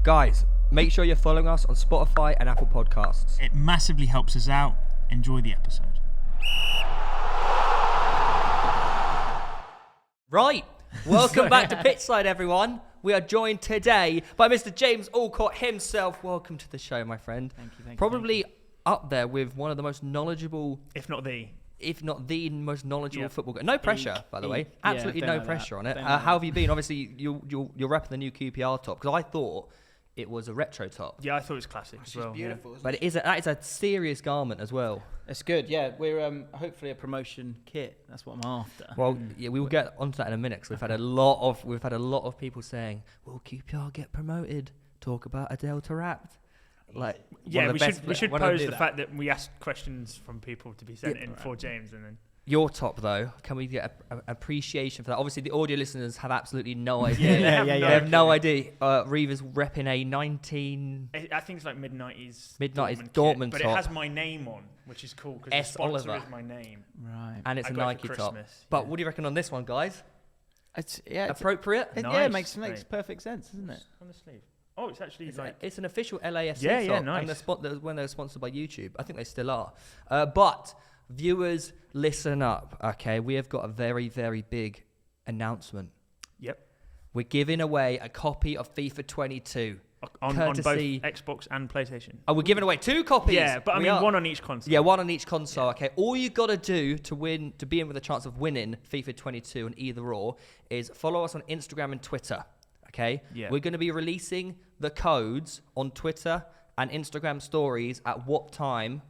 Guys, make sure you're following us on Spotify and Apple Podcasts. It massively helps us out. Enjoy the episode. Right, welcome back to Pitchside, everyone. We are joined today by Mr. James Allcott himself. Welcome to the show, my friend. Thank you. Probably up there with one of the most knowledgeable, if not the most knowledgeable football guy. No pressure, by the way. Absolutely no pressure on it. How have you been? Obviously, you're repping the new QPR top, because I thought it was a retro top. Yeah, I thought it was classic as well. Beautiful, Yeah. But that is a serious garment as well. It's good, yeah. We're hopefully a promotion kit. That's what I'm after. Well, yeah, we will get onto that in a minute, because we've had a lot of people saying, "Will QPR get promoted?" Talk about Adel Taarabt. We should pose the fact that we asked questions from people to be sent in for James, and then your top though. Can we get an appreciation for that? Obviously, the audio listeners have absolutely no idea. They have no idea. Reeva's repping a 19. I think it's like mid-90s. Dortmund but top. it has my name on, which is cool because the sponsor Oliver is my name. Right. And it's a Nike top. But what do you reckon on this one, guys? It's Appropriate. It makes perfect sense, doesn't it? On the sleeve. Oh, it's actually it's an official LAFC top. Yeah, And nice. when they were sponsored by YouTube, I think they still are. But viewers, listen up, okay? We have got a very, very big announcement. Yep. We're giving away a copy of FIFA 22. On both Xbox and PlayStation. Oh, we're giving away 2 copies. Yeah, but one on each console. Yeah, one on each console. Yeah. Okay. All you got to do to be in with a chance of winning FIFA 22 and either or is follow us on Instagram and Twitter. Okay. Yeah. We're going to be releasing the codes on Twitter and Instagram stories at what time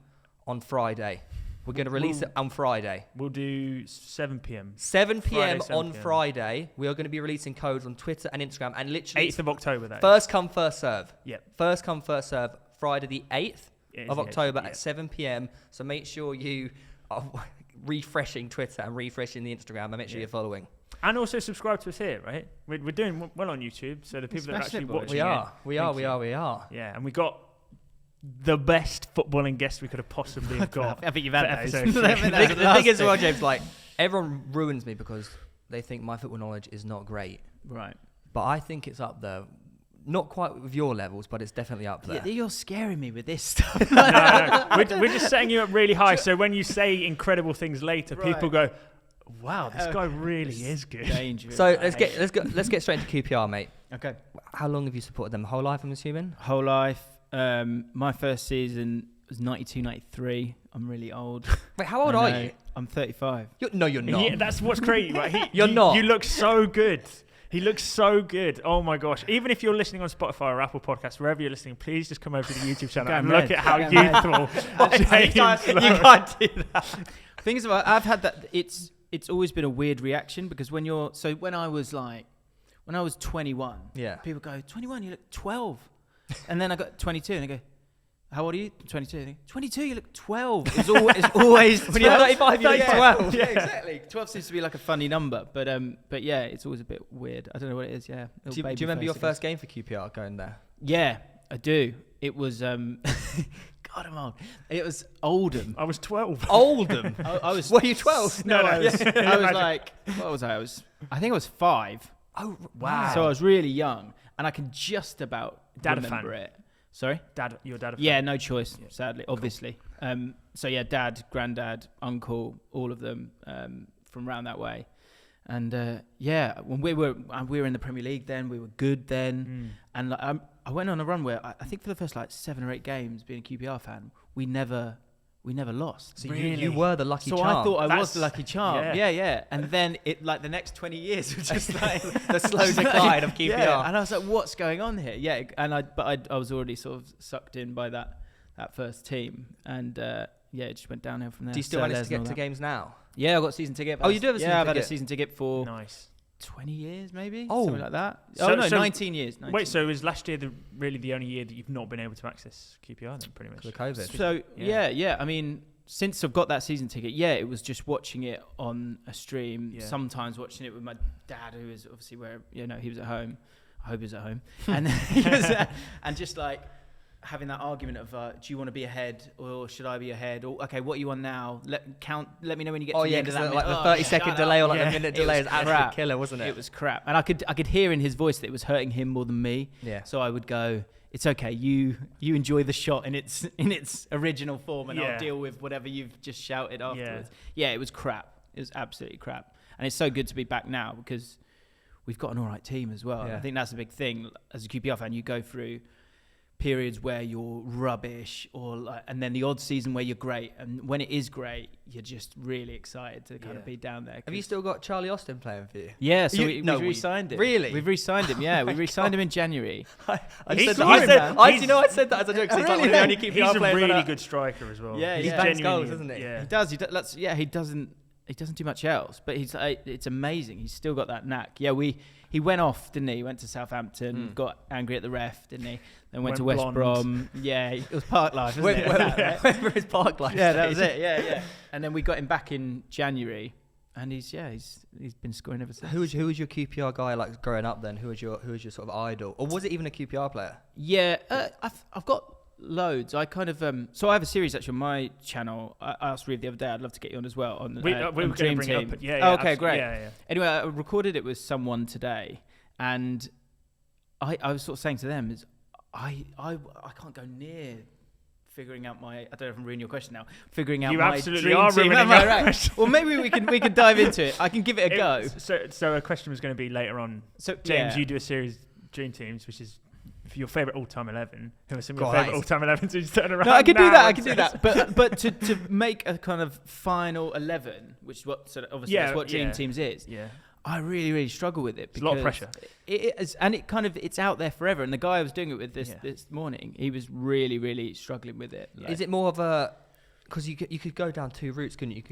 on Friday? We're going to release it on Friday. We'll do 7 p.m. 7 p.m. on Friday. We are going to be releasing codes on Twitter and Instagram, and literally 8th of October. First come, first serve. Yep. First come, first serve. Friday the 8th of October at 7 p.m. So make sure you are refreshing Twitter and refreshing the Instagram, and make sure you're following. And also subscribe to us here, right? We're doing well on YouTube, so the people that are actually watching we are. Yeah, and we got the best footballing guest we could have possibly have got. I think you've had episode. The thing is, well, James, everyone ruins me because they think my football knowledge is not great. Right. But I think it's up there. Not quite with your levels, but it's definitely up there. Yeah, you're scaring me with this stuff. No. We're just setting you up really high, so when you say incredible things later, people go, "Wow, this guy really is good." Dangerous. So let's get straight into QPR, mate. Okay. How long have you supported them? Whole life, I'm assuming. Whole life. My first season was 92, 93. I'm really old. Wait, how old are you? I'm 35. You're not. Yeah, that's what's crazy, right? You're not. You look so good. He looks so good. Oh my gosh. Even if you're listening on Spotify or Apple Podcasts, wherever you're listening, please just come over to the YouTube channel and look at how youthful James looks. You can't do that. Thing is, I've had that. It's always been a weird reaction because when I was 21, people go, 21, you look 12. And then I got 22 and I go, how old are you? 22. And I go, 22, you look 12. It's always when you're 35, you look 12. Yeah, exactly. 12 seems to be like a funny number, but yeah, it's always a bit weird. I don't know what it is. Yeah. Do you remember your first game for QPR going there? Yeah, I do. It was God, I'm old. It was Oldham. I was 12. Oldham. I was. Were you 12? No, I was like, what was I? I think I was 5. Oh wow! So I was really young, and I can just about remember it. Sorry, your dad. Yeah, no choice. Yeah. Sadly, obviously. So yeah, dad, granddad, uncle, all of them from around that way, and yeah, when we were in the Premier League then, we were good then, and I went on a run where I think for the first 7 or 8 games, being a QPR fan, we never lost. So really? you were the lucky charm. So I thought I was the lucky charm. Yeah. And then the next 20 years was just like the slow decline of QPR. Yeah. And I was like, what's going on here? Yeah. And I was already sort of sucked in by that first team. And it just went downhill from there. Do you still manage to get to games now? Yeah, I've got a season ticket. Oh, you do have a season ticket? Yeah, I've had a season ticket for 20 years maybe. Something like that. 19 years. 19 wait, so was last year really the only year that you've not been able to access QPR then, pretty much? Because of COVID. So, yeah. I mean, since I've got that season ticket, it was just watching it on a stream. Yeah. Sometimes watching it with my dad, who is obviously where, he was at home. I hope he was at home. And he was, and just having that argument of do you want to be ahead or should I be ahead? Or okay, what are you on now? Let me know when you get to the end of that. Like the 30-second delay or like the minute delay is absolute killer, wasn't it? It was crap, and I could hear in his voice that it was hurting him more than me. Yeah. So I would go, it's okay. You enjoy the shot in its original form, and I'll deal with whatever you've just shouted afterwards. Yeah, it was crap. It was absolutely crap, and it's so good to be back now because we've got an all right team as well. Yeah. I think that's a big thing. As a QPR fan, you go through periods where you're rubbish, and then the odd season where you're great, and when it is great, you're just really excited to kind of be down there. Have you still got Charlie Austin playing for you? Yeah, so we re-signed him. Really? We've re-signed him. Yeah, we re-signed him in January. I said that as a joke. He's like the only QPR player. He's a really good striker as well. Yeah, he bangs goals, doesn't he? Yeah. He does. He doesn't do much else, but it's amazing. He's still got that knack. Yeah, he went off, didn't he? He went to Southampton, got angry at the ref, didn't he? Then went to West blonde. Brom. Yeah, it was Park Life, wasn't it? Where is Park Life? Yeah, that was it. Yeah. And then we got him back in January, and he's been scoring ever since. Who was your QPR guy like growing up then? Who was your sort of idol, or was it even a QPR player? Yeah, I've got loads. I kind of so I have a series actually on my channel. I asked Reeve the other day. I'd love to get you on as well. On we were going to bring Team. it up. Yeah. Okay, great. Yeah. Anyway, I recorded it with someone today, and I was sort of saying to them is I can't go near figuring out my. I don't know if I'm ruining your question now. Figuring out my absolutely dream are team. ruining Am I your right? question. Well, maybe we can dive into it. I can give it a go. So a question was going to be later on. So James, you do a series Dream Teams, which is for your favourite all-time 11. Who are some of your favourite all-time 11s? So you turn around. No, I can do that. But to make a kind of final 11, which is what that's what Dream Teams is. Yeah. I really, really struggle with it. It's a lot of pressure. It is, and it's out there forever. And the guy I was doing it with this morning, he was really, really struggling with it. Is it more of a because you could go down two routes, couldn't you? You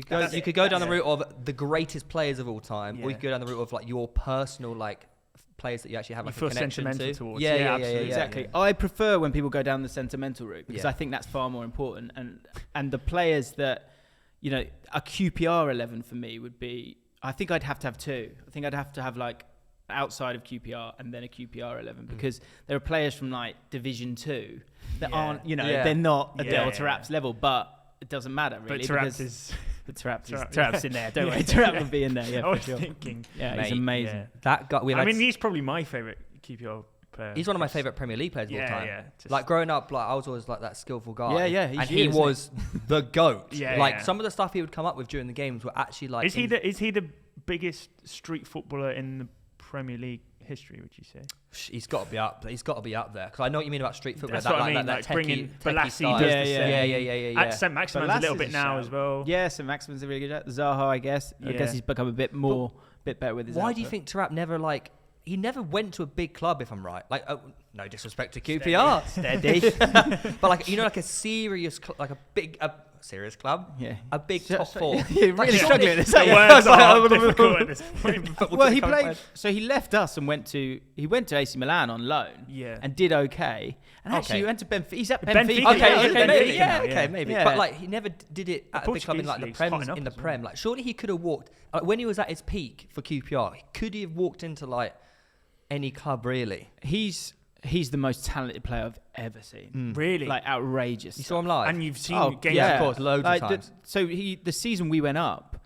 could go down the route of the greatest players of all time, or you could go down the route of like your personal like players that you actually have like a connection to. Towards. Yeah, absolutely. Exactly. Yeah. I prefer when people go down the sentimental route because I think that's far more important. And the players that a QPR 11 for me would be. I think I'd have to have two. I think I'd have to have like outside of QPR and then a QPR 11 because there are players from like Division 2 that aren't, they're not Adel Taarabt's level, but it doesn't matter really. But Taarabt's in there. Don't worry, Taarabt will be in there. Yeah, I was for sure. thinking, he's amazing. Yeah. That guy. He's probably my favourite QPR player. He's one of my favourite Premier League players of all time. Yeah. Like growing up, like I was always like that skillful guy. Yeah. And he was the GOAT. Yeah. Some of the stuff he would come up with during the games were actually like. Is he the biggest street footballer in the Premier League history? Would you say? He's got to be up. He's got to be up there because I know what you mean about street football. That's what I mean. That bringing techie style. Yeah. St. Maximin's a little bit now as well. Yeah, St. Maximin's a really good shot. Zaha, I guess. I guess he's become a bit better with his. Why do you think Taarabt never he never went to a big club, if I'm right? Like, no disrespect to QPR, steady. But like, like a serious, like a big, serious club. Yeah. A big top four. You're really struggling at this. The words are difficult at this point. Well, he played. So he left us and went to AC Milan on loan. Yeah. And did okay. And actually, he went to Benfica. He's at Benfica. Benfica. Okay, maybe. Yeah. But like, he never did it at a big club in like the Prem. In the Prem, like, surely he could have walked when he was at his peak for QPR. Could he have walked into like any club really? He's the most talented player I've ever seen. Really? Like outrageous. You saw him live? And you've seen games, of course, loads of times. So the season we went up,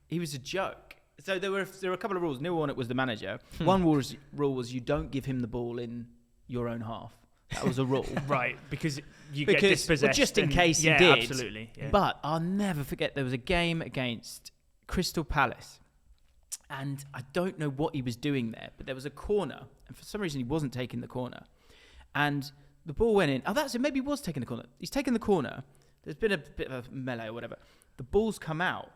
he was a joke. So there were a couple of rules. Neil Warnock was the manager. One rule was you don't give him the ball in your own half. That was a rule. Right, because you get dispossessed. Well, just in case he did. Absolutely. Yeah. But I'll never forget there was a game against Crystal Palace. And I don't know what he was doing there, but there was a corner. And for some reason, he wasn't taking the corner. And the ball went in. Oh, that's it. Maybe he was taking the corner. He's taken the corner. There's been a bit of a melee or whatever. The ball's come out.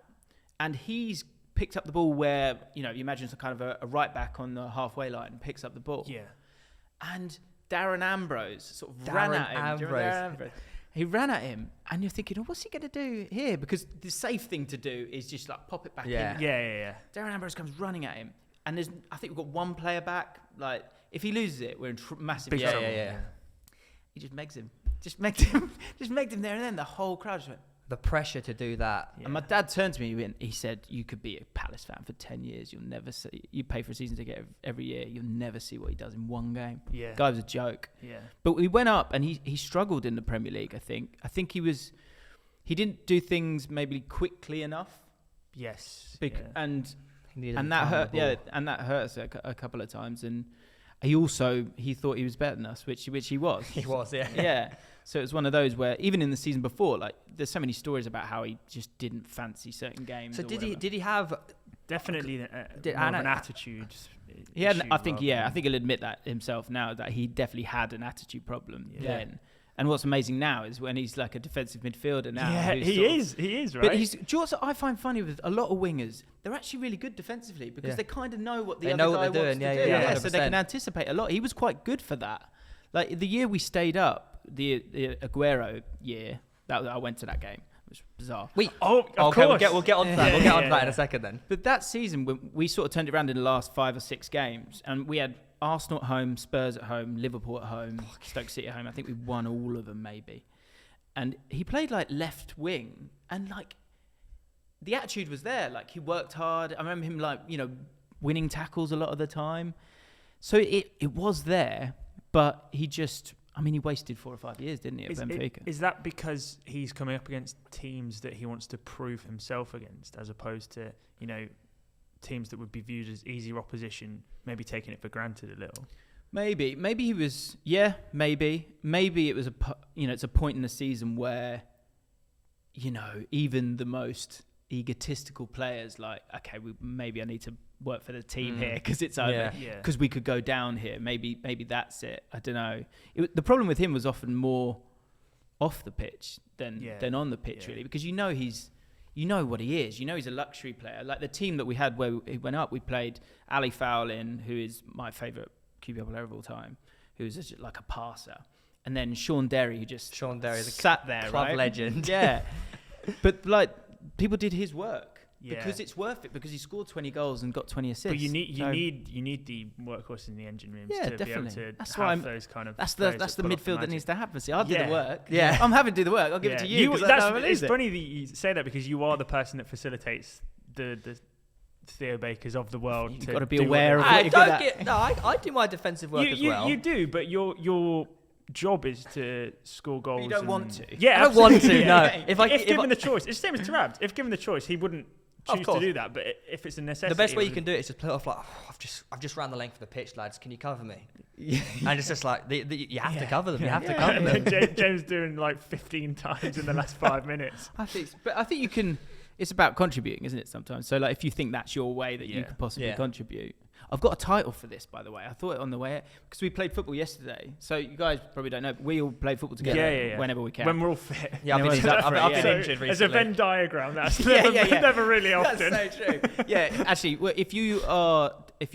And he's picked up the ball where, you imagine it's kind of a right back on the halfway line and picks up the ball. Yeah. And Darren Ambrose sort of ran at him. He ran at him, and you're thinking, what's he going to do here? Because the safe thing to do is just like pop it back in. Yeah. Darren Ambrose comes running at him, and I think we've got one player back. Like, if he loses it, we're in massive trouble. Yeah. He just megs him. Just megged him there, and then the whole crowd just went, the pressure to do that. And my dad turned to me and he said, "You could be a Palace fan for 10 years. You'll never see. You pay for a season ticket every year. You'll never see what he does in one game." Yeah, guy was a joke. Yeah, but we went up and he struggled in the Premier League. I think he didn't do things maybe quickly enough. Yes, and that hurt. Yeah, and that hurt us a couple of times. And he thought he was better than us, which he was. He was, yeah. Yeah. So it was one of those where even in the season before, like there's so many stories about how he just didn't fancy certain games. So did he have definitely more of an attitude? Yeah, I think he'll admit that himself now, that he definitely had an attitude problem then. And what's amazing now is when he's like a defensive midfielder now. Yeah, he is, right? But do you know what I find funny with a lot of wingers? They're actually really good defensively because they kind of know what the other guy wants to do. Yeah, so they can anticipate a lot. He was quite good for that. Like the year we stayed up, the Aguero year, that I went to that game. It was bizarre. Okay, we'll get on to that. We'll get on to that in a second then. But that season, when we sort of turned it around in the last 5 or 6 games, and we had Arsenal at home, Spurs at home, Liverpool at home, Stoke City at home. I think we won all of them maybe. And he played like left wing, and like the attitude was there. Like he worked hard. I remember him like, winning tackles a lot of the time. So it was there, but he wasted 4 or 5 years, didn't he, at Benfica? Is that because he's coming up against teams that he wants to prove himself against, as opposed to, teams that would be viewed as easy opposition, maybe taking it for granted a little? Maybe he was. Yeah, maybe it was it's a point in the season where, even the most egotistical players like, okay, maybe I need to work for the team here because it's over, because we could go down here. Maybe that's it. I don't know. The problem with him was often more off the pitch than on the pitch, really, because you know what he is. He's a luxury player. Like the team that we had where he went up, we played Ali Fowlin, who is my favourite QPR player of all time, who's just like a passer. And then Sean Derry, who just sat there, club legend. Yeah. But like people did his work. Because it's worth it, because he scored 20 goals and got 20 assists. But you need the workhorse in the engine rooms to definitely. be able to that's have those kind of. That's the midfield that needs to happen. See, I'll do the work. Yeah, I'm happy to do the work. I'll give it to you. It's funny that you say that, because you are the person that facilitates the Theo Bakers of the world. You've got to be aware of what you're good at. I do my defensive work as well. You do, but your job is to score goals. But you don't want to. Yeah, I don't want to. No. If given the choice, it's the same as Taarabt. If given the choice, he wouldn't choose to do that. But if it's a necessity, the best way you can do it is just play it off like, I've just ran the length of the pitch, lads. Can you cover me? And it's just like you have to cover them. You have to cover them. James doing like 15 times in the last 5 minutes. I think you can. It's about contributing, isn't it? Sometimes. So like, if you think that's your way that you could possibly contribute. I've got a title for this, by the way. I thought it on the way, because we played football yesterday. So you guys probably don't know, but we all play football together whenever we can. When we're all fit. Yeah, I've been injured recently. As a Venn diagram, that's never really often. That's so true. Yeah, actually, if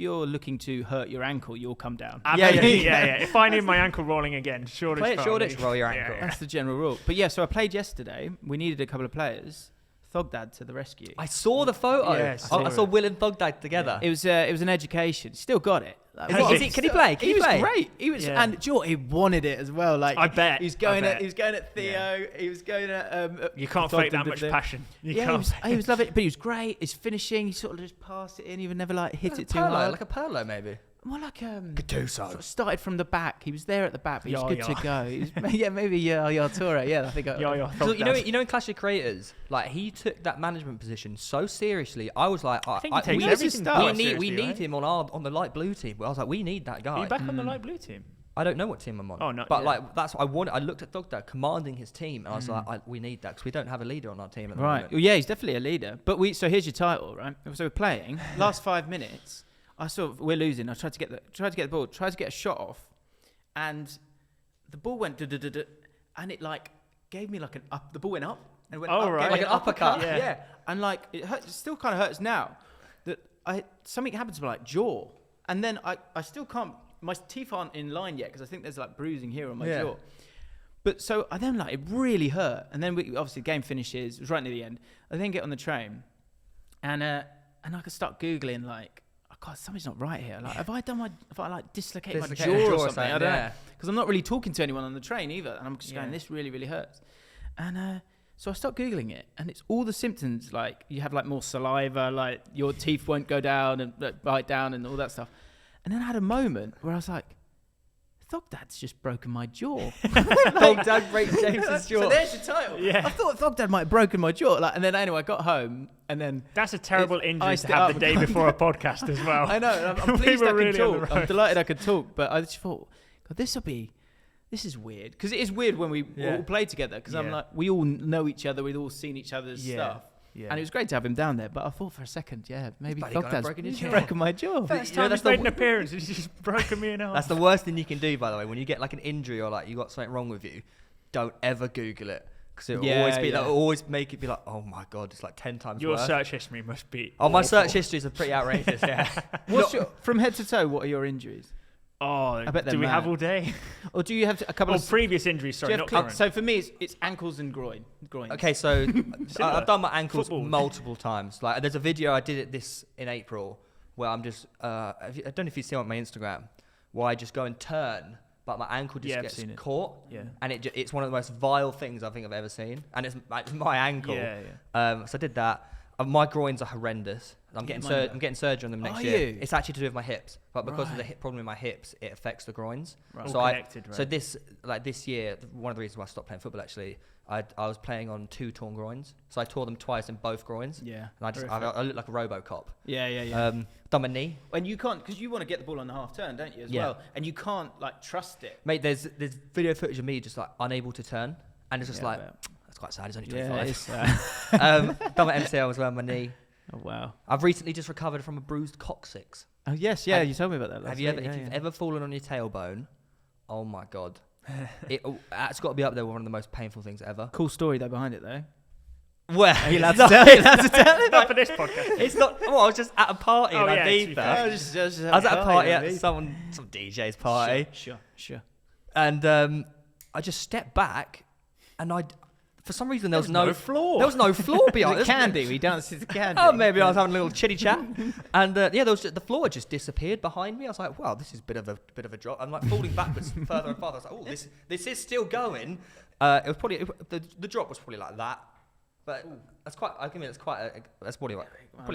you're looking to hurt your ankle, you'll come down. Yeah. If I need my ankle rolling again, Shoreditch roll your ankle. That's the general rule. But yeah, so I played yesterday. We needed a couple of players. Thogdad to the rescue. I saw the photo. I saw Will and Thogdad together. It was an education. Still got it. Can he play? He was great. He was, and he wanted it as well. Like I bet he's going at Theo. Yeah. He was going at. You can't fake that much passion. He was loving it, but he was great. His finishing, he sort of just passed it in. He would never hit it too hard. Like a Perlo, maybe. More like Gattuso. Sort of started from the back. He was there at the back, but he was good to go. Maybe Yaya Toure. Yeah, I think. You know, in Clash of Creators, like he took that management position so seriously. I was like, we need him on the light blue team. I was like, we need that guy. Are you back on the light blue team? I don't know what team I'm on. Oh no! But like that's what I wanted. I looked at Thogdad commanding his team, and I was like, we need that, because we don't have a leader on our team at the moment. Well, yeah, he's definitely a leader. But so here's your title, right? So we're playing last 5 minutes. We're losing. I tried to get the ball, tried to get a shot off, and the ball went and it like gave me like an up. The ball went up and went up, right, like an uppercut. Yeah. And like it hurts. It still kind of hurts now. That something happened to my jaw, and then I still can't. My teeth aren't in line yet, because I think there's like bruising here on my jaw. But so I then it really hurt, and then obviously the game finishes. It was right near the end. I then get on the train, and I could start googling like, God, something's not right here. Like, have I dislocated my jaw or something? I don't know. Because I'm not really talking to anyone on the train either. And I'm just going, this really, really hurts. And So I start Googling it, and it's all the symptoms. Like, you have like more saliva, like your teeth won't go down and bite down and all that stuff. And then I had a moment where I was like, Thogdad's just broken my jaw. Thogdad breaks James's jaw. So there's your title. Yeah. I thought Thogdad might have broken my jaw. Like, and then anyway, I got home, and then that's a terrible injury to have the day before a podcast as well. I know. I'm pleased I really can talk. I'm delighted I could talk, but I just thought, God, this is weird, because it is weird when we all play together. Because I'm like, we all know each other, we've all seen each other's stuff. Yeah. And it was great to have him down there, but I thought for a second, maybe Thogdad's broken my jaw. First time he's made an appearance, he's just broken me in half. That's the worst thing you can do, by the way. When you get like an injury or like you got something wrong with you, don't ever Google it, because it will always be that will always make it be like, oh my God, it's like 10 times your worse. Search history must be my search histories are pretty outrageous. From head to toe, what are your injuries? Oh, I bet do we have all day? Or do you have a couple of previous injuries? Sorry, not current. So for me, it's ankles and groins. Okay, so I've done my ankles multiple times. Like, there's a video I did this in April where I'm just I don't know if you've seen it on my Instagram, where I just go and turn, but my ankle just gets caught. Yeah. And it's one of the most vile things I think I've ever seen, and it's my ankle. So I did that. My groins are horrendous. I'm getting surgery on them next year. It's actually to do with my hips, but because of the hip problem with my hips, it affects the groins. Right. So this year, one of the reasons why I stopped playing football, actually, I was playing on 2 torn groins, so I tore them twice in both groins. Yeah, and I look like a RoboCop. Yeah. Done my knee. And you can't, because you want to get the ball on the half turn, don't you, as well? And you can't like trust it. Mate, there's video footage of me just like unable to turn, and it's just that's quite sad. He's only 25. Done my MCL as well on my knee. Oh wow! I've recently just recovered from a bruised coccyx. Oh yes, you told me about that. Have you ever? If you've ever fallen on your tailbone, oh my God, it's got to be up there with one of the most painful things ever. Cool story though behind it though. Well, are you allowed to tell? Not for this podcast. It's not. Well, I was just at a party and I need that. I was at a party at some DJ's party. Sure. And I just stepped back, and for some reason, there was no floor. There was no floor behind us. Candy. We danced to the candy. Oh, maybe I was having a little chitty chat, and the floor just disappeared behind me. I was like, "Wow, this is a bit of a drop." I'm like falling backwards further and farther. I was like, "Oh, this is still going." It was probably the drop was probably like that, but that's quite. I mean, that's probably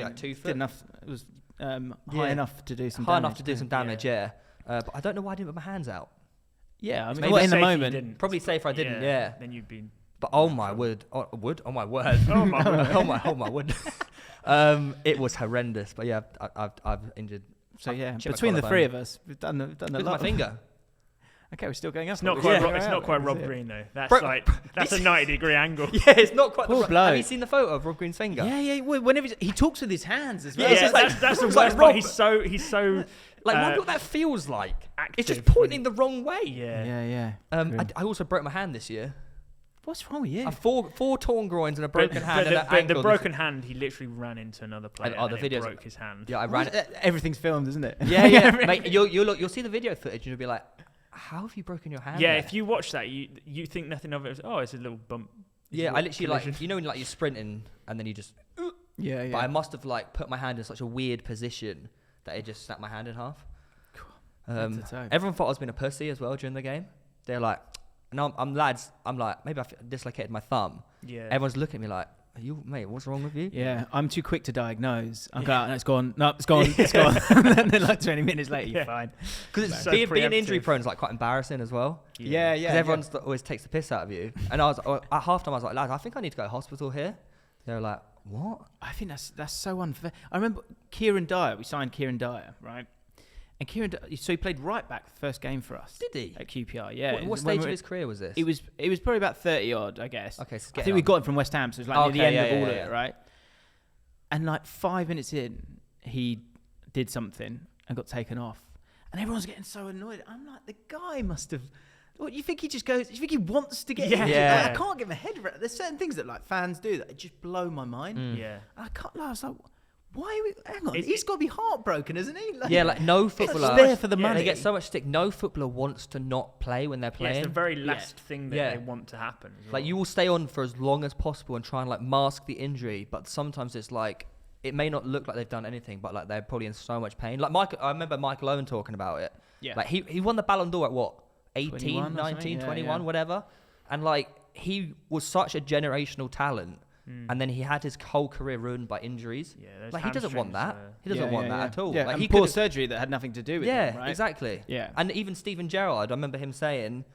like 2 foot. Enough. It was high enough to do some high damage. enough to do some damage. Yeah. But I don't know why I didn't put my hands out. Yeah, I mean, in the moment, probably safer I didn't. Yeah. Then you'd been. But oh my word! Oh my word! Oh my word! It was horrendous. But yeah, I've injured. So between the three of us, we've done a lot. With my finger. Okay, we're still going up. It's not quite Rob Green though. That's that's a 90-degree angle. Yeah, it's not quite. Have you seen the photo of Rob Green's finger? Yeah. Whenever he talks with his hands as well. Yeah, that's the worst part. He's so. Like, wonder what that feels like. Active. It's just pointing the wrong way. Yeah. I also broke my hand this year. What's wrong with you? I have four torn groins and a broken hand and an ankle. The broken hand, he literally ran into another player and it broke his hand. Yeah, I ran it. Everything's filmed, isn't it? Yeah. Mate, you'll see the video footage and you'll be like, how have you broken your hand? Yeah, if you watch that, you think nothing of it. It's a little bump. Yeah, I literally when you're sprinting and then you just. Yeah. But I must have put my hand in such a weird position that it just snapped my hand in half. Everyone thought I was being a pussy as well during the game. They're like, no, I'm like, maybe I dislocated my thumb. Yeah. Everyone's looking at me like, are you, mate, what's wrong with you? Yeah, I'm too quick to diagnose. I'm going, it's gone. No, it's gone. And then 20 minutes later, you're fine. Because being injury prone is quite embarrassing as well. Yeah. Because everyone always takes the piss out of you. And at halftime, I was like, lads, I think I need to go to hospital here. They were like, what? I think that's so unfair. I remember Kieran Dyer. We signed Kieran Dyer, right? And Kieran, so he played right back the first game for us. Did he? At QPR, yeah. What stage of his career was this? It was probably about 30 odd, I guess. Okay, so I think we got him from West Ham, so it was near the end of all of it, right? And 5 minutes in, he did something and got taken off, and everyone's getting so annoyed. I'm like, the guy must have. What, you think he just goes? You think he wants to get? Yeah. I can't get my head around it. There's certain things that fans do that just blow my mind. Yeah. And I can't. I was like, why are we? Hang on, he's got to be heartbroken, isn't he? No footballer. There for the money. They get so much stick. No footballer wants to not play when they're playing. It's the very last thing that they want to happen. Like, you will stay on for as long as possible and try and mask the injury, but sometimes it's it may not look like they've done anything, but they're probably in so much pain. I remember Michael Owen talking about it. Yeah. He won the Ballon d'Or at what? 18, 19, 21, whatever. And he was such a generational talent. And then he had his whole career ruined by injuries. Yeah, like he doesn't want that. He doesn't want that at all. Yeah, like, and he poor surgery that had nothing to do with him, right? Exactly. Yeah. And even Steven Gerrard, I remember him saying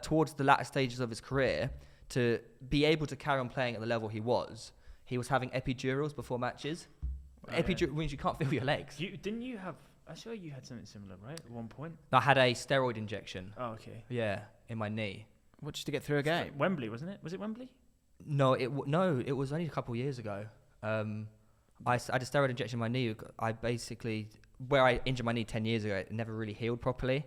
towards the latter stages of his career, to be able to carry on playing at the level he was having epidurals before matches. Epidural means you can't feel your legs. Didn't you have? I swear you had something similar, right? At one point. I had a steroid injection. Oh, okay. Yeah, in my knee. What, just to get through a game? Wembley, wasn't it? Was it Wembley? No, it was only a couple of years ago. I had a steroid injection in my knee. I basically, where I injured my knee 10 years ago, it never really healed properly.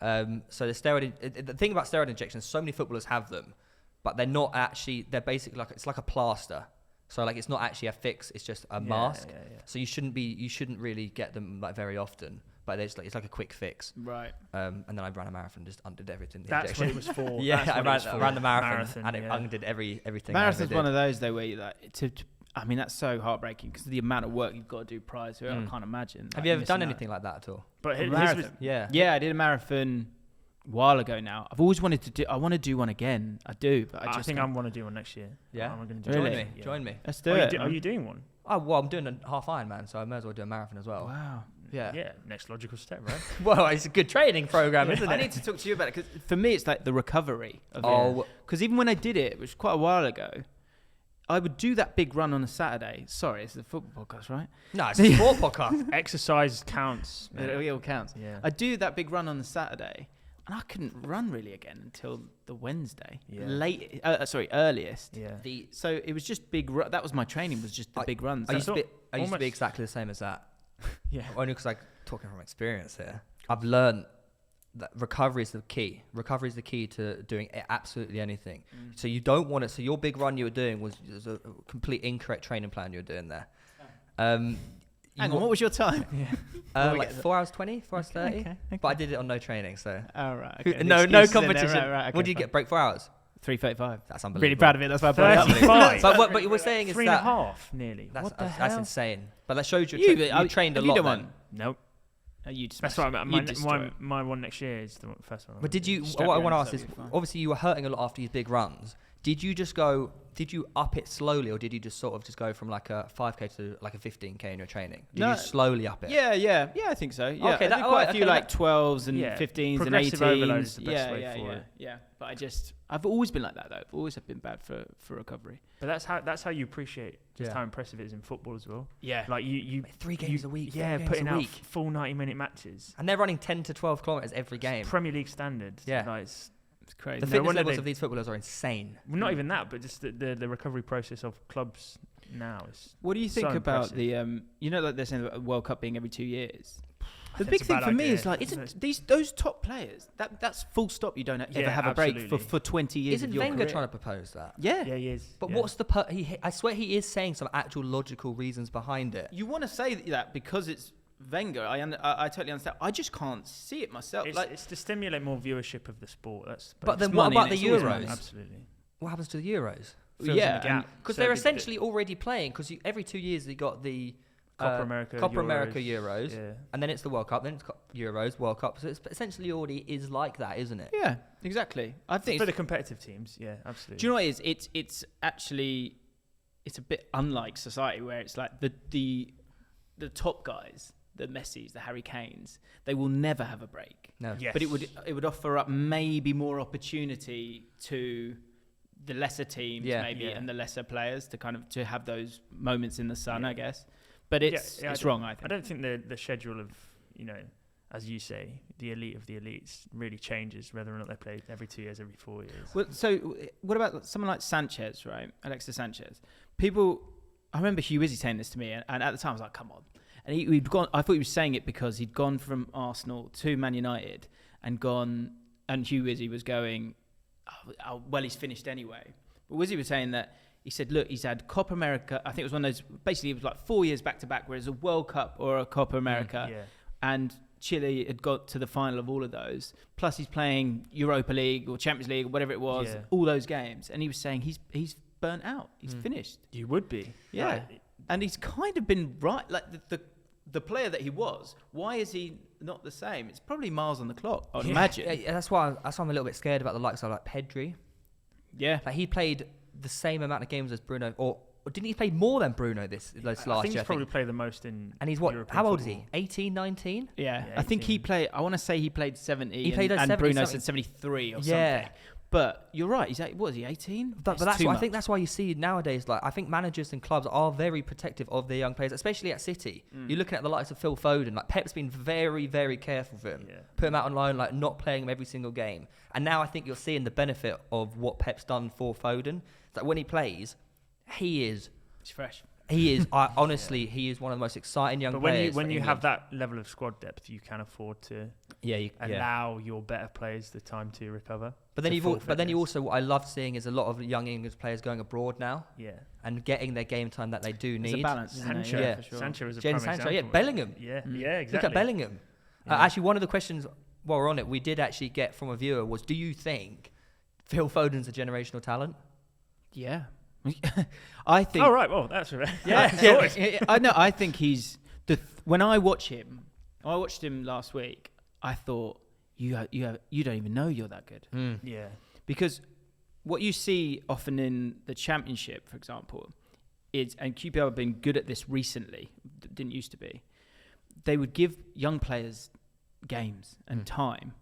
So the thing about steroid injections, so many footballers have them, but they're not actually, they're basically it's like a plaster. So like it's not actually a fix, it's just a mask. Yeah. So you shouldn't really get them like very often. But it's like a quick fix. Right. And then I ran a marathon, just undid everything. That's what it was for. Yeah, I ran the marathon and it undid everything. Marathon's one of those though where you like I mean, that's so heartbreaking because of the amount of work you've got to do prior to it. I can't imagine. Have you ever done anything like that at all? But yeah, I did a marathon a while ago now. I've always wanted to do. I want to do one again. I do, but I think I want to do one next year. Yeah, I'm going to do really? Join me. Let's do it. Are you doing one? Oh well, I'm doing a half Ironman, so I may as well do a marathon as well. Wow. Yeah. Next logical step, right? Well, it's a good training program, isn't it? I need to talk to you about it because for me, it's like the recovery of it. Because even when I did it, which was quite a while ago, I would do that big run on a Saturday. Sorry, it's a football podcast, right? No, it's a sport podcast. Exercise counts. It all counts. Yeah. I do that big run on the Saturday, and I couldn't run really again until the Wednesday. Yeah. Earliest. Yeah. So it was just big. That was my training. Was just the big runs. I used to be exactly the same as that. Yeah. Only because I'm talking from experience here. I've learned that recovery is the key. Recovery is the key to doing absolutely anything. So you don't want it. So your big run you were doing was a complete incorrect training plan you were doing there. Hang on, what was your time? Like 4 hours 20, 4 hours 30. Okay. But I did it on no training, so. Oh, right. Okay. No competition. Right, okay, what did you get? Break 4 hours? 3:35. That's unbelievable. Really proud of it. That's why I brought it up. But what you were saying is 3.5 nearly. That's, what the hell? That's insane. But that shows you trained a lot. You done one? Nope. That's right. My one next year is the first one. But did you? What I want to ask is, obviously you were hurting a lot after these big runs. Did you just go? Did you up it slowly, or did you just sort of just go from like a 5k to like a 15k in your training? Did you slowly up it? Yeah, I think so. Yeah, okay, I did quite a few like 12s and 15s and 18s. Overload is the best way for it. Yeah. But I've always been like that though. I've always been bad for recovery. But that's how you appreciate just how impressive it is in football as well. Yeah, like you 3 games a week. Yeah, putting out full 90-minute matches, and they're running 10 to 12 kilometers every game. It's Premier League standard. Yeah, like, it's crazy. The fitness levels of these footballers are insane. Well, not even that, but just the recovery process of clubs now is. What do you think about the like they're saying the World Cup being every 2 years? The big thing for me is like, isn't those top players that's full stop? You don't ever have a break for 20 years. Isn't of your Wenger career. trying to propose that? Yeah, he is. But what's the I swear he is saying some actual logical reasons behind it. You want to say that because it's Wenger. I totally understand. I just can't see it myself. It's to stimulate more viewership of the sport. But then what about the Euros? Absolutely. What happens to the Euros? Yeah, because they're essentially already playing. Because every 2 years they got the Copa America Euros, and then it's the World Cup, then it's Euros, World Cup. So it's essentially already is like that, isn't it? Yeah, exactly. I think for the competitive teams, yeah, absolutely. Do you know what it is? It's actually a bit unlike society where it's like the top guys, the Messis, the Harry Kanes, they will never have a break. No, yes. But it would offer up maybe more opportunity to the lesser teams, and the lesser players to kind of to have those moments in the sun, I guess. But it's wrong, I think. I don't think the schedule of, as you say, the elite of the elites really changes whether or not they play every 2 years, every 4 years. Well, so what about someone like Sanchez, right? Alexis Sanchez. I remember Hugh Izzy saying this to me, and at the time I was like, come on. And he'd gone, I thought he was saying it because he'd gone from Arsenal to Man United and Hugh Izzy was going, well, he's finished anyway. But Izzy was saying that, he said, look, he's had Copa America. I think it was one of those, basically it was like 4 years back to back, whereas a World Cup or a Copa America. And Chile had got to the final of all of those. Plus he's playing Europa League or Champions League or whatever it was, all those games. And he was saying he's burnt out. He's finished. You would be. Yeah. Right. And he's kind of been right. Like the player that he was, why is he not the same? It's probably miles on the clock, I would imagine. Yeah, that's why I'm a little bit scared about the likes of like Pedri. Yeah. Like he played the same amount of games as Bruno, or didn't he play more than Bruno this last year? I think he's probably played the most in. And he's what? European How old football. is he? 18, 19? Yeah. Yeah, I think 18. he played. I want to say he played 70. He played at and 70 Bruno something. said 73 or Yeah. something. But you're right. He's what is he? 18? But that's why I think that's why you see nowadays. Like I think managers and clubs are very protective of their young players, especially at City. You're looking at the likes of Phil Foden. Like Pep's been very, very careful with him. Yeah. Put him out on loan, like not playing him every single game. And now I think you're seeing the benefit of what Pep's done for Foden. That when he plays, he's fresh. He is honestly, he is one of the most exciting young players. But when you have that level of squad depth, you can afford to allow your better players the time to recover. But then you also, what I love seeing is a lot of young English players going abroad now. Yeah. And getting their game time that they do need. It's a balance. Sancho, yeah. for sure. Sancho is a Jadon prime Sancho, example. yeah. Bellingham. Yeah, Mm. yeah, exactly. Look at Bellingham. Yeah. Actually, one of the questions while we're on it, we did actually get from a viewer was, do you think Phil Foden's a generational talent? Yeah. I think. Oh right, well that's right. I know. I think he's when I watched him last week. I thought you don't even know you're that good. Yeah. Because what you see often in the Championship, for example, is, and QPR have been good at this recently, didn't used to be, they would give young players games and time.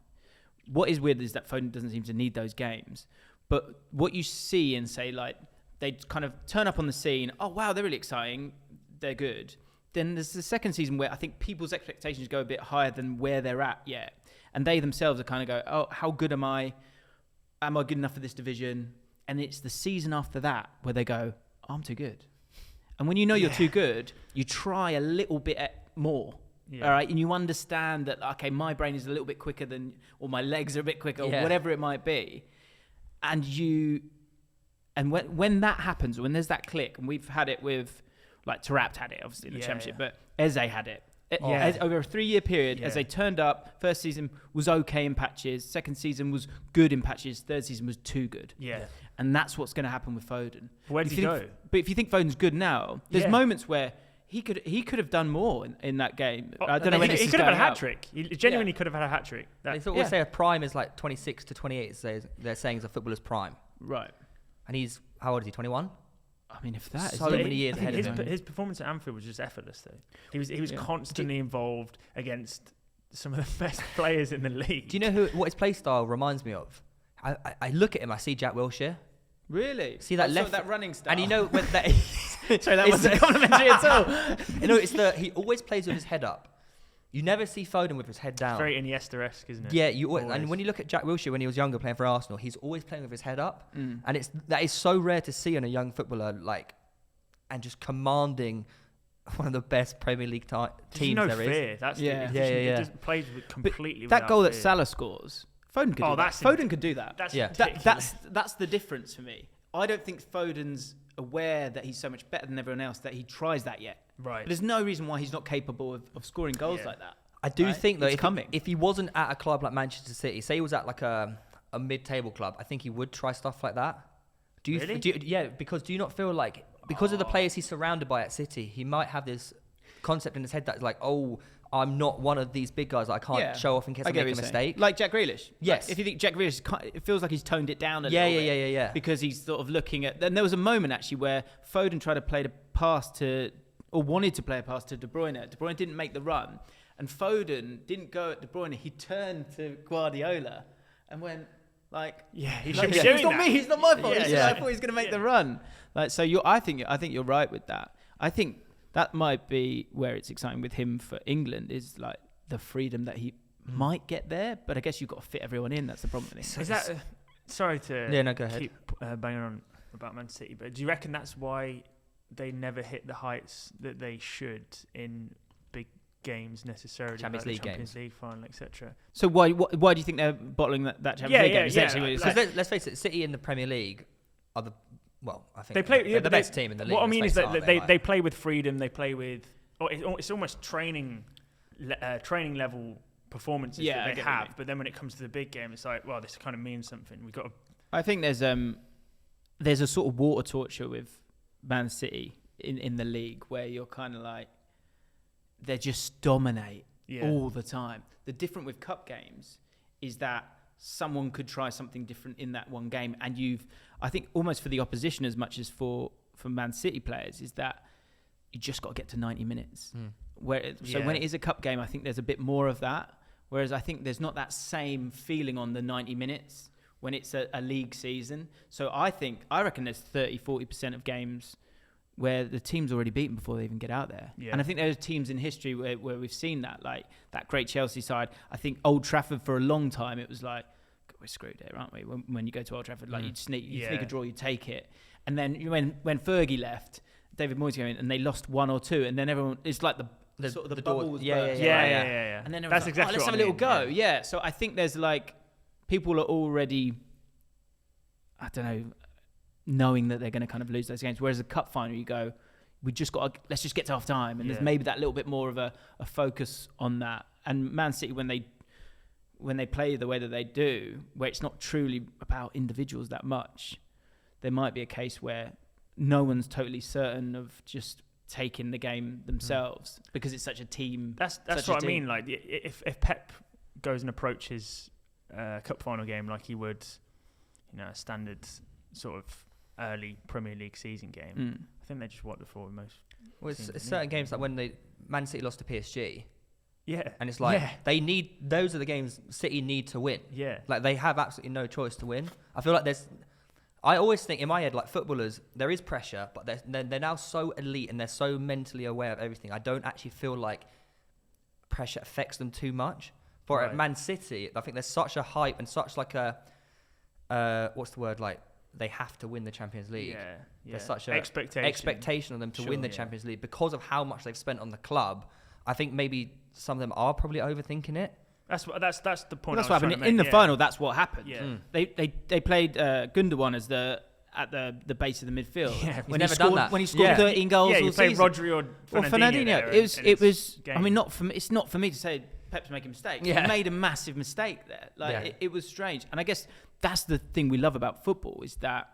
What is weird is that Foden doesn't seem to need those games. But what you see and say, like, they kind of turn up on the scene, oh, wow, they're really exciting, they're good. Then there's the second season where I think people's expectations go a bit higher than where they're at yet. And they themselves are kind of go, oh, how good am I? Am I good enough for this division? And it's the season after that where they go, oh, I'm too good. And when you know you're too good, you try a little bit more. Yeah. All right. And you understand that, okay, my brain is a little bit quicker than, or my legs are a bit quicker, or whatever it might be. And when that happens, when there's that click, and we've had it with, like, Taarabt had it, obviously, in the Championship, but Eze had it. Over a 3-year period, Eze turned up. First season was okay in patches. Second season was good in patches. Third season was too good. Yeah. And that's what's going to happen with Foden. Where did he go? But if you think Foden's good now, there's moments where he could have done more in that game. I don't know when he could have had a hat trick. He genuinely could have had a hat trick. They always say a prime is like 26 to 28. They're saying is a footballer's prime. Right. And he's, how old is he? 21. I mean, if that so many years ahead of him. His performance at Anfield was just effortless, though. He was constantly involved against some of the best players in the league. Do you know what his play style reminds me of? I look at him, I see Jack Wilshere. Really? See that that running style. And you know when that sorry, that wasn't complimentary at all. You know, he always plays with his head up. You never see Foden with his head down. It's very Iniesta-esque, isn't it? Yeah, and when you look at Jack Wilshere when he was younger playing for Arsenal, he's always playing with his head up. And that is so rare to see in a young footballer, like, and just commanding one of the best Premier League teams there is. That's yeah. It just plays completely. That goal that fear. Salah scores, Foden could do that. Foden could do that. That's the difference for me. I don't think Foden's aware that he's so much better than everyone else that he tries that yet. Right. But there's no reason why he's not capable of scoring goals like that. I do think though, if he wasn't at a club like Manchester City, say he was at like a mid-table club, I think he would try stuff like that. Do you? Really? Because do you not feel like because of the players he's surrounded by at City, he might have this concept in his head that's like, oh, I'm not one of these big guys that I can't show off in case I make a mistake. Like Jack Grealish. Yes. Like, if you think Jack Grealish, it feels like he's toned it down a little bit. Yeah. Because he's sort of looking at... Then there was a moment, actually, where Foden tried to play the pass to... Or wanted to play a pass to De Bruyne. De Bruyne didn't make the run. And Foden didn't go at De Bruyne. He turned to Guardiola and went... Like, he should be doing it's not that. me. It's not my fault. I thought he was going to make the run. Like, so I think you're right with that. I think that might be where it's exciting with him for England is like the freedom that he might get there. But I guess you've got to fit everyone in. That's the problem. Is that? Sorry to go ahead. keep banging on about Man City, but do you reckon that's why they never hit the heights that they should in big games necessarily, Champions League final, etc. So why do you think they're bottling that Champions League game? Essentially, because let's face it, City in the Premier League are the I think they're the best team in the league. What I mean is that they play with freedom. They play with it's almost training level performances that they have. But then when it comes to the big game, it's like, well, this kind of means something. We've got to. I think there's a sort of water torture with Man City in the league where you're kind of like they just dominate all the time. The difference with cup games is that someone could try something different in that one game. And I think almost for the opposition as much as for Man City players, is that you just got to get to 90 minutes. So when it is a cup game, I think there's a bit more of that. Whereas I think there's not that same feeling on the 90 minutes when it's a league season. So I reckon there's 30-40% of games where the team's already beaten before they even get out there. Yeah. And I think there's teams in history where we've seen that, like that great Chelsea side. I think Old Trafford for a long time, it was like, we're screwed here, aren't we? When you go to Old Trafford, like you sneak a draw, you take it. And then when Fergie left, David Moyes came in and they lost 1 or 2, and then everyone, it's like the sort of the bubbles burst. Yeah. And then that's like, exactly let's what have a little go. Yeah. So I think there's like, people are already, I don't know, knowing that they're going to kind of lose those games. Whereas a cup final, you go, let's just get to half time. And there's maybe that little bit more of a focus on that. And Man City, when they play the way that they do, where it's not truly about individuals that much, there might be a case where no one's totally certain of just taking the game themselves because it's such a team. That's what I mean. Like if Pep goes and approaches a cup final game like he would, a standard sort of early Premier League season game, I think they just wipe the floor with most. Well, it's certain games like when Man City lost to PSG. Yeah. And it's like those are the games City need to win. Yeah. Like they have absolutely no choice to win. I feel like I always think in my head, like footballers, there is pressure, but they're now so elite and they're so mentally aware of everything. I don't actually feel like pressure affects them too much. For at Man City, I think there's such a hype and such like a what's the word, like they have to win the Champions League. Yeah. There's such an expectation of them to win the Champions League because of how much they've spent on the club. I think maybe some of them are probably overthinking it. That's the point. Well, that's what happened in the final. That's what happened. Yeah. They played Gundogan as at the base of the midfield. Yeah, when he scored 13 goals. Yeah, you played Rodri or Fernandinho. It was. I mean, it's not for me to say Pep's making mistakes. Yeah. He made a massive mistake there. It was strange, and I guess that's the thing we love about football is that,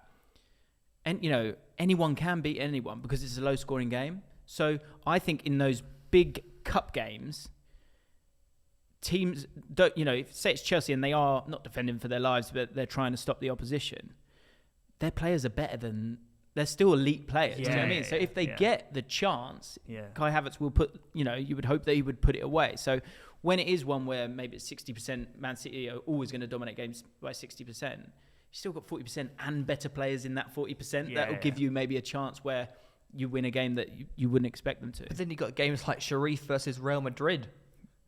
and anyone can beat anyone because it's a low-scoring game. So I think in those big cup games, teams don't, say it's Chelsea and they are not defending for their lives, but they're trying to stop the opposition. Their players are better than, they're still elite players. Do you know what I mean? So if they get the chance, Kai Havertz will put, you would hope that he would put it away. So when it is one where maybe it's 60%, Man City are always going to dominate games by 60%, you still got 40% and better players in that 40%. That will give you maybe a chance where you win a game that you wouldn't expect them to. But then you got games like Sharif versus Real Madrid.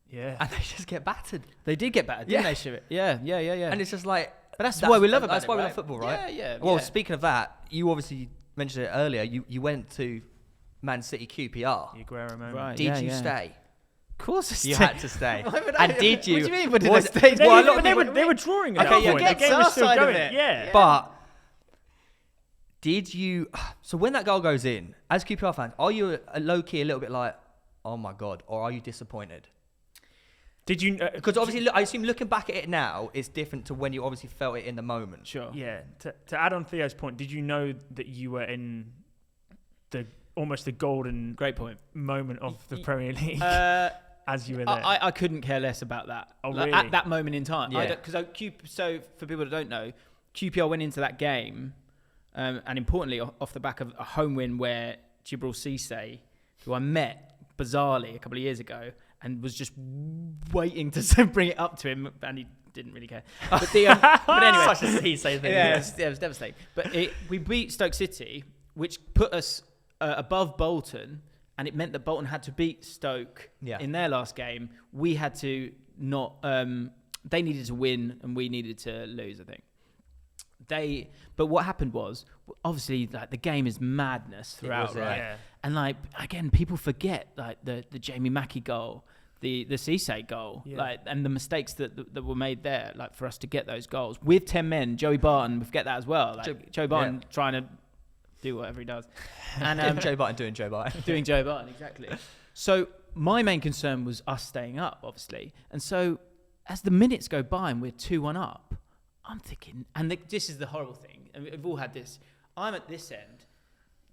Yeah. And they just get battered. They did get battered, didn't they, Sharif? Yeah. And it's just like... But that's why we love it. That's why we love football, right? Yeah. Well, speaking of that, you obviously mentioned it earlier. You went to Man City QPR. The Aguero moment. Right, Did you stay? Of course I stayed. You had to stay. And did you? What do you mean? What did I stay? They were drawing at that point. The game was still going. Yeah. But did you... So when that goal goes in, as QPR fans, are you low-key a little bit like, oh my God, or are you disappointed? Did you... Because obviously, I assume looking back at it now, it's different to when you obviously felt it in the moment. Sure. Yeah. To add on Theo's point, did you know that you were in almost the golden great point moment of the Premier League as you were there? I couldn't care less about that. Oh, really? At that moment in time. Yeah. So for people that don't know, QPR went into that game, and importantly, off the back of a home win where Djibril Cissé, who I met bizarrely a couple of years ago, and was just waiting to bring it up to him, and he didn't really care. But anyway, such a Cissé thing. Yeah, it was devastating. But we beat Stoke City, which put us above Bolton, and it meant that Bolton had to beat Stoke in their last game. We had to not. They needed to win, and we needed to lose, I think. But what happened was, obviously, like the game is madness throughout, right? Yeah. And like again, people forget like the Jamie Mackie goal, the Cissé goal, and the mistakes that were made there, like for us to get those goals with 10 men. Joey Barton, we forget that as well. Like Joey Barton trying to do whatever he does, and Joe Barton doing Joe Barton, doing Joe Barton exactly. So my main concern was us staying up, obviously, and so as the minutes go by and we're 2-1 up, I'm thinking, and this is the horrible thing, and we've all had this. I'm at this end.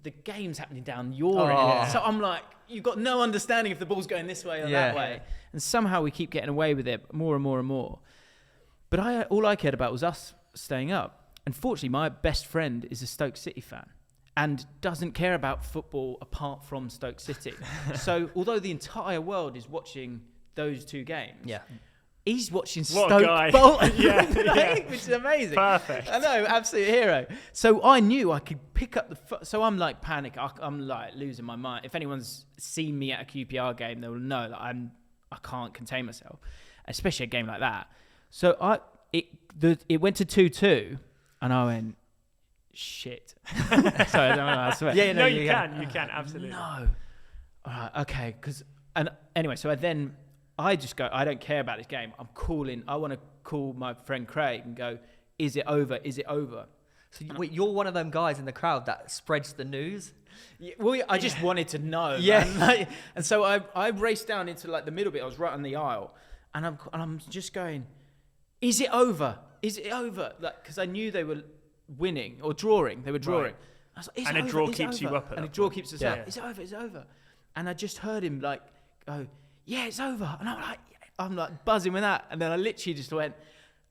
The game's happening down your end. So I'm like, you've got no understanding if the ball's going this way or that way. And somehow we keep getting away with it more and more and more. But all I cared about was us staying up. Unfortunately, my best friend is a Stoke City fan and doesn't care about football apart from Stoke City. So although the entire world is watching those two games, he's watching Stoke Bolton, which is amazing. Perfect. I know, absolute hero. So I knew I could pick up so I'm like panic. I'm like losing my mind. If anyone's seen me at a QPR game, they will know that I can't contain myself, especially a game like that. So it went to 2-2, and I went, shit. Sorry, I don't know how to swear. Yeah, no, you can, absolutely. No. All right, okay. Anyway, so I just go, I don't care about this game. I want to call my friend Craig and go, is it over? Is it over? So wait, you're one of them guys in the crowd that spreads the news? Yeah, well, I just wanted to know. Yeah. And so I raced down into like the middle bit. I was right on the aisle. And I'm just going, is it over? Is it over? Like, because I knew they were winning or drawing. They were drawing. Right. I was like, a draw keeps you up. And a draw keeps us up. Is it over? Is it over? And I just heard him like go, yeah, it's over. And I'm like buzzing with that. And then I literally just went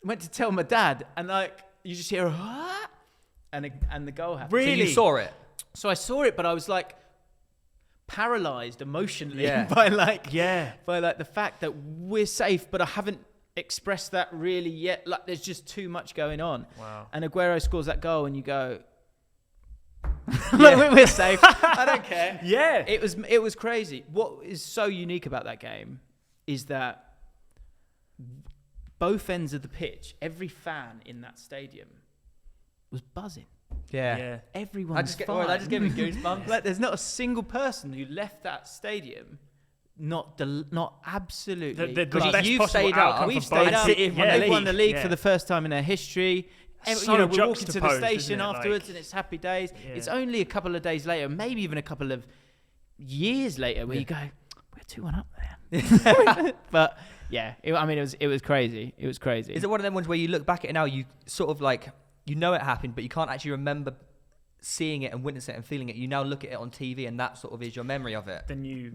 to tell my dad. And like you just hear and the goal happened. Really? So you saw it? So I saw it, but I was like paralyzed emotionally by the fact that we're safe, but I haven't expressed that really yet. Like there's just too much going on. Wow. And Aguero scores that goal, and you go, we're safe. I don't care. Yeah. It was crazy. What is so unique about that game is that both ends of the pitch, every fan in that stadium was buzzing. Yeah. Everyone's fine. I just gave me goosebumps. Like, there's not a single person who left that stadium not absolutely. Because you've stayed up. We've stayed up. They've won the league for the first time in their history. So we're walking to the station afterwards, and it's happy days. Yeah. It's only a couple of days later, maybe even a couple of years later, where you go, we're 2-1 up there. But yeah, it was crazy. It was crazy. Is it one of them ones where you look back at it now, you sort of like, you know it happened, but you can't actually remember seeing it and witnessing it and feeling it? You now look at it on TV, and that sort of is your memory of it.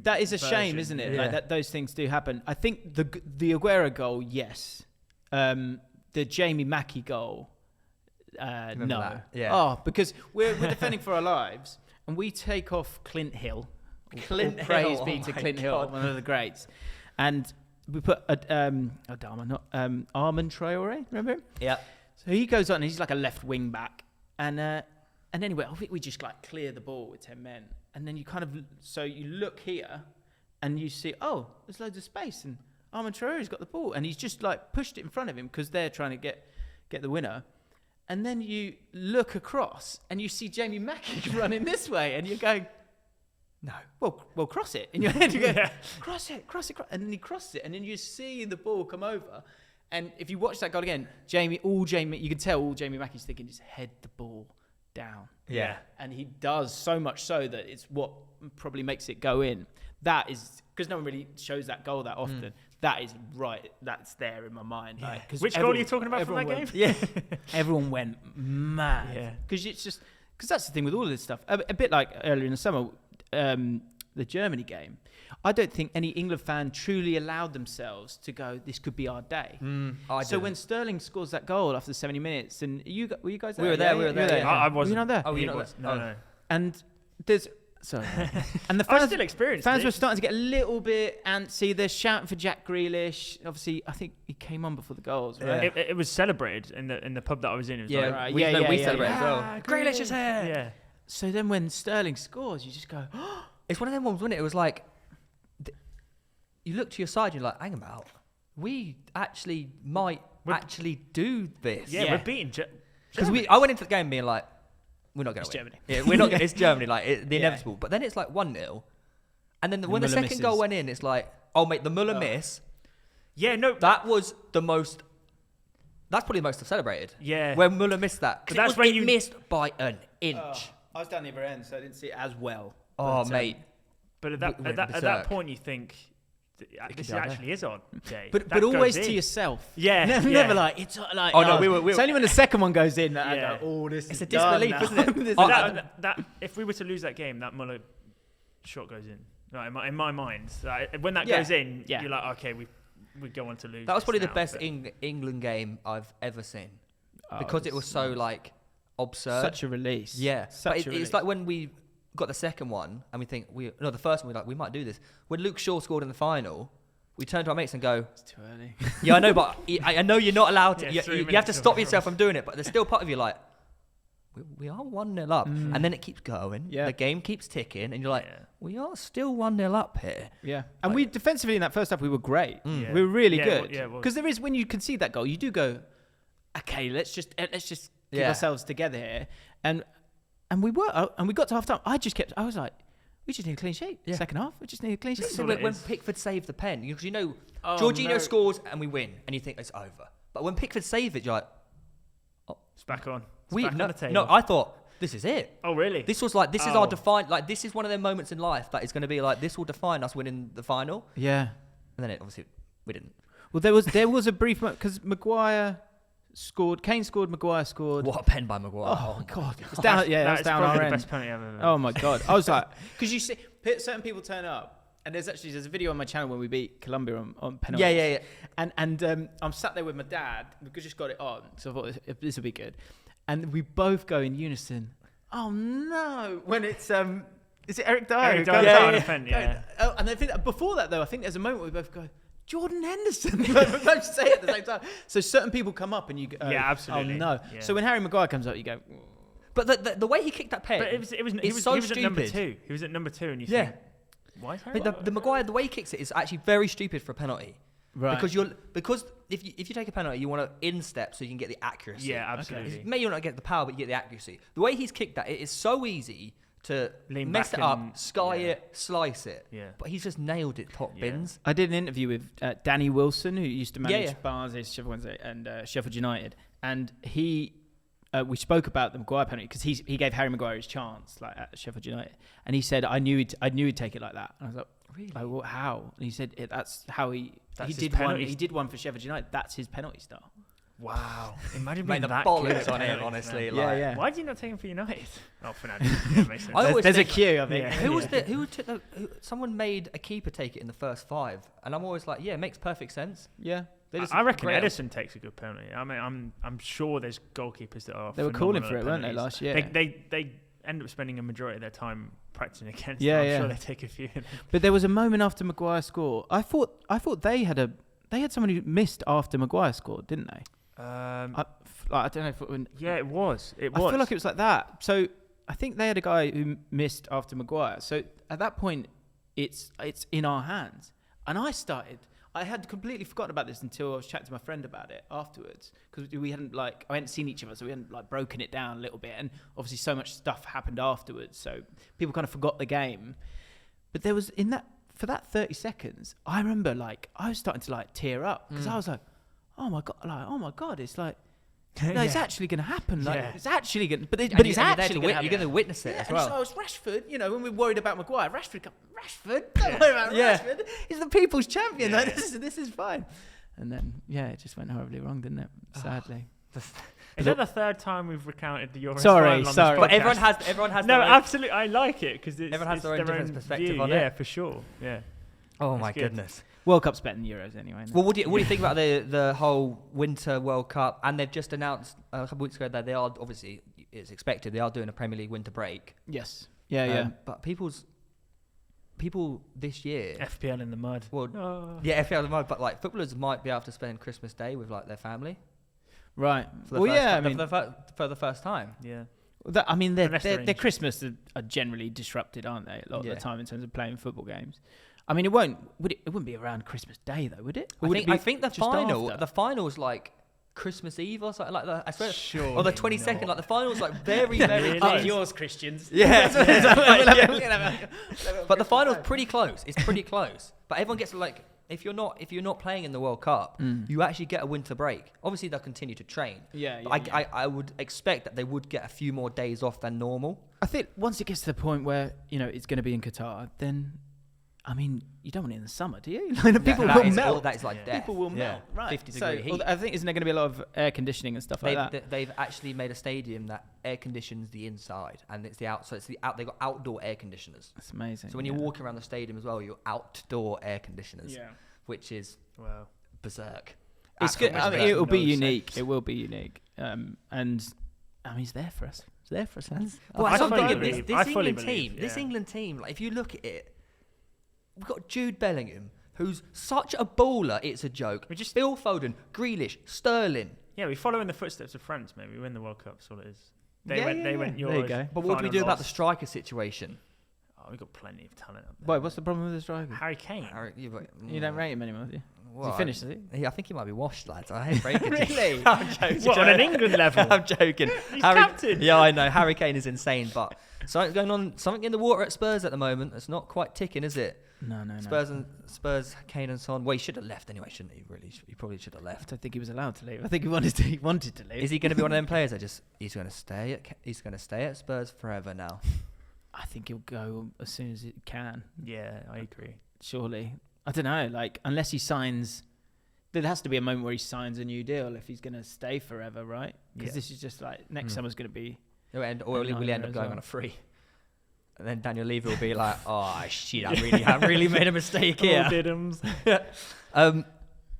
That is a shame, isn't it? Yeah. Like those things do happen. I think the Aguero goal, yes. The Jamie Mackie goal, no. That. Yeah. Oh, because we're defending for our lives, and we take off Clint Hill. Praise be to Clint Hill, one of the greats. And we put Armand Traore, remember him? Yeah. So he goes on, and he's like a left wing back. And anyway, I think we just like clear the ball with 10 men. And then you look here and you see, oh, there's loads of space. And Armand Traore's got the ball. And he's just like pushed it in front of him because they're trying to get the winner. And then you look across and you see Jamie Mackie running this way. And you're going, no, well, cross it. In your head, you go, cross it. And then he crosses it. And then you see the ball come over. And if you watch that goal again, you can tell all Jamie Mackie's thinking, just head the ball down. Yeah. And he does, so much so that it's what probably makes it go in. That is, because no one really shows that goal that often. That is right. That's there in my mind. Yeah. Like, which goal are you talking about from that game? Yeah. Everyone went mad. Yeah. Because that's the thing with all of this stuff. A bit like earlier in the summer, the Germany game. I don't think any England fan truly allowed themselves to go, this could be our day. So when Sterling scores that goal after 70 minutes, and were you guys there? We were there. Yeah. I wasn't. Were you not there? Oh, you're not there? No. And there's... Sorry. And the fans still experienced fans were starting to get a little bit antsy. They're shouting for Jack Grealish. Obviously, I think he came on before the goals, right? It was celebrated in the pub that I was in. It was we celebrated as well. Grealish is here. Yeah. So then when Sterling scores, you just go, oh. It's one of them ones, wasn't it? It was like, you look to your side, you're like, hang about. We actually might do this. Yeah, we're beating because I went into the game being like, we're not going to win. Germany. Yeah, we're not. It's Germany, like the inevitable. But then it's like 1-0, and then when the second goal went in, it's like, oh mate, the Muller miss. Yeah, no, that was the most. That's probably the most I've celebrated. Yeah, when Muller missed that. But that's when you missed by an inch. I was down the other end, so I didn't see it as well. Oh mate. But at that point, you think, this actually is our day. But always to yourself. Yeah. Never like, it's like, it's only when the second one goes in that I go, oh, this it's is a disbelief, isn't it? That if we were to lose that game, that Muller shot goes in. Right, in my mind. When that goes in, you're like, okay, we'd go on to lose. That was probably the now, best England game I've ever seen Oh, because it was so like absurd. Such a release. Yeah, Such but a it's like when we got the second one and we think the first one we're like we might do this. When Luke Shaw scored in the final, we turned to our mates and go, It's too early. yeah, I know, but I know you're not allowed to. Yeah, you have to stop yourself from doing it, but there's still part of you like, we are 1-0 up, and then it keeps going. Yeah. The game keeps ticking, and you're like, we are still 1-0 up here. Yeah, and we defensively in that first half we were great. Yeah. We were really Yeah, good. well, Because there is when you concede that goal, you do go, okay, let's just keep ourselves together here, and we were, and we got to half time. I was like, we just need a clean sheet. Yeah. Second half, we just need a clean sheet. So when Pickford saved the pen, because Oh, Jorginho no. scores and we win, and you think it's over. But when Pickford saved it, you're like, It's back on. It's back on the table. no, I thought this is it. Oh, really? This was like this is our define. Like this is one of them moments in life that is going to be like this will define us winning the final. Yeah. And then obviously we didn't. Well, there was a brief moment because Maguire scored, Kane scored, Maguire scored. What a pen by Maguire! Oh my god, it's down. Yeah, that's down probably our the end. best penalty I've ever. Oh my god, I was like, because you see, certain people turn up, and there's a video on my channel when we beat Colombia on penalties. Yeah. And I'm sat there with my dad. We just got it on, so I thought this will be good. And we both go in unison. Oh no! When it's is it Eric Dyer? Eric Dyer, yeah. Oh, and I think before that though, I think there's a moment where we both go, Jordan Henderson. We both say it at the same time. So certain people come up and you go, Yeah, absolutely. Oh no! Yeah. So when Harry Maguire comes up, you go. But the way he kicked that pen, But he was so at number stupid. 2. He was at number 2, and you Yeah. think, why is Harry? But the Maguire, the way he kicks it is actually very stupid for a penalty. Right. Because if you take a penalty, you want to instep so you can get the accuracy. Yeah, absolutely. Maybe you not get the power, but you get the accuracy. The way he's kicked that, it is so easy to Lean mess back it up, and- sky yeah. it, slice it. Yeah. But he's just nailed it top Yeah. bins. I did an interview with Danny Wilson, who used to manage Yeah. Barnsley, Sheffield Wednesday, and Sheffield United, and we spoke about the Maguire penalty because he gave Harry Maguire his chance, like at Sheffield United, and he said, "I knew he'd take it like that." And I was like, Really? Like, well, how? And he said, "That's how he That's did his one. penalty He did one for Sheffield United. That's his penalty style." Wow. Imagine Made being the that bollocks good at on him, penalties, honestly. man. Like, yeah. Why did you not take him for United? Oh, for now. Yeah, makes sense. I always There's a think- queue, I think. Yeah. Who took someone made a keeper take it in the first 5, and I'm always like, yeah, it makes perfect sense. Yeah. They just I reckon great. Edison takes a good penalty. I mean, I'm sure there's goalkeepers that are. They were calling phenomenal for at it, weren't they, penalties. last year? They end up spending a majority of their time practicing against. Yeah, them. I'm yeah. sure they take a few. But there was a moment after Maguire scored. I thought they had someone who missed after Maguire scored, didn't they? I don't know if Yeah, it was. I feel like it was like that. So I think they had a guy who missed after Maguire. So at that point, it's in our hands. And I had completely forgotten about this until I was chatting to my friend about it afterwards, because I hadn't seen each other, so we hadn't like broken it down a little bit. And obviously, so much stuff happened afterwards, so people kind of forgot the game. But there was for that 30 seconds, I remember I was starting to tear up because I was like, oh my god, it's like. No, it's actually going to happen. It's actually going. But it's actually going to happen. You're going to witness it as well. And so I was Rashford. When we're worried about Maguire, Rashford. Don't worry about Rashford. He's the people's champion. Yeah. This is fine. And then it just went horribly wrong, didn't it? Sadly. Is that the third time we've recounted the Euro? Sorry. But everyone has. No, their own, absolutely. I like it because everyone has their own different perspective view. on it. Yeah, for sure. Yeah. Oh That's my good. goodness. World Cup's better than Euros anyway. Well, what do you think about the whole Winter World Cup? And they've just announced a couple of weeks ago that they are, obviously, it's expected, they are doing a Premier League winter break. Yes. Yeah. But people this year, FPL in the mud. well, yeah, FPL in the mud, but footballers might be able to spend Christmas Day with their family. Right. For the first time. Yeah. Their Unless they're injured. Christmas are generally disrupted, aren't they? A lot of Yeah. the time in terms of playing football games. I mean, it wouldn't be around Christmas Day though, would it? Or would it be I think the just final, after? the final's Christmas Eve or something like that. I swear, Sure. or the 22nd. not. The final's very, very Really? close. yours, Christians. Yeah. Yeah. But the final's pretty close. It's pretty close. But everyone gets if you're not playing in the World Cup, you actually get a winter break. Obviously, they'll continue to train. But I would expect that they would get a few more days off than normal. I think once it gets to the point where it's going to be in Qatar, then you don't want it in the summer, do you? People will melt. That is like death. People will melt. Right. 50-degree heat. I think isn't there going to be a lot of air conditioning and stuff like that? They've actually made a stadium that air conditions the inside and it's the outside. So they've got outdoor air conditioners. That's amazing. So when you're walking around the stadium as well, you're outdoor air conditioners. Yeah. Which is Wow. berserk. It's good. I mean, it'll be unique. Sense. It will be unique. And I mean, he's there for us. He's there for us, man. Well, I I'm fully thinking believe. this I fully England believe, team, this yeah. England team, like if you look at it, we've got Jude Bellingham, who's such a baller, it's a joke. Phil Foden, Grealish, Sterling. Yeah, we follow in the footsteps of France. Maybe we win the World Cup. That's all it is. They Yeah, went. yeah, They yeah. went. There you go. But what do we do about the striker situation? Oh, we've got plenty of talent up there. Wait, what's the problem with the striker? Harry Kane. You don't rate him anymore, do you? Well, He finished, is he? I think he might be washed, lads. I hate breaking it. Really? I'm joking. What, on an England level? I'm joking. He's captain. Yeah, I know. Harry Kane is insane, but something's going on. Something in the water at Spurs at the moment. It's not quite ticking, is it? No. Spurs, Kane and Son. Well, he should have left anyway, shouldn't he? Really, he probably should have I left. don't think he was allowed to leave. I think he wanted to leave. Is he going to be one of them players that he's going to stay at Spurs forever now? I think he'll go as soon as he can. Yeah, I agree. Surely. I don't know. Like, unless he signs, there has to be a moment where he signs a new deal if he's going to stay forever, right? Because this is just like next summer's going to be. Or will he end up as going well. on a free? And then Daniel Levy will be like, "Oh shit, I really made a mistake here."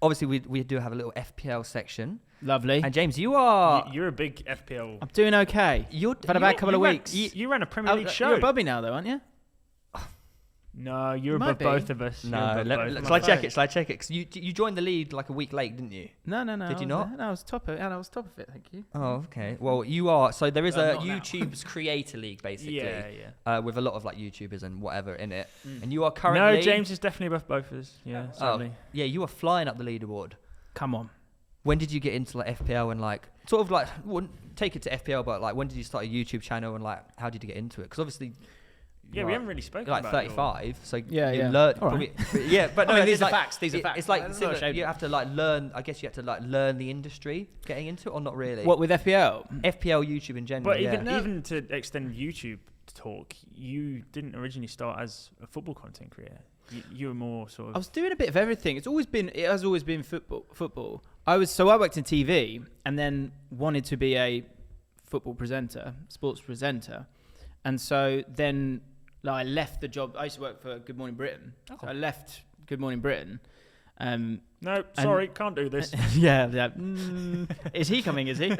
Obviously, we do have a little FPL section. Lovely. And James, you are. You're a big FPL. I'm doing okay. I've had a bad couple of weeks. You ran a Premier League show. You're above me now, though, aren't you? No, you're Might above be. both of us. No, shall I check it? Shall I check it? Because you joined the league like a week late, didn't you? No. Did you not? No, I was top of it. Thank you. Oh, okay. Well, you are. So there is a not now. YouTube's creator league, basically. Yeah. With a lot of like YouTubers and whatever in it. And you are currently. No, James is definitely above both of us. Yeah, sadly. Yeah, you are flying up the leaderboard. Come on. When did you get into like FPL and like sort of like wouldn't take it to FPL, but like when did you start a YouTube channel and like how did you get into it? Because obviously. Yeah, we haven't really spoken like about 35, so Yeah. you learn. All right. Yeah, but no, I mean, these are facts. These are facts. It's like I'm not similar, ashamed you of have to like learn. I guess you have to like learn the industry getting into it, or not really. What with FPL? FPL, YouTube in general. But yeah. even to extend YouTube talk, you didn't originally start as a football content creator. You were more sort of. I was doing a bit of everything. It has always been football. I worked in TV and then wanted to be a football presenter, sports presenter, and so then I left the job. I used to work for Good Morning Britain, so I left Good Morning Britain. No, sorry, can't do this. Yeah. Is he coming? Is he?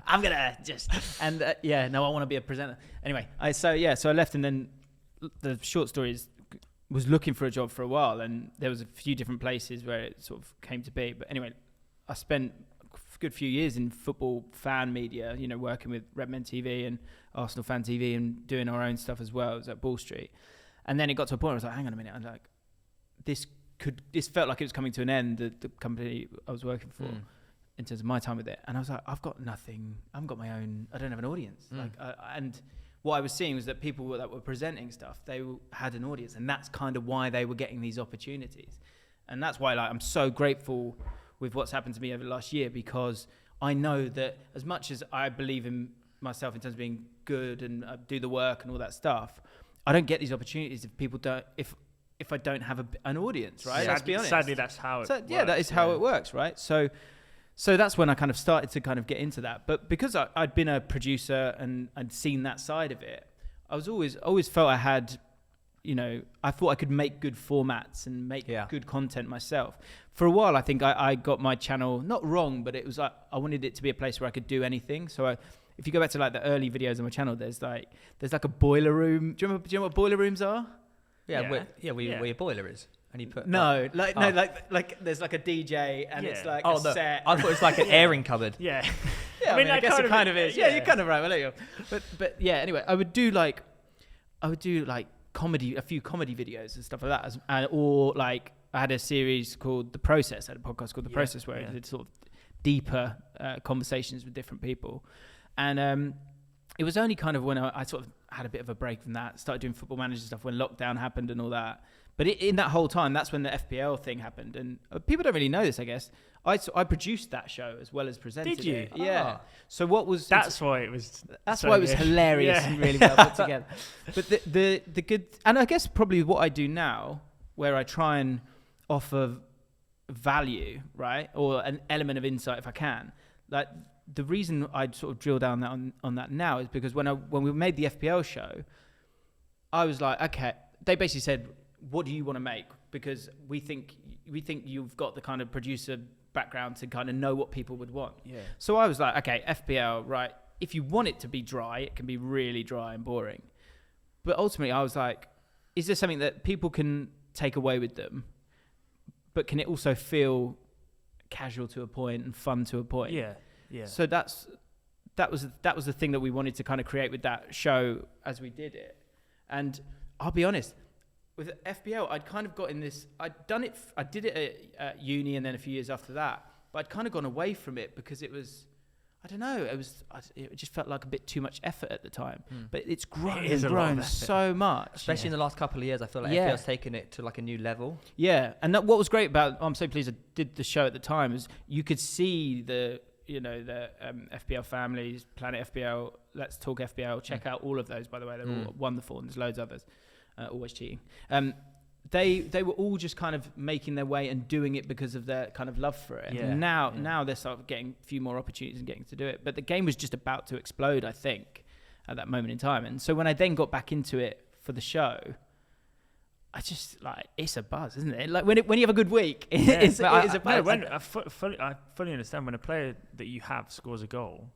I'm gonna just no, I want to be a presenter. Anyway, so I left, and then the short story is was looking for a job for a while, and there was a few different places where it sort of came to be. But anyway, I spent a good few years in football fan media, working with Redmen TV and Arsenal Fan TV and doing our own stuff as well. It was at Ball Street. And then it got to a point where I was like, hang on a minute. I'm like, this felt like it was coming to an end, the company I was working for, in terms of my time with it. And I was like, I've got nothing. I haven't got my own, I don't have an audience. And what I was seeing was that people that were presenting stuff, they had an audience, and that's kind of why they were getting these opportunities. And that's why I'm so grateful with what's happened to me over the last year, because I know that as much as I believe in myself in terms of being good and do the work and all that stuff, I don't get these opportunities if people don't, if I don't have an audience, right? Let's be honest. Sadly, that's how it works. Yeah, that is how it works, right? So that's when I kind of started to kind of get into that. But because I'd been a producer and I'd seen that side of it, I was always felt I had, I thought I could make good formats and make good content myself. For a while, I think I got my channel, not wrong, but it was like, I wanted it to be a place where I could do anything. So if you go back to like the early videos on my channel, there's like a boiler room. Do you know what boiler rooms are? Where your boiler is. And you put like there's like a DJ and it's like a set. I thought it was like an airing cupboard. Yeah. I mean, I guess it kind of is. Yeah, you're kind of right. Well, but yeah. Anyway, I would do like comedy, a few comedy videos and stuff like that, or like I had a series called The Process. I had a podcast called The Process where I did sort of deeper conversations with different people, and it was only kind of when I sort of had a bit of a break from that, started doing Football Manager stuff when lockdown happened and all that. But in that whole time, that's when the FPL thing happened. And people don't really know this, I guess. I produced that show as well as presented Did you? it. Yeah. So what was... That's why it was... That's why it was hilarious and really well put together. But the good... And I guess probably what I do now, where I try and offer value, right? Or an element of insight if I can. Like, the reason I'd sort of drill down on that now is because when we made the FPL show, I was like, okay... They basically said... What do you want to make? Because we think we think you've got the kind of producer background to kind of know what people would want. Yeah. So I was like, okay, FPL, right? If you want it to be dry, it can be really dry and boring. But ultimately, I was like, is there something that people can take away with them, but can it also feel casual to a point and fun to a point? Yeah. Yeah. So that was the thing that we wanted to kind of create with that show as we did it. And I'll be honest, with FPL, I'd kind of got in this. I did it at uni, and then a few years after that. But I'd kind of gone away from it because it was, I don't know, it just felt like a bit too much effort at the time. But it's grown so much, especially in the last couple of years. I feel like FPL's taken it to like a new level. Yeah, and what was great about, I'm so pleased I did the show at the time, is you could see the FPL families, Planet FPL, Let's Talk FPL. Check out all of those, by the way. They're all wonderful, and there's loads of others. Always cheating. They were all just kind of making their way and doing it because of their kind of love for it. Yeah. And now they're sort of getting a few more opportunities and getting to do it. But the game was just about to explode, I think, at that moment in time. And so when I then got back into it for the show, I just it's a buzz, isn't it? Like when you have a good week, it is a buzz. No, I fully understand when a player that you have scores a goal.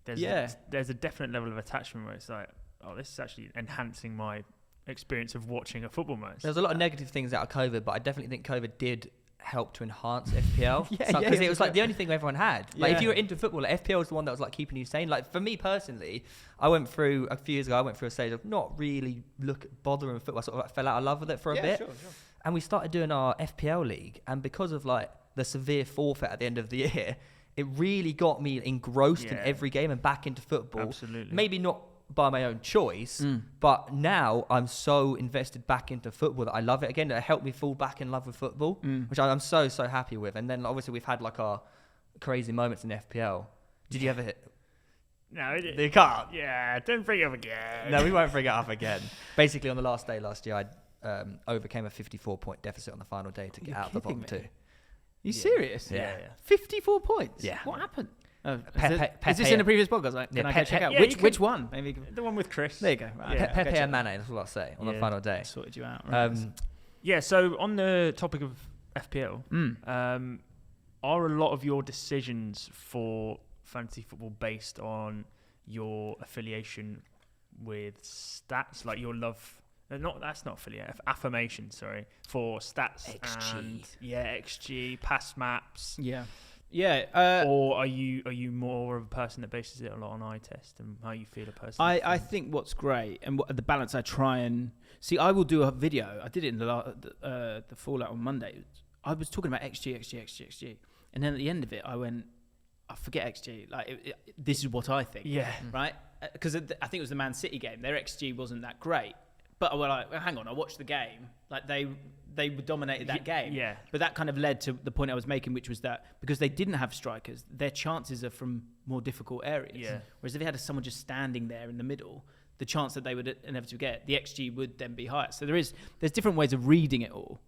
There's a definite level of attachment where it's like, oh, this is actually enhancing my experience of watching a football match. There's a lot of negative things out of COVID, but I definitely think COVID did help to enhance FPL. Because it was like the only thing everyone had. Like if you were into football, like FPL was the one that was like keeping you sane. Like for me personally, a few years ago, I went through a stage of not really bothering with football. I sort of fell out of love with it for a bit. Sure. And we started doing our FPL league, and because of like the severe forfeit at the end of the year, it really got me engrossed in every game and back into football. Absolutely. Maybe not by my own choice, but now I'm so invested back into football that I love it again. It helped me fall back in love with football, which I'm so happy with. And then obviously we've had like our crazy moments in FPL. Did you ever hit? No, you can't. Yeah, don't bring it up again. No, we won't bring it up again. Basically, on the last day last year, I overcame a 54-point deficit on the final day to get out of the bottom two. You serious? Yeah. 54 points? Yeah. What happened? Is this in the previous podcast? Can I go check out? Which one? Maybe the one with Chris. There you go. Right. Pepe and Mane, that's what I'll say, on the final day. Sorted you out. Right. So on the topic of FPL, are a lot of your decisions for fantasy football based on your affiliation with stats, like your love? That's not affiliate. Affirmation. Sorry, for stats. XG. And XG, past maps. Yeah. Or are you more of a person that bases it a lot on eye test and how you feel a person? I think what's great and the balance I try and see. I will do a video. I did it in the Fallout on Monday. I was talking about XG, and then at the end of it, I went, I forget XG. Like this is what I think. Yeah. Right. Because I think it was the Man City game. Their XG wasn't that great. But I was like, hang on, I watched the game. Like they dominated that game. Yeah. But that kind of led to the point I was making, which was that because they didn't have strikers, their chances are from more difficult areas. Yeah. Whereas if they had someone just standing there in the middle, the chance that they would inevitably get, the XG would then be higher. So there's different ways of reading it all.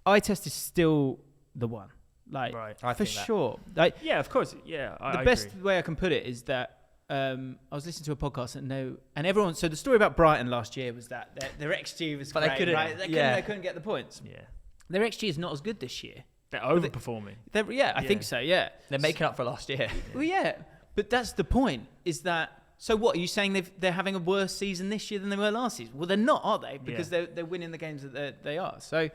Eye test is still the one. Like, right. For sure. Like, yeah, of course. Yeah. The best way I can put it is that I was listening to a podcast and everyone. So the story about Brighton last year was that their XG was great, they couldn't get the points. Yeah, their XG is not as good this year. They're overperforming. I think so. Yeah, they're making up for last year. Well, yeah, but that's the point. Is that so? What are you saying? They're having a worse season this year than they were last season? Well, they're not, are they? Because they're winning the games that they are. So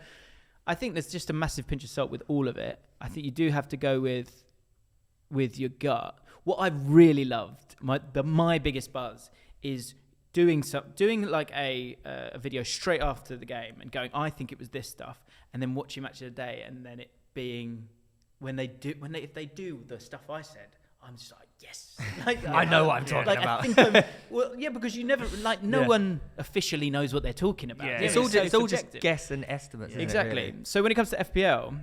I think there's just a massive pinch of salt with all of it. I think you do have to go with your gut. What I've really loved, my biggest buzz, is doing like a video straight after the game and going, I think it was this stuff, and then watching Match of the Day, and then it being if they do the stuff I said, I'm just like, yes. I know what I'm talking about. I think because you never no one officially knows what they're talking about. Yeah. It's all just guess and estimates. Yeah. Exactly. Really? So when it comes to FPL,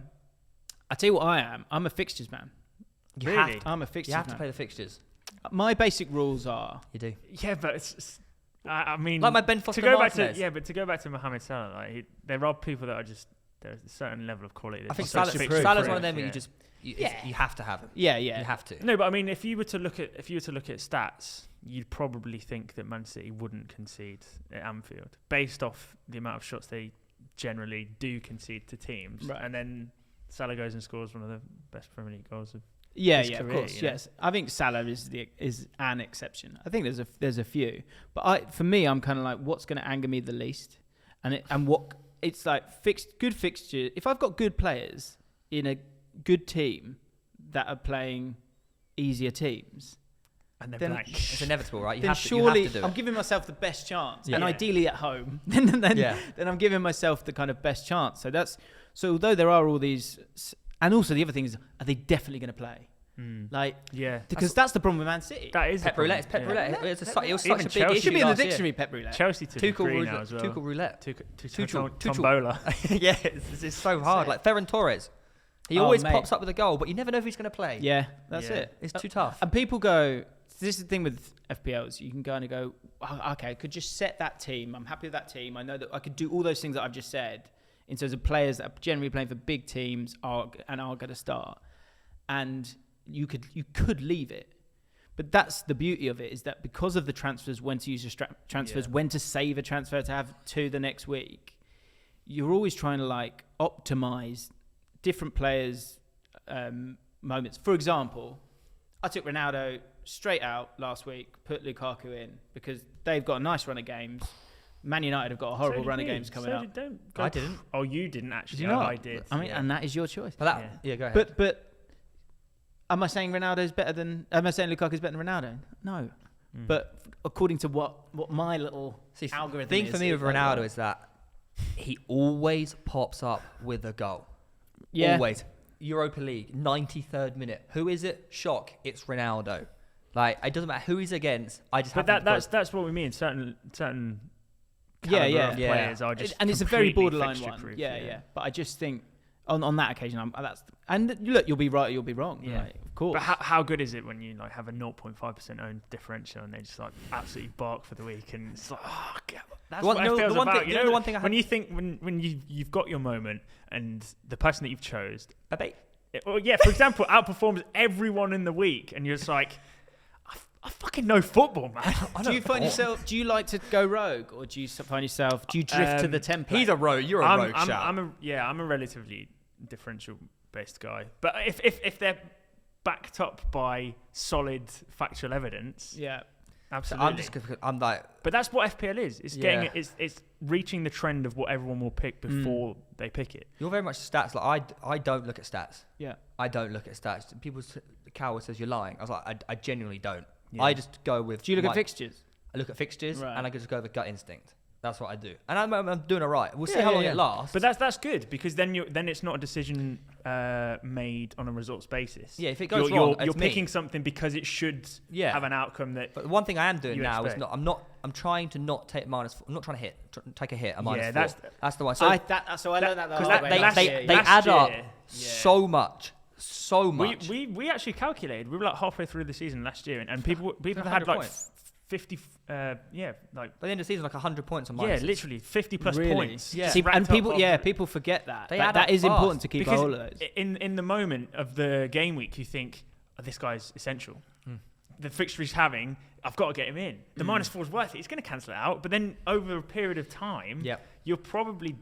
I tell you what I am. I'm a fixtures man. I'm a fixtures man. You have to play the fixtures. My basic rules are... You do. Yeah, but I mean... Like my Ben Foster Martinez. But to go back to Mohamed Salah, there are people that are just... There's a certain level of quality. I think Salah's one of them that you have to have him. Yeah. You have to. No, but I mean, if you were to look at stats, you'd probably think that Man City wouldn't concede at Anfield based off the amount of shots they generally do concede to teams. Right. And then Salah goes and scores one of the best Premier League goals of Yeah, his of career, course, you know? yes. I think Salah is an exception. I think there's a few, but for me, I'm kind of like, what's going to anger me the least, and what it's like good fixture. If I've got good players in a good team that are playing easier teams, and then blank. It's inevitable, right? then you have to do I'm it. giving myself the best chance, Yeah. and Yeah. ideally at home. then I'm giving myself the kind of best chance. So although there are all these, and also the other thing is, are they definitely going to play? Like, Yeah, because that's the problem with Man City. that is Pep the roulette. It's problem. Pep roulette. It was such a big Chelsea- It issue should be in the last year. dictionary, Pep roulette. Chelsea to a Tuchel degree roulette. now as well. Tuchel roulette. Tuchel Tuchel. tombola. Yeah, it's so hard. it. Like Ferran Torres, he Oh, always mate. pops up with a goal, but you never know if he's going to play. Yeah, that's Yeah. it. It's too tough. And people go, this is the thing with FPLs, you can go and go, oh, okay, I could just set that team. I'm happy with that team. I know that I could do all those things that I've just said in terms of players that are generally playing for big teams are going to start. And you could leave it. But that's the beauty of it, is that because of the transfers, when to use your transfers, when to save a transfer to have to the next week, you're always trying to like optimize different players' moments. For example, I took Ronaldo straight out last week, put Lukaku in because they've got a nice run of games. Man United have got a horrible run of games coming up. I didn't. Oh, you didn't actually. Did you not? I did. I mean, and that is your choice. But go ahead. But am I saying Ronaldo's better than? Am I saying Lukaku's better than Ronaldo? No. But according to what my little algorithm thing is, for me with Ronaldo is that he always pops up with a goal. Yeah. Always. Europa League, 93rd minute. Who is it? Shock. It's Ronaldo. Like, it doesn't matter who he's against. I just But have that's what we mean. Certain Yeah, caliber of players are just and it's a very completely borderline one. fixture-proof, Yeah. But I just think on that occasion, look, you'll be right, you'll be wrong. Yeah. Right? Of course. But how good is it when you like have a 0.5% own differential and they just like absolutely bark for the week and it's like, oh, God, that's what FPL's about. The one thing I when you think when you've got your moment and the person that you've chose, for example, outperforms everyone in the week, and you're just like, I fucking know football, man. Do you find yourself? Do you like to go rogue, or do you find yourself? Do you drift to the template? He's a rogue. You're a rogue shout. I'm a relatively differential based guy, but if they're backed up by solid factual evidence, yeah, absolutely. I'm like, but that's what FPL is. It's Yeah. getting it's reaching the trend of what everyone will pick before they pick it. you're very much stats. Like I don't look at stats. yeah. I don't look at stats. People, Coward says you're lying. I was like, I genuinely don't. Yeah. I just go with. Do you look at fixtures? I look at fixtures, Right. and I just go with gut instinct. That's what I do, and I'm doing all right. We'll see how long it lasts. But that's good because then it's not a decision made on a results basis. Yeah, if it goes wrong, you're it's me. picking something because it should have an outcome that. But the one thing I am doing you now expect. is I'm trying to not take -4. I'm not trying to take a hit. A -4. Yeah, that's the one. So I learned that because because they add up year, so much. We actually calculated. We were like halfway through the season last year, and people had 100 like points. 50. Like By the end of the season, like 100 points on yeah, minuses. literally 50 plus Really? points. Yeah. See, racked and up after- people forget that. They add That up is fast. important to keep because hold of those. in the moment of the game week, you think, oh, this guy's essential. The fixture he's having, I've got to get him in. The -4 is worth it. He's going to cancel it out. But then over a period of time, you're probably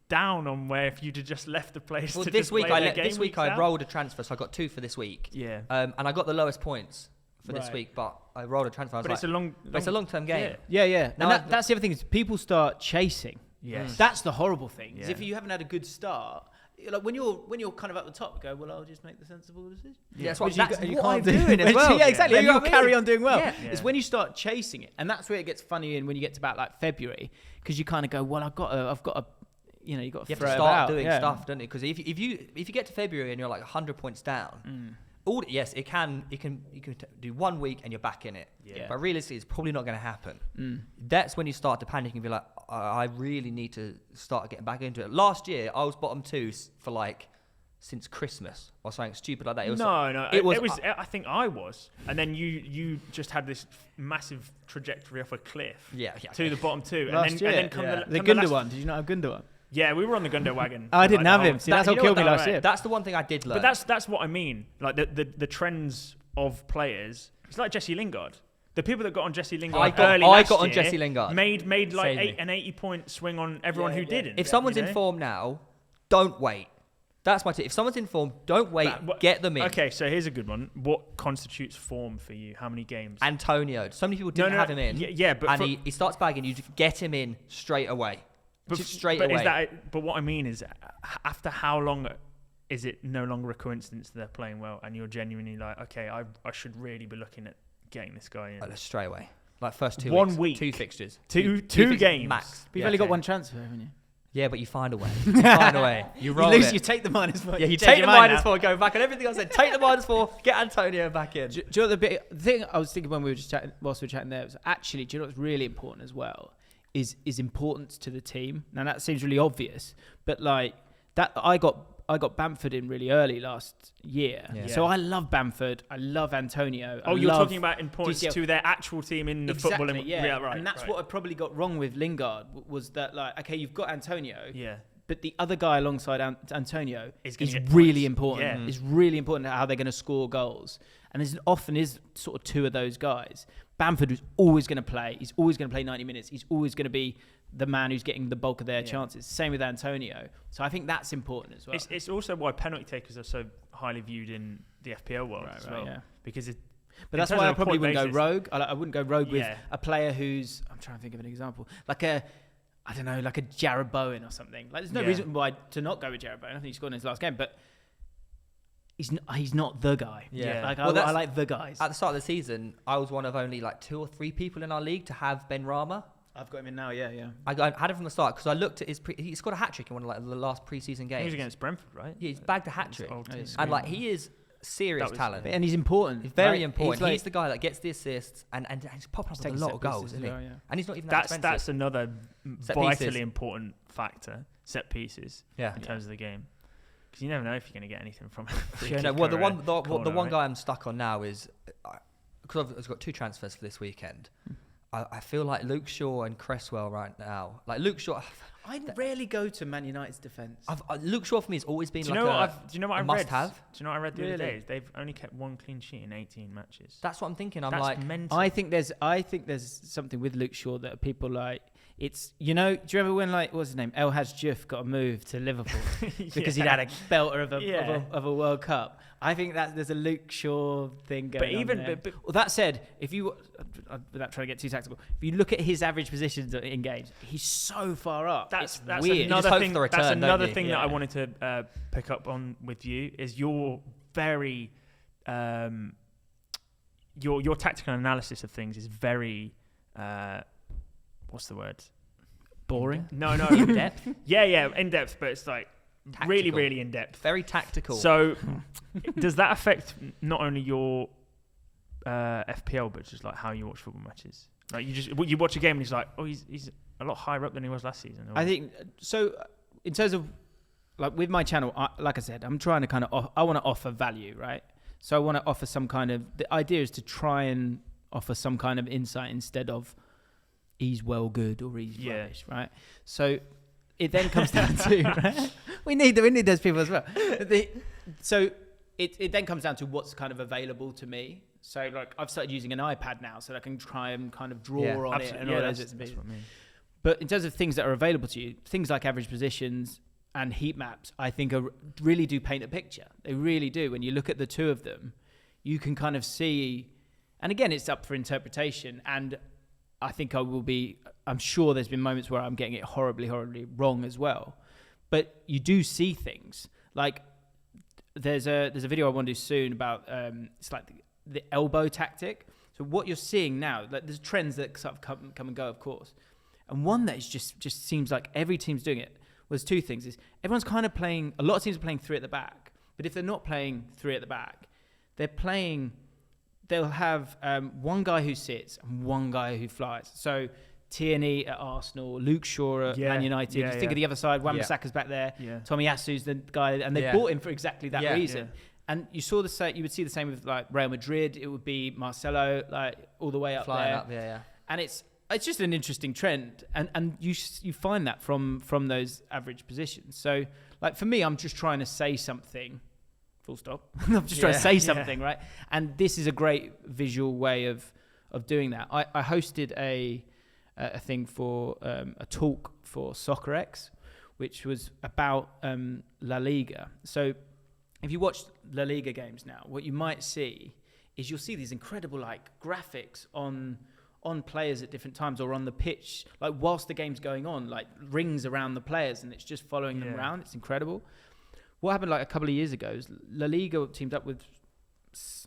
down on where if you'd have just left the place. Well, to this just week play their game this week weeks I out. rolled a transfer, so I got 2 for this week. Yeah. And I got the lowest points for this Right. week, but I rolled a transfer. I was But it's a it's a long-term game. Yeah. Now And that's the other thing is people start chasing. Yes. That's the horrible thing. Is Yeah. if you haven't had a good start, like when you're kind of at the top, go, well, I'll just make the sensible decision. Yeah, that's Which what you I'm can't do. doing as well. Yeah, exactly. You And know you'll what I carry mean? on doing well. Yeah. It's when you start chasing it, and that's where it gets funny. And when you get to about like February, because you kind of go, well, I've got to, you know, you got to You have throw to it start out. doing Yeah. stuff, don't you? Because if you get to February and you're like 100 points down, it can do 1 week and you're back in it. Yeah. But realistically, it's probably not going to happen. That's when you start to panic and be like, I really need to start getting back into it. Last year, I was bottom 2 for like since Christmas or something stupid like that. It was It was. I think I was, and then you just had this massive trajectory off a cliff. To the bottom 2, Last year, and then come the Gundogan. Did you not have Gundogan? Yeah, we were on the Gundo wagon. I didn't have him. That, See, that's what you know killed what, me though, last year. That's the one thing I did learn. But that's what I mean. Like the trends of players. It's like Jesse Lingard. The people that got on Jesse Lingard early last got on year Jesse Lingard. made like Save me. an 80-point swing on everyone who didn't. If someone's in form now, don't wait. That's my tip. If someone's in form, don't wait. Get them in. Okay, so here's a good one. What constitutes form for you? How many games? Antonio. So many people didn't have him in. Yeah, but he starts bagging. You get him in straight away. Straight away. But what I mean is, after how long is it no longer a coincidence that they're playing well, and you're genuinely like, okay, I should really be looking at getting this guy in straight away. Like first 2 1 weeks, week, 2 fixtures, two games max. But you've only got one transfer, haven't you? Yeah, but you find a way. You roll lose, it. You take the -4. Yeah, you take the -4, go back on everything I said. Take the -4, get Antonio back in. Do you know the thing I was thinking when we were just chatting, whilst we were chatting there, was actually, do you know what's really important as well? Is importance to the team. Now that seems really obvious, but like that, I got Bamford in really early last year. Yeah. So I love Bamford. I love Antonio. You're talking about importance to their actual team in the football. Yeah, right. And that's what I probably got wrong with Lingard, was that like, okay, you've got Antonio. Yeah. But the other guy alongside Antonio is really important. Yeah. It's really important how they're going to score goals. And there's often is sort of two of those guys. Bamford is always going to play. He's always going to play 90 minutes. He's always going to be the man who's getting the bulk of their chances. Same with Antonio. So I think that's important as well. It's also why penalty takers are so highly viewed in the FPL world as well. Yeah. Because but that's why I probably wouldn't go rogue. I wouldn't go rogue with Yeah. a player who's, I'm trying to think of an example, like a Jared Bowen or something. Like, there's no reason why to not go with Jared Bowen. I think he scored in his last game, but he's not the guy. Yeah. Like, I like the guys. At the start of the season, I was one of only like 2 or 3 people in our league to have Ben Rama. I've got him in now, yeah. I had him from the start because I looked at he scored a hat-trick in one of like the last pre-season games. he was against Brentford, right? Yeah, he's bagged a hat-trick. And like, he is serious talent. And he's important. He's very important. He's the guy that gets the assists and he's popping up with a lot of goals, isn't he? Yeah. And he's not even that expensive. That's another vitally important factor, set pieces, in terms of the game. Because you never know if you're going to get anything from it. The one guy I'm stuck on now is, because I've got 2 transfers for this weekend. I feel like Luke Shaw and Cresswell right now. Like Luke Shaw, I rarely go to Man United's defence. Luke Shaw for me has always been do you know what I read? must-have. Do you know what I read the other day? They've only kept 1 clean sheet in 18 matches. That's what I'm thinking. That's mental. I think there's something with Luke Shaw that people like. It's, do you remember when, like, what's his name? El Hadj Diouf got a move to Liverpool because he'd had a belter of a World Cup. I think that there's a Luke Shaw thing going on there. Well, that said, if you, without trying to get too tactical, if you look at his average positions in games, he's so far up. That's weird. Another thing. That's another thing that I wanted to pick up on with you is your very your tactical analysis of things is very. What's the word? Boring? No. In depth? Yeah, in depth, but it's like tactical. Really, really in depth. Very tactical. So, does that affect not only your FPL, but just like how you watch football matches? Like you watch a game and he's like, oh, he's a lot higher up than he was last season. Or... I think so. In terms of like with my channel, like I said, I'm trying to kind of I want to offer value, right? So I want to offer some kind of. The idea is to try and offer some kind of insight instead of. He's well good or he's rubbish, right? So it then comes down to right? we need those people as well. So it then comes down to what's kind of available to me. So like I've started using an iPad now, so that I can try and kind of draw on it and all those bits and pieces. But in terms of things that are available to you, things like average positions and heat maps, I think really do paint a picture. They really do. When you look at the two of them, you can kind of see. And again, it's up for interpretation and. I think I'm sure there's been moments where I'm getting it horribly, horribly wrong as well. But you do see things. Like, there's a video I want to do soon about, it's like the elbow tactic. So what you're seeing now, like there's trends that sort of come and go, of course. And one that is just seems like every team's doing it. Well, there's 2 things. Is everyone's kind of playing, a lot of teams are playing 3 at the back. But if they're not playing 3 at the back, they'll have 1 guy who sits and 1 guy who flies. So Tierney at Arsenal, Luke Shaw at Man United. You think of the other side, Wan-Bissaka's back there. Yeah. Tomiyasu's the guy, and they bought him for exactly that reason. Yeah. And you would see the same with like Real Madrid. It would be Marcelo, like all the way up flying there. Up, yeah. And it's just an interesting trend, and you find that from those average positions. So like for me, I'm just trying to say something. Full stop. I'm just trying to say something, right? And this is a great visual way of doing that. I hosted a thing for a talk for SoccerX, which was about La Liga. So if you watch La Liga games now, what you might see is you'll see these incredible like graphics on players at different times or on the pitch, like whilst the game's going on, like rings around the players, and it's just following them around. It's incredible. What happened like a couple of years ago is La Liga teamed up with,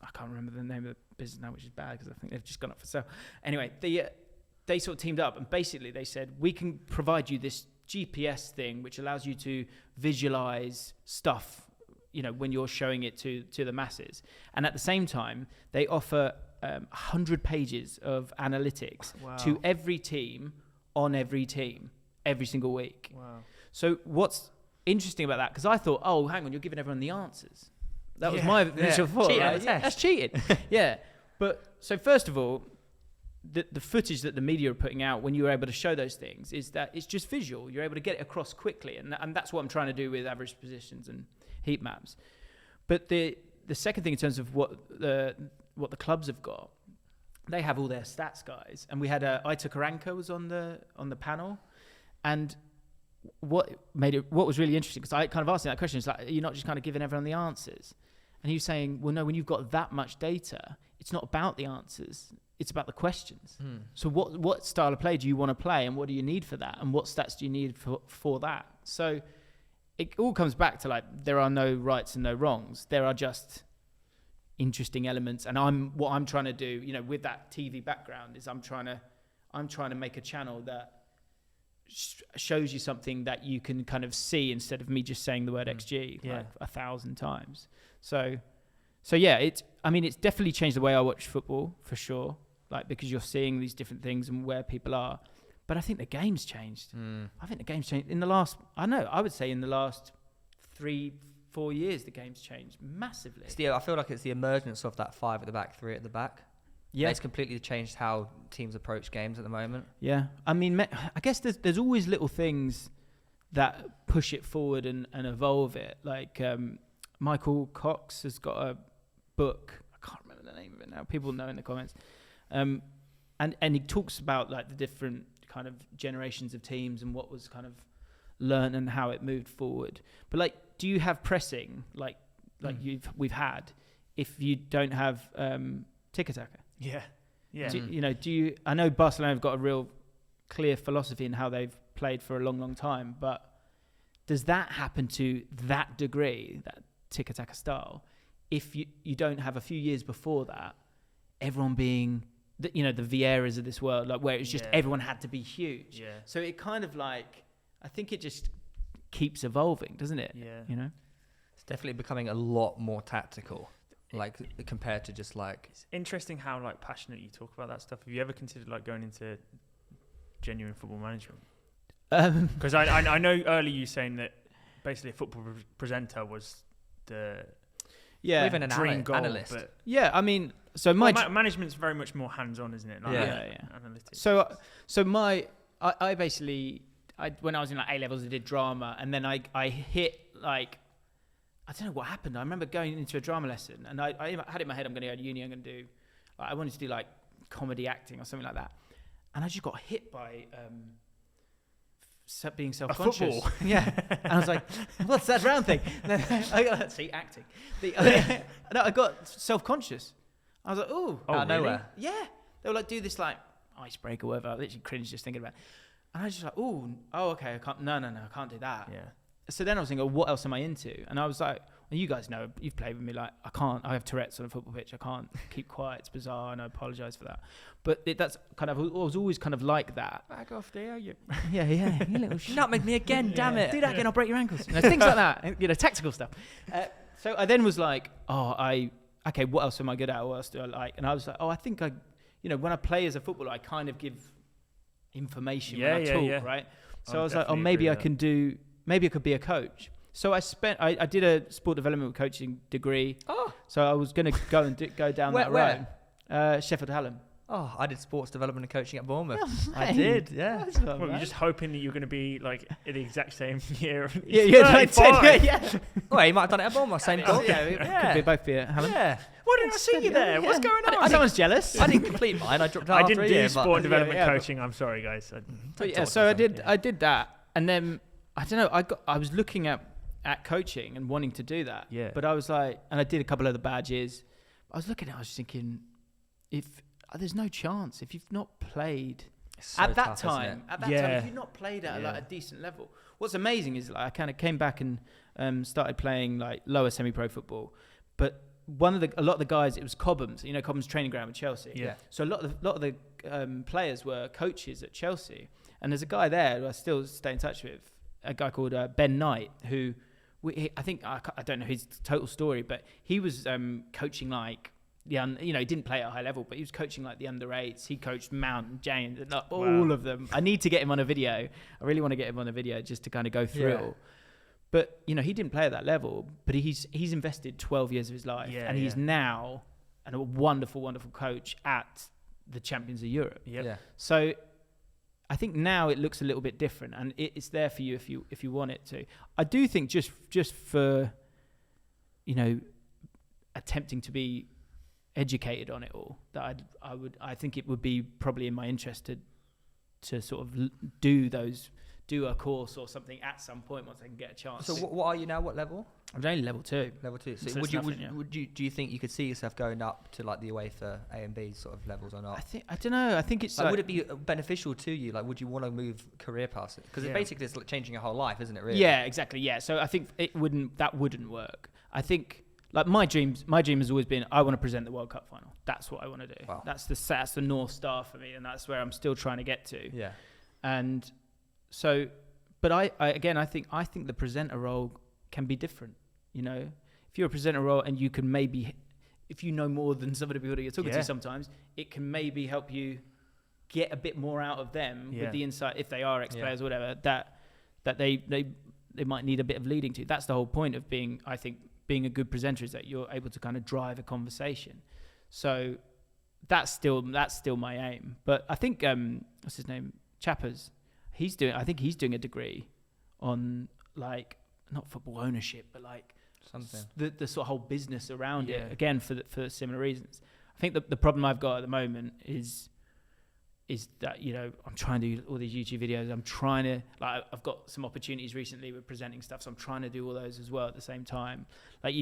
I can't remember the name of the business now, which is bad because I think they've just gone up for sale. Anyway, they sort of teamed up, and basically they said, we can provide you this GPS thing which allows you to visualize stuff, you know, when you're showing it to the masses. And at the same time, they offer 100 pages of analytics to every team on every team every single week. Wow. So what's interesting about that, because I thought, oh, hang on, you're giving everyone the answers. That was my initial thought. Right? That's cheating. Yeah. But so first of all, the footage that the media are putting out when you were able to show those things is that it's just visual. You're able to get it across quickly. And that's what I'm trying to do with average positions and heat maps. But the second thing in terms of what the clubs have got, they have all their stats guys. And we had Aitor Karanka was on the panel. And what was really interesting, because I kind of asked him that question, is like, you're not just kind of giving everyone the answers. And he was saying, well, no, when you've got that much data, it's not about the answers. It's about the questions. So what style of play do you want to play, and what do you need for that, and what stats do you need for that? So it all comes back to like, there are no rights and no wrongs. There are just interesting elements. And what I'm trying to do, you know, with that TV background, is I'm trying to make a channel that shows you something that you can kind of see, instead of me just saying the word XG like 1,000 times. So yeah, it's definitely changed the way I watch football, for sure. Like, because you're seeing these different things and where people are. But I think the game's changed. I think the game's changed in the last 3-4 years. The game's changed massively. I feel like it's the emergence of that 5 at the back, 3 at the back. Yeah, it's completely changed how teams approach games at the moment. Yeah, I mean, I guess there's always little things that push it forward and evolve it. Like Michael Cox has got a book. I can't remember the name of it now. People know in the comments. And he talks about like the different kind of generations of teams and what was kind of learned and how it moved forward. But like, do you have pressing like we've had if you don't have tiki-taka? Yeah. I know Barcelona have got a real clear philosophy in how they've played for a long, long time, but does that happen to that degree, that tiki-taka style, if you don't have a few years before that, everyone being the Vieiras of this world, like where it's just everyone had to be huge. Yeah. So it kind of like, I think it just keeps evolving, doesn't it? Yeah. You know, it's definitely becoming a lot more tactical. Like compared to just like, it's interesting how like passionate you talk about that stuff. Have you ever considered like going into genuine football management? Because I know earlier you saying that basically a football presenter was the even an dream goal, analyst. But I mean, so management's very much more hands-on, isn't it? Like analytics. I basically when I was in like A levels, I did drama, and then I hit like, I don't know what happened. I remember going into a drama lesson, and I had it in my head, I'm going to go to uni, I'm going to do, I wanted to do like comedy acting or something like that. And I just got hit by being self-conscious. A football. Yeah. And I was like, what's that round thing? See, acting. I got self-conscious. I was like, out of nowhere. Yeah. They were like, do this like icebreaker or whatever. I literally cringed just thinking about it. And I was just like, okay, I can't, no, I can't do that. Yeah. So then I was thinking, what else am I into? And I was like, well, you guys know, you've played with me, like, I have Tourette's on a football pitch. I can't keep quiet. It's bizarre, and I apologise for that. But that's kind of, I was always kind of like that. Back off, Theo. You little nutmeg me again, damn it. Do that again, I'll break your ankles. Things like that, tactical stuff. So I then was like, okay, what else am I good at? What else do I like? And I was like, I think when I play as a footballer, I kind of give information when I talk, right? So I was like, maybe I can do... Maybe I could be a coach. So I did a sport development coaching degree. So I was going to go down that road. Sheffield Hallam. I did sports development and coaching at Bournemouth. I did, yeah. Well, you're just hoping that you're going to be like in the exact same year. Yeah. Well, you might have done it at Bournemouth, same goal. Could both be at Hallam. Yeah. Why didn't I see you there? What's going on? Someone's jealous. I didn't complete mine. I dropped out. I didn't do sport development coaching. I'm sorry, guys. So I did that, and then I don't know. I was looking at coaching and wanting to do that. Yeah. But I was like, and I did a couple of the badges. I was looking at it, I was thinking, there's no chance if you've not played So at that tough, time. At that time, if you've not played at like a decent level. What's amazing is like I kind of came back and started playing like lower semi-pro football. But a lot of the guys, it was Cobham's. You know, Cobham's training ground with Chelsea. Yeah. So a lot of the players were coaches at Chelsea, and there's a guy there who I still stay in touch with, a guy called Ben Knight, who I think I don't know his total story, but he was coaching like he didn't play at a high level, but he was coaching like the under-8s. He coached Mount and James, and all of them. I need to get him on a video. I really want to get him on a video just to kind of go through it all. But he didn't play at that level, but he's invested 12 years of his life, and he's now a wonderful, wonderful coach at the Champions of Europe. Yeah. So I think now it looks a little bit different, and it's there for you if you want it to. I do think just for attempting to be educated on it all, that I think it would be probably in my interest to sort of do a course or something at some point once I can get a chance. So what are you now? What level? I'm only level 2. Level 2. So So do you think you could see yourself going up to like the UEFA A and B sort of levels or not? I don't know. I think it's would it be beneficial to you? Like, would you want to move career past it? Because basically it's like changing your whole life, isn't it? Really? Yeah, exactly. Yeah. So I think that wouldn't work. I think like my dream has always been I want to present the World Cup final. That's what I want to do. Wow. That's the North Star for me, and that's where I'm still trying to get to. Yeah. And so, but I think the presenter role can be different. If you're a presenter role and you can maybe, if you know more than some of the people that you're talking to sometimes, it can maybe help you get a bit more out of them with the insight, if they are ex-players or whatever, that they might need a bit of leading to. That's the whole point of being a good presenter, is that you're able to kind of drive a conversation. So that's still my aim. But I think, what's his name? Chappers. I think he's doing a degree on like, not football ownership, but like something, the sort of whole business around it, again for similar reasons. I think the problem I've got at the moment is that I'm trying to do all these YouTube videos. I'm trying to I've got some opportunities recently with presenting stuff, so I'm trying to do all those as well at the same time. Like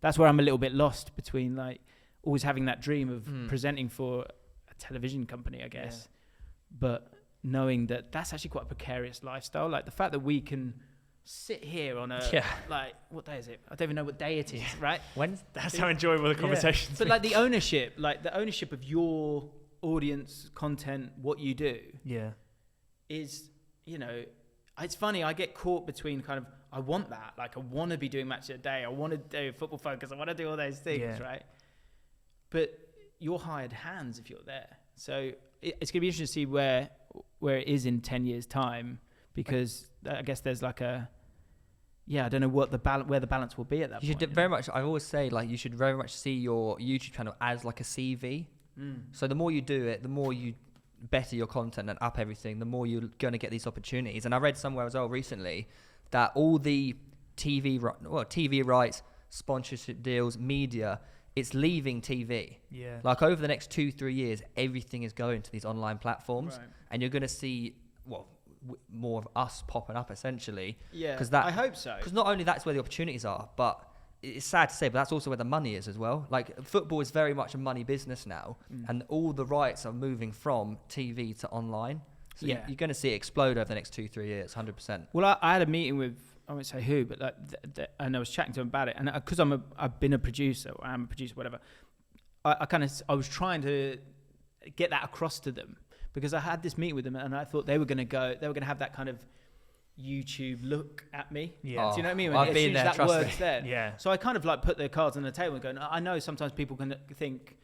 that's where I'm a little bit lost between like always having that dream of presenting for a television company, I guess, but knowing that that's actually quite a precarious lifestyle. Like the fact that we can sit here on like, what day is it? I don't even know what day it is, right? That's how enjoyable the conversations. But like the ownership of your audience, content, what you do, is it's funny. I get caught between kind of, I want that, like I want to be doing Match of the Day, I want to do Football Focus, I want to do all those things, right? But you're hired hands if you're there, so it's gonna be interesting to see where it is in 10 years time, because I guess there's like I don't know where the balance will be at that point. Very much, I always say, like, you should very much see your YouTube channel as like a CV. So the more you do it, the more you better your content and up everything, the more you're going to get these opportunities. And I read somewhere as well recently that all the TV rights, sponsorship deals, media, it's leaving TV. Yeah. Like over the next 2-3 years, everything is going to these online platforms, and you're going to see more of us popping up essentially. Yeah. I hope so. Because not only that's where the opportunities are, but it's sad to say, but that's also where the money is as well. Like football is very much a money business now, and all the rights are moving from TV to online. So you're going to see it explode over the next 2-3 years, 100%. Well, I had a meeting with, I won't say who, but and I was chatting to him about it, and because I've been a producer, or I'm a producer, whatever. I was trying to get that across to them, because I had this meeting with them, and I thought they were going to have that kind of YouTube look at me. Yeah. Do you know what I mean? I've been there, trust me. There. Yeah. So I kind of like put the cards on the table and go, I know sometimes people can think,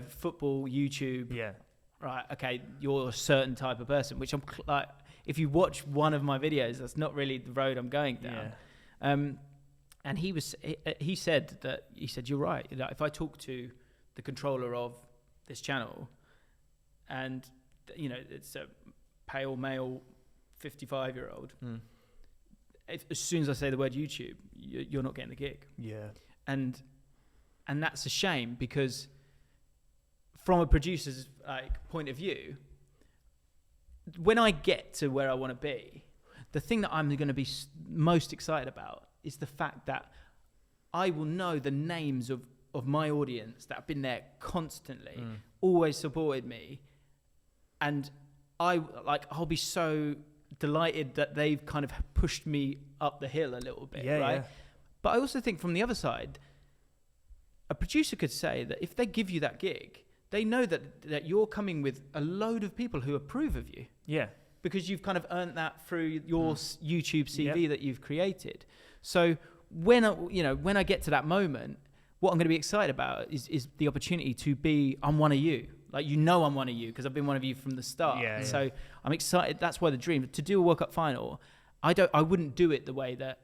football, YouTube. Yeah. Right. Okay. You're a certain type of person, which I'm like, if you watch one of my videos, that's not really the road I'm going down. Yeah. And he said, you're right. Like, if I talk to the controller of this channel, and it's a pale male 55-year-old, as soon as I say the word YouTube, you're not getting the gig. Yeah. And that's a shame, because from a producer's point of view, when I get to where I want to be, The thing that I'm going to be most excited about is the fact that I will know the names of my audience that have been there constantly, always supported me, and I'll be so delighted that they've kind of pushed me up the hill a little bit, right? Yeah. But I also think from the other side, a producer could say that if they give you that gig, they know that you're coming with a load of people who approve of you. Yeah. Because you've kind of earned that through your YouTube CV that you've created. So when I get to that moment, what I'm going to be excited about is the opportunity to be, I'm one of you. Like, I'm one of you because I've been one of you from the start. Yeah, so I'm excited. That's why the dream to do a World Cup final. I wouldn't do it the way that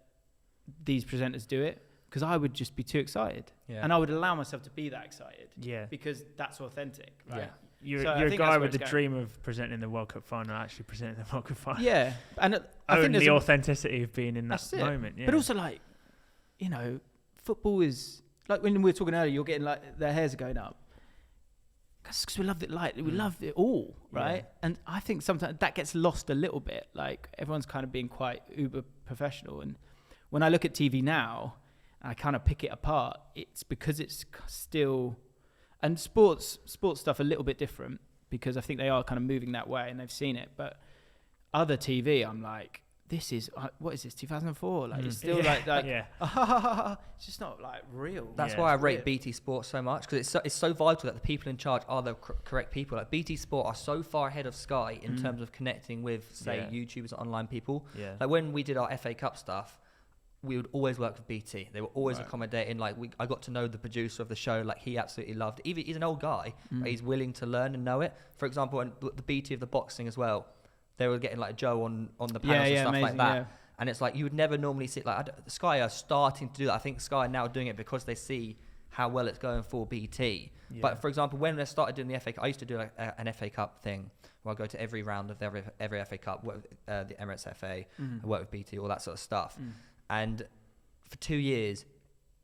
these presenters do it, because I would just be too excited. Yeah. And I would allow myself to be that excited. Yeah. Because that's authentic, right? Yeah. You're a guy with the dream of presenting the World Cup final, actually presenting the World Cup final. Yeah. And I think the authenticity of being in that moment. Yeah. But also, football is, like when we were talking earlier, you're getting their hairs are going up. That's because we love it. We love it all, right? Yeah. And I think sometimes that gets lost a little bit. Like, everyone's kind of being quite uber professional. And when I look at TV now, I kind of pick it apart. It's because it's still, and sports stuff a little bit different, because I think they are kind of moving that way and they've seen it. But other TV, I'm like, this is what is this 2004? Like it's still it's just not like real. That's why I rate BT Sport so much, because it's so vital that the people in charge are the correct people. Like, BT Sport are so far ahead of Sky in terms of connecting with, say, YouTubers and online people. Yeah. Like when we did our FA Cup stuff, we would always work with BT. They were always accommodating. Like, I got to know the producer of the show. Like, he absolutely loved it. He's an old guy, but he's willing to learn and know it. For example, and the BT of the boxing as well, they were getting like Joe on the panels and stuff amazing, like that. Yeah. And it's like, you would never normally see, like, Sky are starting to do that. I think Sky are now doing it because they see how well it's going for BT. Yeah. But for example, when they started doing the FA Cup, I used to do an FA Cup thing where I go to every round of every FA Cup, work with the Emirates FA, I work with BT, all that sort of stuff. And for 2 years,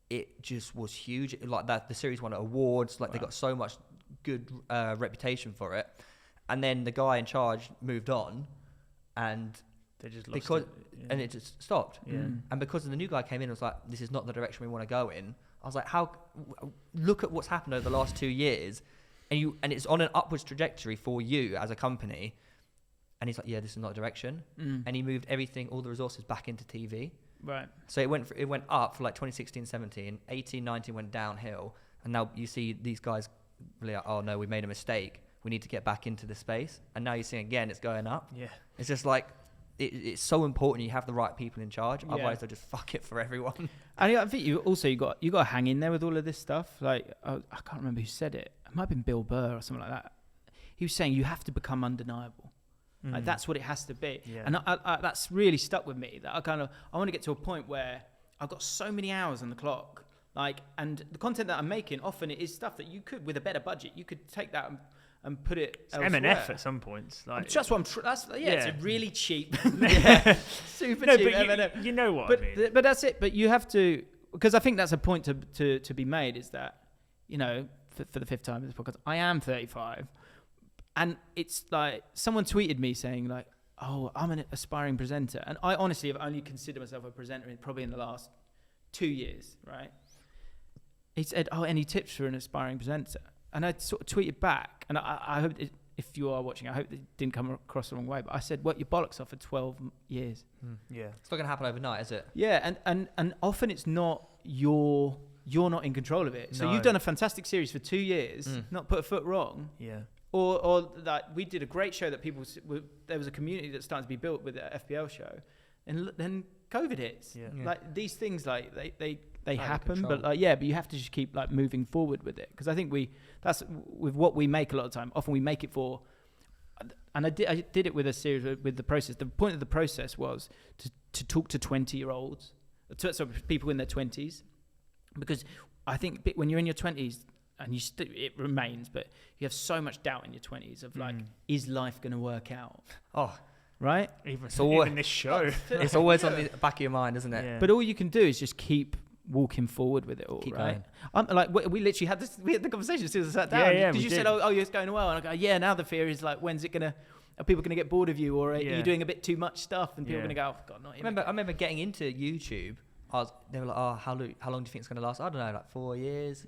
it just was huge. Like that, the series won awards. Like, they got so much good reputation for it. And then the guy in charge moved on, and they just lost it. And it just stopped. Yeah. And because the new guy came in and was like, this is not the direction we want to go in. I was like, look at what's happened over the last 2 years, and it's on an upwards trajectory for you as a company. And he's like, yeah, this is not a direction. And he moved everything, all the resources back into TV. Right. So it went up for like 2016, 17, 18, 19 went downhill. And now you see these guys really like, oh no, we made a mistake. We need to get back into the space. And now you're seeing again, it's going up. Yeah. It's just like, it's so important you have the right people in charge. Yeah. Otherwise they'll just fuck it for everyone. And I think you got to hang in there with all of this stuff. Like, I can't remember who said it. It might have been Bill Burr or something like that. He was saying you have to become undeniable. Like, that's what it has to be. Yeah. And I that's really stuck with me, that I want to get to a point where I've got so many hours on the clock. Like, and the content that I'm making, often it is stuff that you could, with a better budget, you could take that and put it elsewhere. M&F at some points. Like, that's what it's a really cheap, super cheap M&F. You know what I mean. But that's it. But you have to, because I think that's a point to be made, is that, for the fifth time in this podcast, I am 35. And it's like, someone tweeted me saying like, oh, I'm an aspiring presenter. And I honestly have only considered myself a presenter probably in the last 2 years, right? He said, oh, any tips for an aspiring presenter? And I sort of tweeted back, and I hope if you are watching, I hope it didn't come across the wrong way, but I said, work your bollocks off for 12 years. Yeah. It's not going to happen overnight, is it? Yeah, and often it's not you're not in control of it. So you've done a fantastic series for 2 years, not put a foot wrong. Yeah. Or that we did a great show that there was a community that started to be built with the FPL show, and then COVID hits. Yeah. Like, these things, like they happen, but but you have to just keep like moving forward with it, because I think that's with what we make a lot of time. Often we make it for, and I did it with a series with the process. The point of the process was to talk to 20-year-olds, so people in their 20s, because I think when you're in your 20s. And it remains, but you have so much doubt in your 20s of like, is life going to work out? Oh, right. Even this show, it's always on the back of your mind, isn't it? Yeah. But all you can do is just keep walking forward with it all, keep right? I'm like, we literally had the conversation as soon as I sat down. Yeah, because you said, oh, it's going well, and I go, yeah. Now the fear is like, when's it gonna? Are people going to get bored of you, or are you doing a bit too much stuff? And people are going to go, "Oh God, not him." I remember getting into YouTube. They were like, "Oh, how long do you think it's going to last?" I don't know, like 4 years.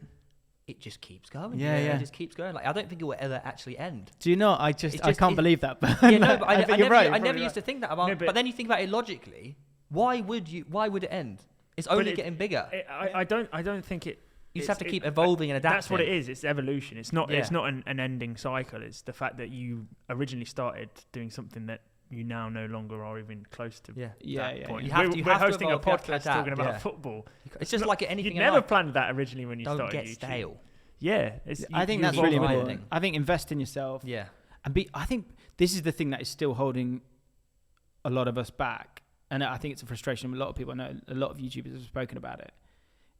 It just keeps going. Yeah. It just keeps going. Like I don't think it will ever actually end. Do you not? I can't believe that. But I never right. used to think that about. But then you think about it logically. Why would it end? It's only getting bigger. I don't think it. You just have to keep evolving and adapting. That's what it is. It's evolution. It's not. It's not an ending cycle. It's the fact that you originally started doing something that you now no longer are even close to. Yeah. Point. You have We're hosting a evolve, podcast talking about football. It's just like anything. You never planned that originally when you started. Don't get YouTube. stale. Yeah, I think that's really important. I think invest in yourself. Yeah, and I think this is the thing that is still holding a lot of us back, and I think it's a frustration of a lot of people. I know a lot of YouTubers have spoken about it.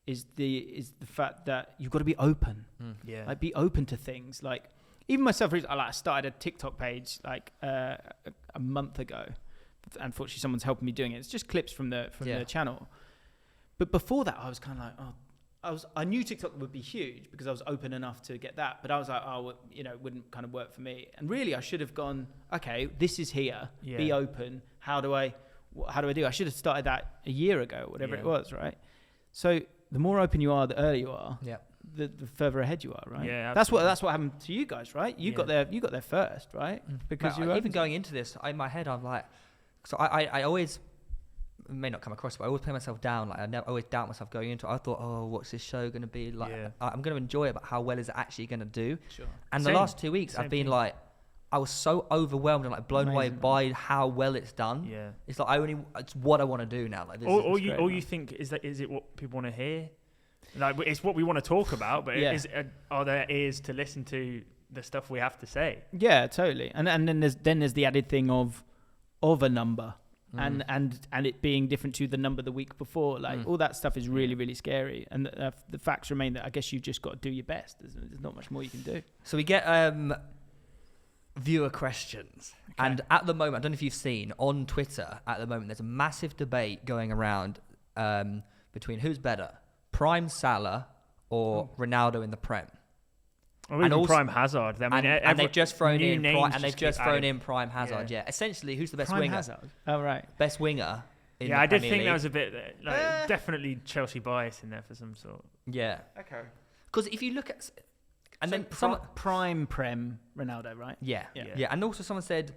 Is the fact that you've got to be open. Yeah, like be open to things. Like even myself, I started a TikTok page like a month ago. Unfortunately, someone's helping me doing it. It's just clips from the channel. But before that, I was kind of like, I knew TikTok would be huge because I was open enough to get that. But I was like, it wouldn't kind of work for me. And really, I should have gone, okay, this is here. Yeah. Be open. How do I do? I should have started that a year ago, whatever it was, right? So the more open you are, the earlier you are. Yeah. The further ahead you are, right? Yeah, absolutely. That's what happened to you guys, right? You got there first, right? Because you even going into this, in my head, I'm like, so I always may not come across, but I always play myself down. Like I always doubt myself going into it. I thought, oh, what's this show going to be like? I'm going to enjoy it, but how well is it actually going to do? Sure. And the last 2 weeks, I've been like, I was so overwhelmed and like blown away by how well it's done. Yeah, it's like it's what I want to do now. Like, all you think is it what people want to hear? Like it's what we want to talk about, but are there ears to listen to the stuff we have to say? Yeah, totally. And then there's the added thing of a number. And it being different to the number the week before, like all that stuff is really, really scary. And the facts remain that I guess you've just got to do your best. There's not much more you can do. So we get viewer questions, and at the moment, I don't know if you've seen on Twitter. At the moment, there's a massive debate going around between who's better, Prime Salah or Ronaldo in the Prem. Or even Prime Hazard. I mean, and they've just thrown in Prime Hazard. Yeah. Essentially, who's the best winger? Hazard. Oh, right. Best winger. I did think there was a bit definitely Chelsea bias in there for some sort. Yeah. Okay. Because if you look at Prem Ronaldo, right? Yeah. And also someone said,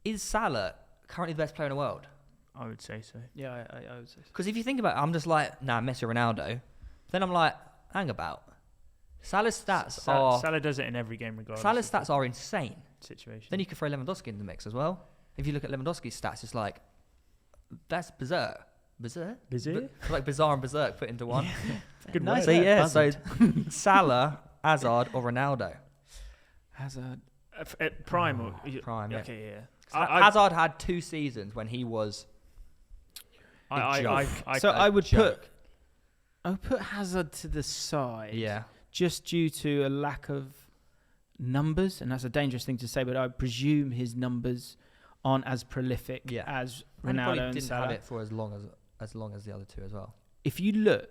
is Salah currently the best player in the world? I would say so. Yeah, I would say so. Because if you think about it, I'm just like, Messi, Ronaldo. Then I'm like, hang about. Salah's stats are... Salah does it in every game regardless. Salah's stats are insane. Situation. Then you could throw Lewandowski in the mix as well. If you look at Lewandowski's stats, it's like, that's berserk. Berserk? Like bizarre and berserk put into one. Good nice. So Salah, Hazard or Ronaldo? Hazard. Prime. Prime, yeah. Okay, yeah. Hazard had 2 seasons when he was... I would put Hazard to the side. Yeah. Just due to a lack of numbers, and that's a dangerous thing to say, but I presume his numbers aren't as prolific as Ronaldo and didn't Salah. Have it for as long as the other two as well. If you look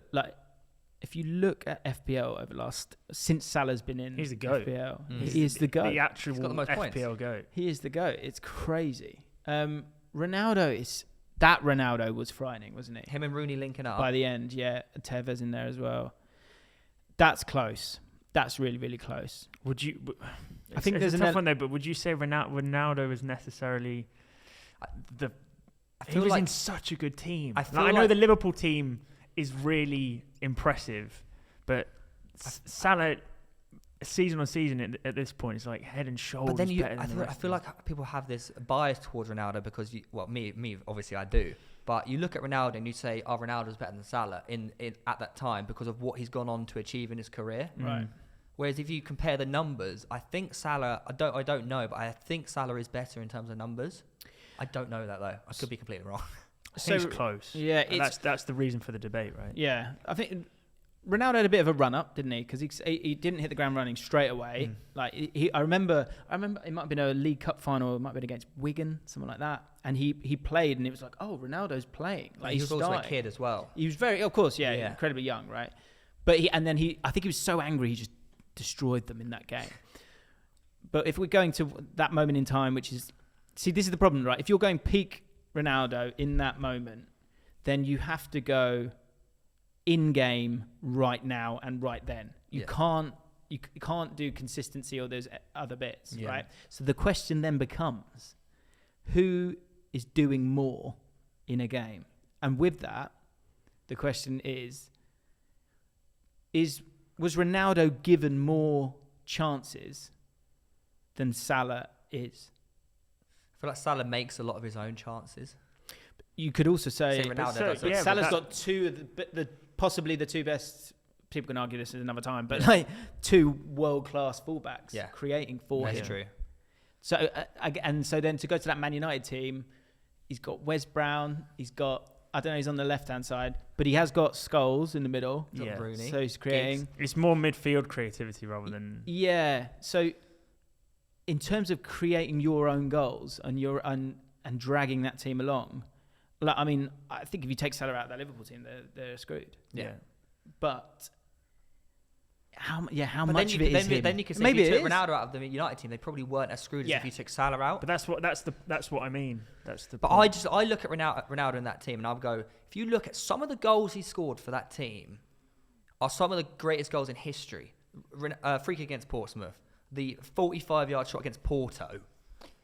at FPL over since Salah's been in, he's the GOAT. FPL. He is the GOAT. The actual FPL points. GOAT. He is the GOAT. It's crazy. Ronaldo was frightening, wasn't it? Him and Rooney linking up. By the end, Tevez in there as well. That's close. That's really, really close. I think there's a tough one though, but would you say Ronaldo is necessarily he was in such a good team. I know the Liverpool team is really impressive, but Salah, season on season at this point, is like head and shoulders better than the rest. I feel like people have this bias towards Ronaldo because me obviously I do. But you look at Ronaldo and you say, "Oh, Ronaldo's better than Salah in at that time because of what he's gone on to achieve in his career." Right. Whereas if you compare the numbers, I think Salah. I don't know, but I think Salah is better in terms of numbers. I don't know that though. I could be completely wrong. I think it's close. Yeah, that's the reason for the debate, right? Yeah, I think Ronaldo had a bit of a run up, didn't he? Because he didn't hit the ground running straight away. Like I remember it might have been a League Cup final, it might have been against Wigan, something like that. And he played, and it was like, oh, Ronaldo's playing. Like he was also a kid as well. He was incredibly young, right? But I think he was so angry, he just destroyed them in that game. But if we're going to that moment in time, which is See, this is the problem, right? If you're going peak Ronaldo in that moment, then you have to go in-game right now and right then. You can't do consistency or those other bits, right? So the question then becomes, who is doing more in a game? And with that, the question is was Ronaldo given more chances than Salah is? I feel like Salah makes a lot of his own chances. You could also say Ronaldo but Salah's got two of the possibly the two best. People can argue this another time, but like two world-class fullbacks creating for him. That's true. So so then to go to that Man United team, he's got Wes Brown. He's got, I don't know, he's on the left-hand side, but he has got Scholes in the middle. Yeah. Rooney. So he's creating. It's more midfield creativity rather than. Yeah. So in terms of creating your own goals and and dragging that team along, like, I mean, I think if you take Salah out of that Liverpool team, they're screwed. Yeah. But how much of it is him? Then you could say, if you took Ronaldo out of the United team, they probably weren't as screwed as if you took Salah out. But that's what I mean. But I look at Ronaldo in that team, and I'll go, if you look at some of the goals he scored for that team, are some of the greatest goals in history. Free kick against Portsmouth, the 45-yard shot against Porto,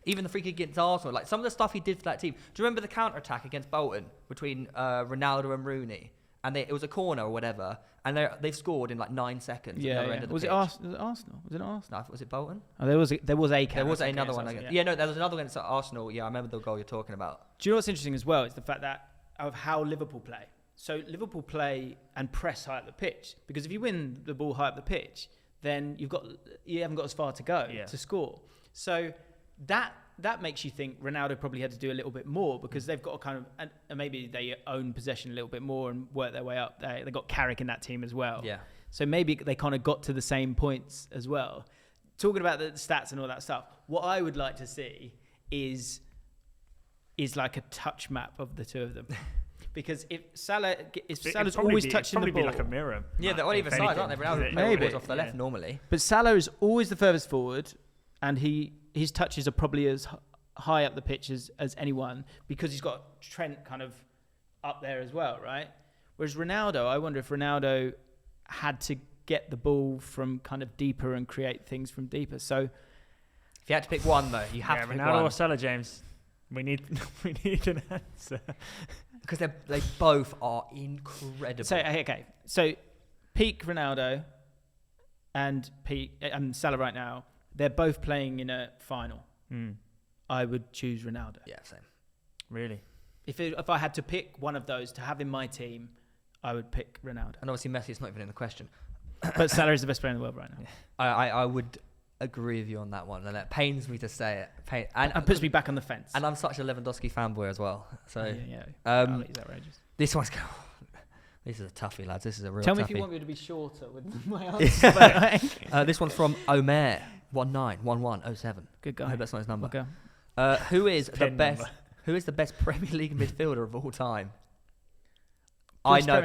even the free kick against Arsenal. Like some of the stuff he did for that team. Do you remember the counter-attack against Bolton between Ronaldo and Rooney? And it was a corner or whatever, and they've scored in like 9 seconds. Yeah, at the other end of the pitch. Was it Arsenal? Was it Arsenal? No, was it Bolton? Oh, there was another one. There was another one against Arsenal. Yeah, I remember the goal you're talking about. Do you know what's interesting as well? Is the fact that of how Liverpool play. So Liverpool play and press high up the pitch, because if you win the ball high up the pitch, then you haven't got as far to go to score. So that makes you think Ronaldo probably had to do a little bit more, because they've got to kind of, and maybe they own possession a little bit more and work their way up. They got Carrick in that team as well. Yeah. So maybe they kind of got to the same points as well. Talking about the stats and all that stuff, what I would like to see is like a touch map of the two of them. Because if Salah's always touching the ball, it'd probably be like a mirror. Yeah, they're on either side, aren't they? Ronaldo maybe off the left normally. But Salah is always the furthest forward, and his touches are probably as high up the pitch as anyone, because he's got Trent kind of up there as well, right? Whereas Ronaldo, I wonder if Ronaldo had to get the ball from kind of deeper and create things from deeper. So if you had to pick one, though, you have to pick Ronaldo one. or Salah, James. We need an answer. Because they both are incredible. So peak Ronaldo and Salah right now, they're both playing in a final. I would choose Ronaldo. Yeah, same. Really? If I had to pick one of those to have in my team, I would pick Ronaldo. And obviously Messi is not even in the question. But Salah is the best player in the world right now. I would agree with you on that one, and it pains me to say it. And puts me back on the fence. And I'm such a Lewandowski fanboy as well. So he's outrageous. This one's this is a toughie, lads. This is a real. Tell me toughie. if you want me to be shorter with my answer. This one's from Omer 191107. Good guy. I hope that's not his number. Okay. Who is the best? Who is the best Premier League midfielder of all time? I know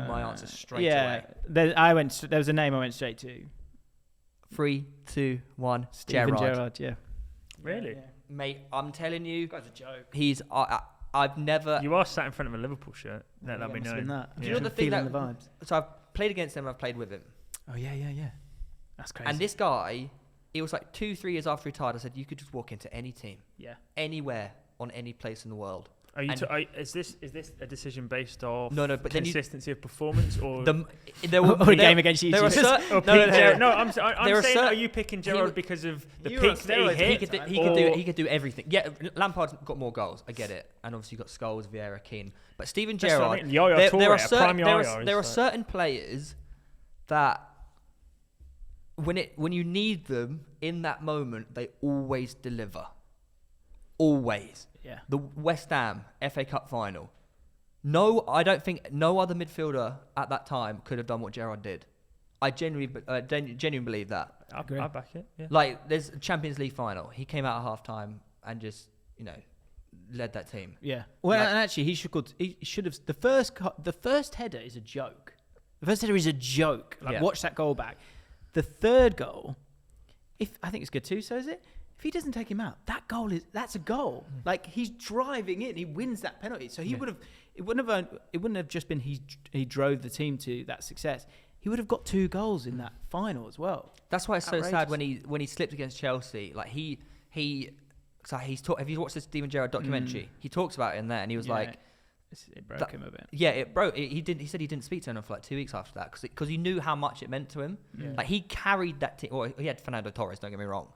my answer straight away. There was a name I went straight to. 3, 2, 1. Steven Gerrard. Yeah. Really? Yeah. Mate, I'm telling you, That's a joke. he's. I've never. You are sat in front of a Liverpool shirt. Let me know. Do you know the thing the vibes? So I've played against him. I've played with him. Oh yeah. That's crazy. And this guy, it was like 2-3 years after he retired. I said, you could just walk into any team, anywhere, on any place in the world. Is this a decision based off but consistency of performance or a game against you? I'm saying, are you picking Gerrard because of the peaks that he hit? He could do everything. Yeah, Lampard's got more goals. I get it, and obviously you've got Scholes, Vieira, Keane. But Steven Gerrard, there are certain players that when you need them in that moment, they always deliver. Always. Yeah. The West Ham FA Cup final. No, I don't think no other midfielder at that time could have done what Gerrard did. I genuinely believe that. I back it. Yeah. Like, there's a Champions League final. He came out at half time and just, led that team. Yeah. Well, and actually, he should have. The first header is a joke. The first header is a joke. Watch that goal back. The third goal, I think it's good too. So is it? If he doesn't take him out, that's a goal. Like, he's driving in, he wins that penalty. So he would have. It wouldn't have just been he drove the team to that success. He would have got 2 goals in that final as well. That's why it's so sad when he slipped against Chelsea. Like have you watched this Steven Gerrard documentary? He talks about it in there, and he was like, it broke him a bit. Yeah, it broke. He said he didn't speak to him for like 2 weeks after that because he knew how much it meant to him. Yeah. Like, he carried that team. Well, he had Fernando Torres. Don't get me wrong,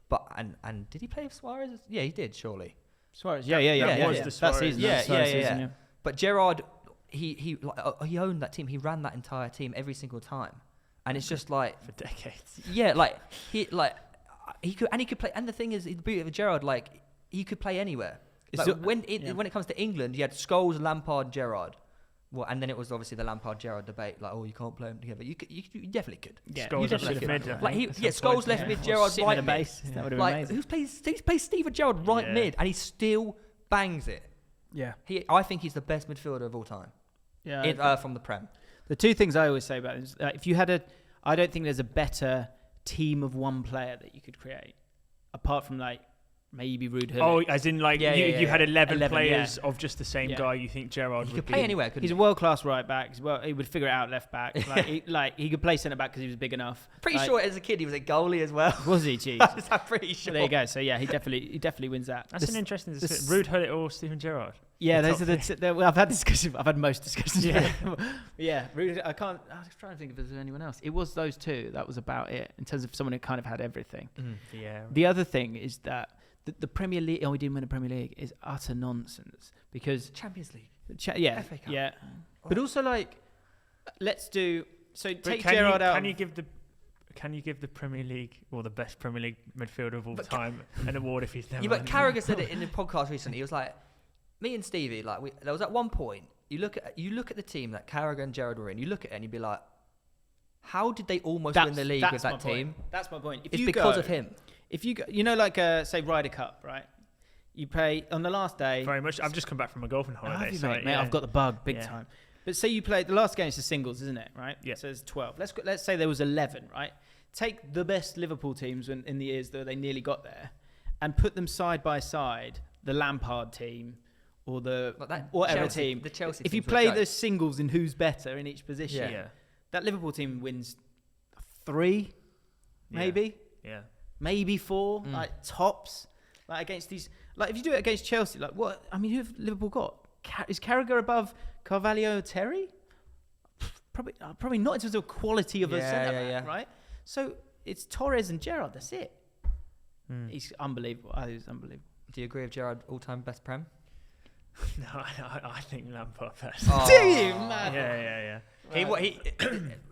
but and did he play with Suarez? Yeah, he did. Surely. Suarez. Yeah. Was the Suarez? That season. Yeah. But Gerrard, he owned that team. He ran that entire team every single time, and it's just like for decades. Yeah, he could play. And the thing is, the beauty of Gerrard, like, he could play anywhere. Like, when it comes to England, you had Scholes, Lampard, Gerrard. Well, and then it was obviously the Lampard-Gerrard debate. Like, you can't play them together. You definitely could. Yeah, Scholes definitely could. Mid, like Scholes left mid, Gerrard right mid. That would have been Like, amazing. He plays Steven Gerrard right mid, and he still bangs it. Yeah. I think he's the best midfielder of all time. Yeah. From the Prem. The 2 things I always say about it is if you had I don't think there's a better team of one player that you could create, apart from like maybe Ruud Gullit. Oh, as in like you had 11 players yeah. of just the same guy. You think Gerrard he would could play anywhere? He's a world-class right back. He would figure it out left back. He could play centre back because he was big enough. Pretty sure as a kid he was a goalie as well. Was he? Jeez. I'm pretty sure. So there you go. So yeah, he definitely wins that. That's an interesting decision. Ruud Gullit or Steven Gerrard? Yeah, those are I've had discussions. I've had most discussions. Yeah. Yeah. Ruud, I was trying to think if there's anyone else. It was those 2. That was about it in terms of someone who kind of had everything. Yeah. The other thing is that the Premier League. Oh, we didn't win the Premier League. Is utter nonsense because Champions League. FA Cup. Yeah. But also, like, let's do. So take can Gerrard out. Can you give the Premier League or the best Premier League midfielder of all time an award if he's never? Yeah, but Carragher said it in the podcast recently. He was like, me and Stevie, like, there was at one point you look at the team that Carragher and Gerrard were in. You look at it and you'd be like, how did they almost win the league with that team? That's my point. It's because of him. If you go, like say Ryder Cup, right? You play on the last day. Very much. I've just come back from a golfing holiday. Mate, I've got the bug big time. But say you play the last game is the singles, isn't it? Right? Yeah. So there's 12. Let's say there was 11, right? Take the best Liverpool teams in the years that they nearly got there, and put them side by side. The Lampard team or whatever team. The Chelsea. If you play those singles in who's better in each position, that Liverpool team wins 3, maybe. Yeah. Maybe 4, like tops, like against these. Like if you do it against Chelsea, like what? I mean, who have Liverpool got? Is Carragher above Carvalho, Terry? Probably not in terms of quality of a centre back, right? So it's Torres and Gerrard. That's it. He's unbelievable. He's unbelievable. Do you agree with Gerrard all-time best Prem? No, I think Lampard best. Do you, man? Yeah. He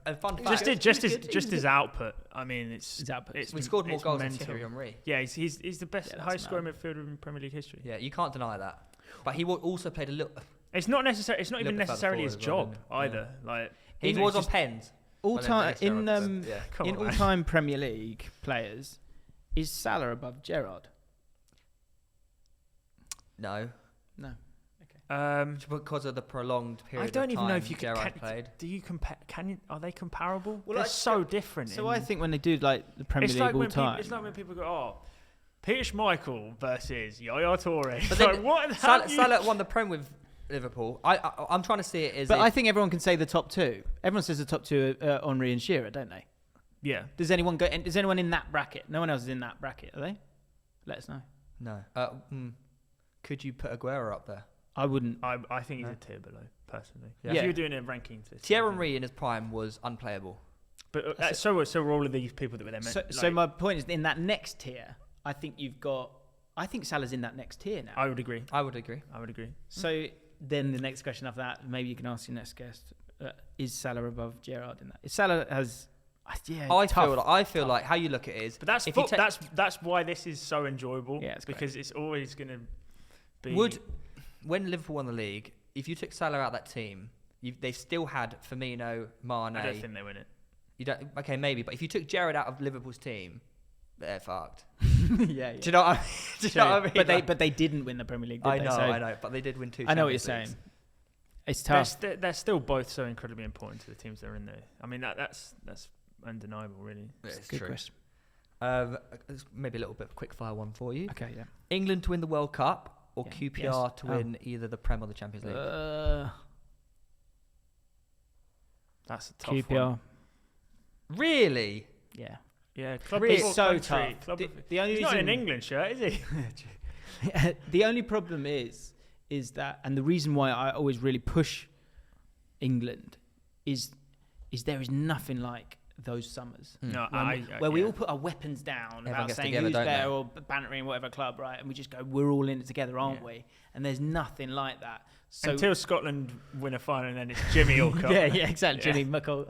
a fun fact. Just his output. I mean, it's output. We scored more goals than Thierry Henry. Yeah, he's the best highest scoring midfielder in Premier League history. Yeah, you can't deny that. But he also played a little. It's not necessary. It's not even necessarily his job either. Like he was on pens. All-time in all-time Premier League players, is Salah above Gerrard? No. Okay. Because of the prolonged period. I don't even know if you Gerrard played. Do you compare? Are they comparable? Well, they're so different. So I think when they do like the Premier League all time, it's like when people go, Peter Schmeichel versus Yaya Toure. But then what? Salah won the Prem with Liverpool. I'm trying to see it as. But I think everyone can say the top 2. Everyone says the top 2 are Henry and Shearer, don't they? Yeah. Does anyone go? Is anyone in that bracket? No one else is in that bracket, are they? Let us know. No. Could you put Aguero up there? I wouldn't. I think he's a tier below, personally. Yeah. If you were doing a ranking system. Thierry Henry in his prime was unplayable. But so were all of these people that were there. So my point is, in that next tier, I think Salah's in that next tier now. I would agree. So then the next question after that, maybe you can ask your next guest, is Salah above Gerrard in that? If Salah has... I feel like how you look at it is... But that's why this is so enjoyable. Yeah, because it's always going to be... When Liverpool won the league, if you took Salah out of that team, they still had Firmino, Mane... I don't think they win it. You don't? Okay, maybe. But if you took Gerrard out of Liverpool's team, they're fucked. Yeah. Do you know what I mean? But they didn't win the Premier League, did I they? know. But they did win 2 I know what you're Champions saying. It's tough. They're still both so incredibly important to the teams that are in there. I mean, that's undeniable, really. It's good true. question. It's maybe a little bit of a quick fire one for you. Okay, yeah. England to win the World Cup or Yeah. QPR to win either the Prem or the Champions League? That's a tough QPR. one. Really? Yeah. Yeah, club Really? before It's so country, tough. club The only He's not in an reason England shirt, is he? the only problem is that, and the reason why I always really push England is there is nothing like those summers. No, Where we all put our weapons down Everyone about gets saying together, who's don't better they? or bantering whatever club, right? And we just go, we're all in it together, aren't Yeah. we? And there's nothing like that. So Until Scotland win a final and then it's Jimmy Allcott. yeah, exactly. Yeah. Jimmy McCall.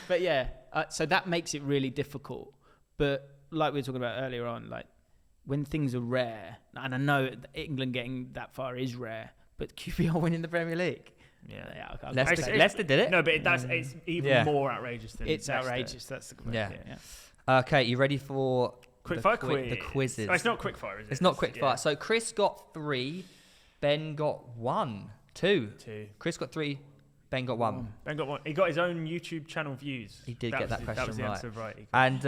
But yeah, so that makes it really difficult. But like we were talking about earlier on, like when things are rare, and I know England getting that far is rare, but QPR winning the Premier League. Yeah. I'll Leicester, take it. Leicester did it. No, but it's even more outrageous than It's Leicester. outrageous. That's the Yeah. yeah. Okay, you ready for Quickfire the quiz. the quizzes? Oh, it's not quickfire, is it? It's not quickfire. So Chris got 3, Ben got 1, 2. 2. Chris got 3, Ben got 1. Ben got 1. He got his own YouTube channel views. He did get was that the- question That was the right. answer right. And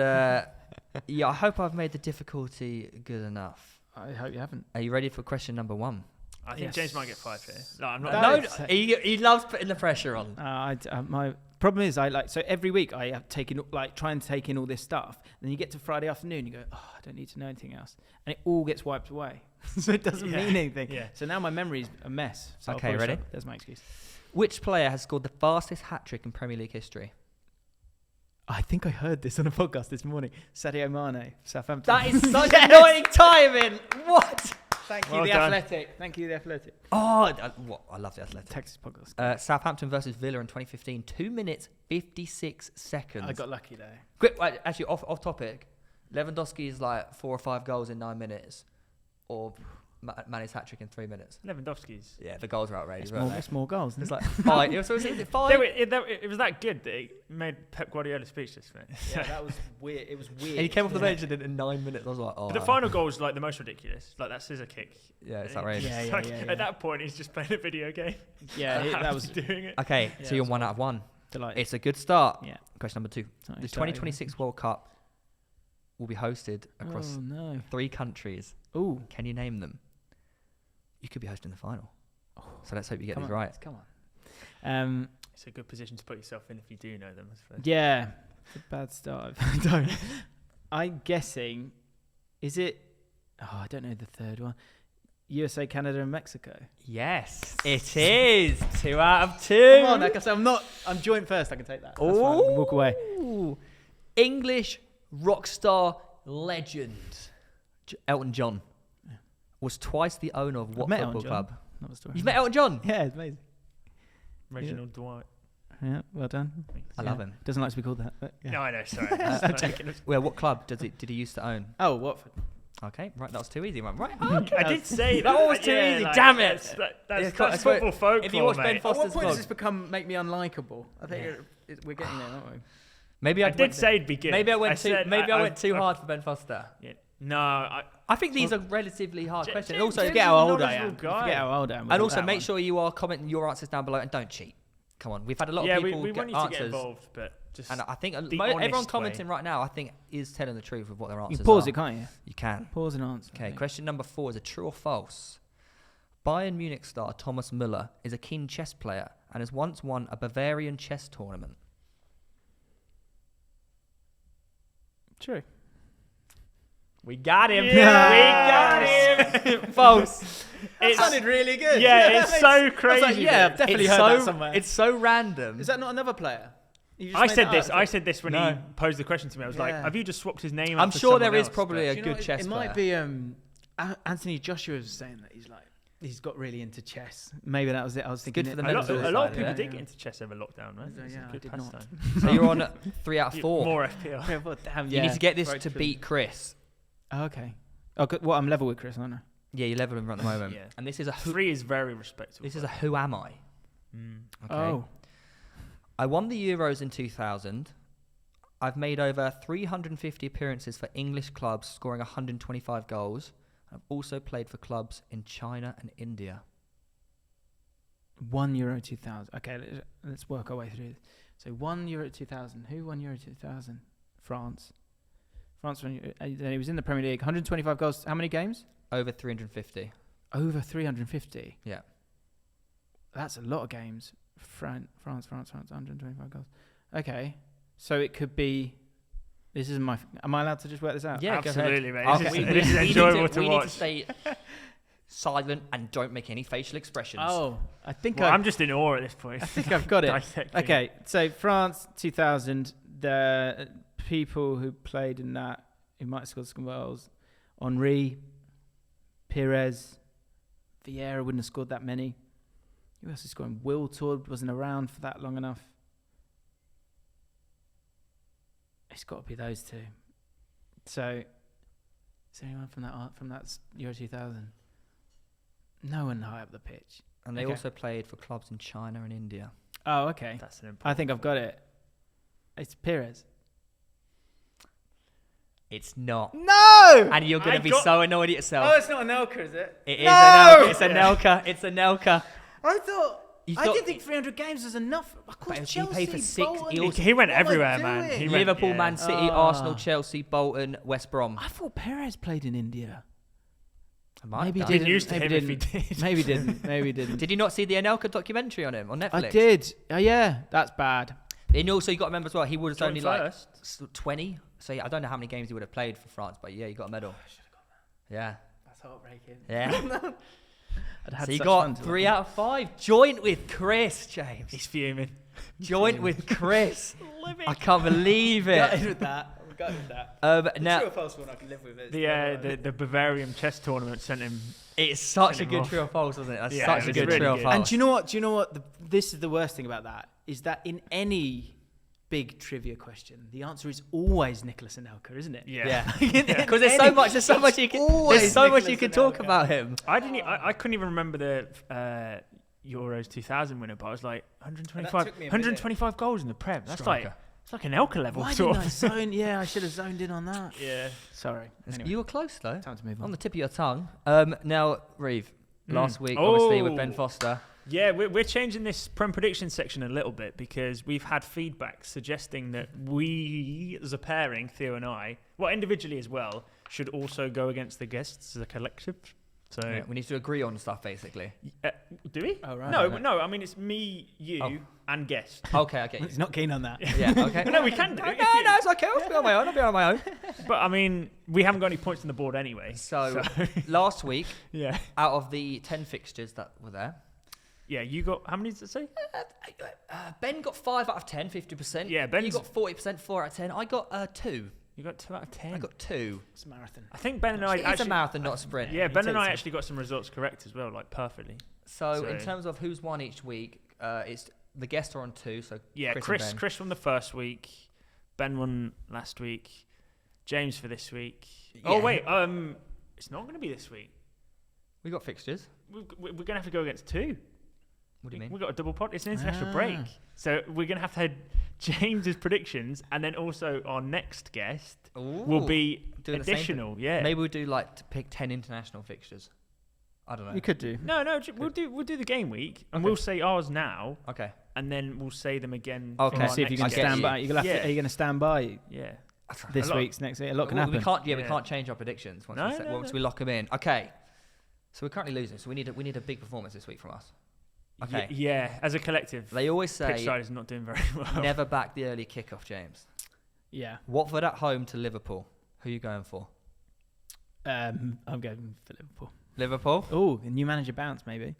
yeah, I hope I've made the difficulty good enough. I hope you haven't. Are you ready for question number 1? I think Yes. James might get 5 here. No, I'm not. That No, he loves putting the pressure on. My problem is so every week I have try and take in all this stuff. Then you get to Friday afternoon, you go, oh, I don't need to know anything else, and it all gets wiped away. So it doesn't Yeah. mean anything. Yeah. So now my memory's a mess. So I'll Okay, probably ready? shut- There's my excuse. Which player has scored the fastest hat-trick in Premier League history? I think I heard this on a podcast this morning. Sadio Mane, Southampton. That is such annoying timing. What? Thank you, Well The done. Athletic. Thank you, The Athletic. Oh, I love the Athletic. Texas podcast. Southampton versus Villa in 2015. 2 minutes 56 seconds. I got lucky there. Quick, actually, off topic. Lewandowski is like 4 or 5 goals in 9 minutes, or Mane's hat trick in 3 minutes. Lewandowski's. Yeah, the goals are outrageous. It's more goals. It's like 5. Is it 5? It was that good that it made Pep Guardiola speechless, mate. Yeah, that was weird. It was weird. And he came off the bench and did it in 9 minutes. I was like, oh. But the final goal was like the most ridiculous. Like that scissor kick. Yeah, it's outrageous. Yeah, It's yeah, like, yeah. At that point, he's just playing a video game. Yeah, that was doing it. Okay, Yeah, so you're that's 1 out of 1. delighted. It's a good start. Yeah. Question number 2. Sorry, The sorry. 2026 World Cup will be hosted across Oh no. 3 countries. Ooh. Can you name them? You could be hosting the final. So let's hope you get these on, right. Come on. It's a good position to put yourself in if you do know them. I suppose. Yeah. It's a bad start. I don't. I'm guessing. Is it? Oh, I don't know the third one. USA, Canada, and Mexico. Yes, it is. 2 out of 2. Come on, like I said, I'm joint first. I can take that. That's fine. I can walk away. Ooh. English rock star legend Elton John was twice the owner of what met football Elton club? John. Another story. You've met Elton John? Yeah, it's amazing. Reginald Dwight. Yeah, well done. I love him. Doesn't like to be called that. But yeah. No, I know. Sorry. Well, what club did he used to own? Oh, Watford. Okay, right, that was too easy, man. Right, I did say That one was too yeah, easy, like, damn it. That's football folklore, if you watch Ben mate. Foster's At what point does vlog, this make me unlikable? I think we're getting there, aren't we? maybe I did say it'd be good. Maybe I went too I- hard for Ben Foster. Yeah. No, I I think these are relatively hard questions. James Also, is Forget a how old I am. knowledgeable guy. Forget how old I am. and also make sure you are commenting your answers down below and don't cheat. Come on, we've had a lot yeah, of people we get want you to answers, get involved, but just and I think the everyone honest commenting way. right now, I think, is telling the truth of what their answers You pause are. it, can't you? You can. Pause and answer. Okay, question number 4 is a true or false. Bayern Munich star Thomas Müller is a keen chess player and has once won a Bavarian chess tournament. True. We got him. Yeah. We got him. False. It sounded really good. Yeah, it's so I was crazy. like, yeah, I've definitely It's heard so, that somewhere. It's so random. Is that not another player? You just I made said that this. up. I said this when No. he posed the question to me. I was like, Yeah. "Have you just swapped his name?" I'm out for sure there someone is else? probably But- a Do you know good what, chess it player. might be Anthony Joshua was saying that he's got really into chess. Maybe that was it. I was thinking good for it- the A lot, mental a lot of side, people yeah. did get into chess over lockdown, right? It's Yeah, a I good did not. pastime. So you're on 3 out of 4. More FPL. Yeah, well, damn, You yeah. need to get this Right to the- beat Chris. Oh, okay. Oh, good. Well, I'm level with Chris, aren't I? Yeah, you're leveling at the moment. Yeah. And this is a who, 3 is very respectable. this is a who am I? Okay. Oh. I won the Euros in 2000. I've made over 350 appearances for English clubs, scoring 125 goals. I've also played for clubs in China and India. €1 2000. Okay, let's work our way through this. So €1 2000. Who won Euro 2000? France. France, then he was in the Premier League. 125 goals. How many games? Over 350. Over 350. Yeah. That's a lot of games. France, 125 goals. Okay. So it could be... This is my... Am I allowed to just work this out? Yeah, absolutely, mate. Okay. This is enjoyable to we watch. need to stay silent and don't make any facial expressions. Oh, I think I'm just in awe at this point. I think I've got it. Dissecting. Okay, so France 2000, the people who played in that, who might have scored some goals, Henry, Pires, Vieira wouldn't have scored that many. Who else is scoring? Wiltord wasn't around for that long enough. It's got to be those two. So, is there anyone from that Euro 2000? No one high up the pitch. And they also played for clubs in China and India. Oh, okay. That's an important I think I've got it. It's Pires. It's not. No! And you're going to be so annoyed at yourself. Oh, it's not Anelka, is it? It is Anelka. It's Anelka. It's Anelka. I thought... I didn't think 300 games was enough. Of course, But Chelsea, he paid for six. Bolton. He went What am I everywhere, doing? man. He Liverpool, went, Man City, Arsenal, Chelsea, Bolton, West Brom. I thought Perez played in India. Maybe Didn't didn't. used to Maybe him if he didn't. did. Maybe didn't. Maybe didn't. Did you not see the Anelka documentary on him on Netflix? I did. Oh, yeah. That's bad. And also, you got to remember as well, he was only like first. 20. So I don't know how many games he would have played for France, but yeah, he got a medal. I should have got that. Yeah. That's heartbreaking. Yeah. I'd had So you such got fun to 3 look out of 5. Joint with Chris, James. He's fuming. Joint with Chris. I can't believe at. it. Gutted with that. I'm gutted with that. Now, True or false one I can live with. The Bavarian chess tournament sent him. it's such a Send him good off. true or false, wasn't it? That's Yeah, such it a was good really true or good. false. And do you know what? This is the worst thing about that, is that in any big trivia question, the answer is always Nicolas Anelka, isn't it? Yeah. Yeah. Because there's so much you can talk Anelka. about him. I couldn't even remember the Euros 2000 winner, but I was like took me a minute. 125 goals in the Prem. That's Striker. like an Elka level Why sort didn't I of. zone? Yeah, I should have zoned in on that. Yeah. Sorry. Anyway, You were close though. time to move on. On the tip of your tongue. Now, Reeve, last week, obviously, with Ben Foster. Yeah, we're changing this Prem prediction section a little bit because we've had feedback suggesting that we, as a pairing, Theo and I, well, individually as well, should also go against the guests as a collective. So Yeah, we need to agree on stuff, basically. do we? Oh, right. No. I mean, it's me, you, and guest. Okay. He's not keen on that. Yeah, okay. No, we can do No, it. it's okay. I'll be on my own. But I mean, we haven't got any points on the board anyway. So, last week, yeah, out of the 10 fixtures that were there, yeah. You got how many does it say? Ben got 5 out of 10, 50%. Yeah, You Ben's got 40%, 4 out of 10. I got 2. You got 2 out of 10. I got 2. It's a marathon. I think Ben and I It's a actually. marathon, not a sprint. Yeah, Ben and I takes it. actually got some results correct as well, like perfectly. So, in terms of who's won each week, it's the guests are on 2. So Yeah, Chris and Ben. Chris won the first week. Ben won last week. James for this week. Oh Yeah. wait, it's not going to be this week. We got fixtures. We're going to have to go against 2. What do you mean? We got a double pod. It's an international break, so we're going to have James's predictions, and then also our next guest will be Doing the same additional. Yeah. Maybe we'll do to pick 10 international fixtures. I don't know. You could do. No, we'll do the game week, and Okay. we'll say ours now, okay. and then we'll say them again. Okay. for our See if you can next I get stand you. by. Are you going to stand by Yeah. this A lot. week's next week? A lot can We happen. can't. Yeah, we Yeah. can't change our predictions once, No, once no. we lock them in. Okay. So we're currently losing. So we need a big performance this week from us. Okay. Yeah. As a collective, They always pitch say side is not doing very well. never back the early kickoff, James. Yeah. Watford at home to Liverpool. Who are you going for? I'm going for Liverpool. Liverpool. Oh, a new manager bounce maybe.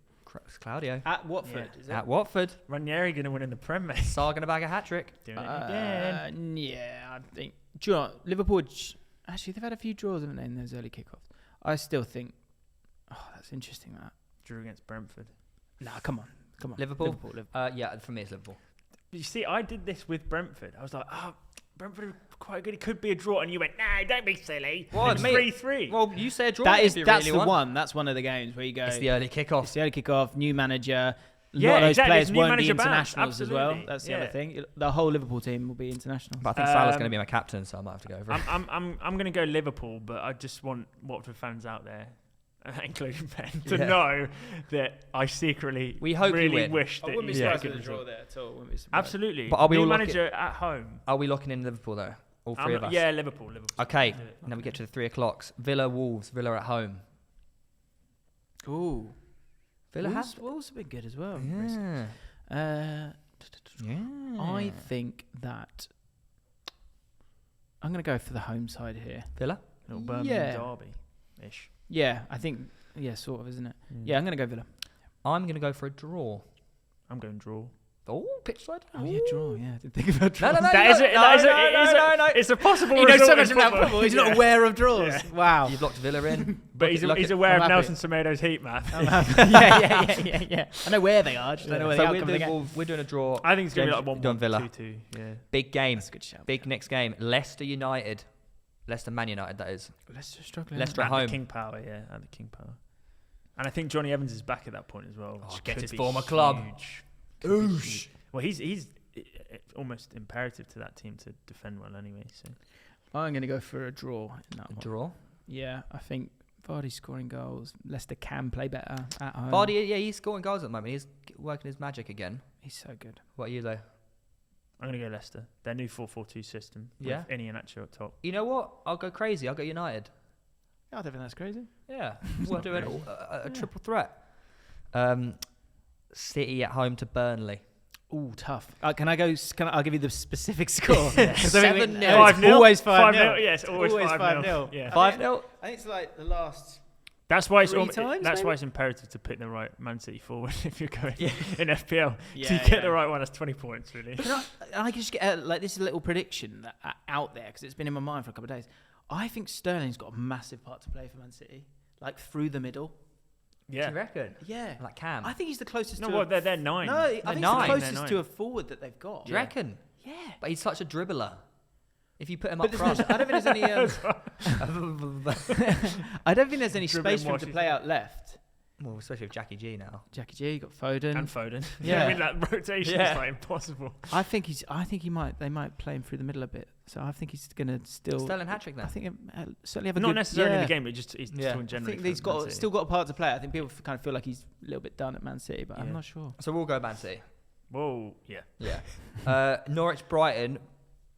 It's Claudio. At Watford, Yeah. is it? At Watford. Ranieri going to win in the Prem, mate. Sarr going to bag a hat trick. Doing it again. Yeah, I think. Do you know what? Liverpool, actually, they've had a few draws, haven't they, in those early kickoffs? I still think. Oh, that's interesting, that. Drew against Brentford. Nah, come on. Liverpool? Liverpool. Yeah, for me it's Liverpool. You see, I did this with Brentford. I was like, Brentford are quite good. It could be a draw. And you went, nah, don't be silly. Well, It's mate, 3-3. Well, you say a draw. That's really the want. one. That's one of the games where you go. It's the early kickoff. It's the early kickoff, new manager. A Yeah, lot of those exactly. players It's new won't be manager bounce. internationals as well. Absolutely. That's the Yeah. other thing. The whole Liverpool team will be international. But I think Salah's going to be my captain, so I might have to go over it. I'm going to go Liverpool, but I just want Watford fans out there, including Ben, to Yeah. know that I secretly We hope you really win. wish that I wouldn't be you surprised get with a a draw result. there at all. Wouldn't be surprised. Absolutely. But are we new all manager at home. Are we locking in Liverpool though? All three of us. Yeah, Liverpool. Okay, and then we get to the 3 o'clocks. Villa, Wolves. Villa at home. Ooh. Wolves have been good as well. Yeah. I think that I'm going to go for the home side here. Villa? Little Birmingham derby-ish. Yeah, I think, sort of, isn't it? Yeah, I'm going to go Villa. I'm going to go for a draw. I'm going draw. Oh, pitch side. Oh, yeah, draw. Yeah, I didn't think about draw. No. It's a possible He knows result so much in about football. football. He's not aware of draws. Yeah. Wow. You've locked Villa in. But he's aware of Nelson Semedo's heat map. Yeah. I know where they are. Just don't know where the outcome of the game. We're doing a draw. I think it's going to be like 1-1, Villa. 2-2. Yeah. Big game. That's a good shout. Big next game. Leicester United. Leicester Man United, that is. Leicester struggling. Leicester at At home. the King Power, at the King Power. And I think Johnny Evans is back at that point as well. Oh, get his former club. Oosh. Well, he's almost imperative to that team to defend well anyway. So I'm going to go for a draw in that one. Draw? Yeah, I think Vardy's scoring goals. Leicester can play better at home. Vardy, he's scoring goals at the moment. He's working his magic again. He's so good. What are you, though? I'm going to go Leicester. Their new 4-4-2 system. Yeah. With Ini and Acho up top. You know what? I'll go crazy. I'll go United. I don't think that's crazy. Yeah. We'll do a triple threat. City at home to Burnley. Ooh, tough. I'll give you the specific score. 7-0. 5-0. Always 5-0. 5-0. Yes, always 5-0. Yeah. 5-0? I think it's like the last... That's why it's maybe? why it's imperative to pick the right Man City forward if you're going in FPL. Yeah, so you get the right one. That's 20 points, really. Can I just get this little prediction out there because it's been in my mind for a couple of days. I think Sterling's got a massive part to play for Man City, like through the middle. Yeah. Do you reckon? Yeah. Like Cam? I think he's the closest No, to... well, they're 9. No, I think he's the closest They're to a forward that they've got. Do you reckon? Yeah. But he's such a dribbler. If you put him But up front. I don't think there's any... I don't think there's any Dribbling space for him to play out left. Well, especially with Jackie G now. Jackie G, you got Foden. And Foden. Yeah. I mean, that rotation is like impossible. I think they might play him through the middle a bit. So I think he's going to still... Sterling hat-trick then? I think certainly have a Not good... necessarily in the game, but just he's talking I generally. think he's still got a part to play. I think people kind of feel like he's a little bit done at Man City, but I'm not sure. So we'll go Man City. Whoa, yeah. Yeah. Norwich-Brighton.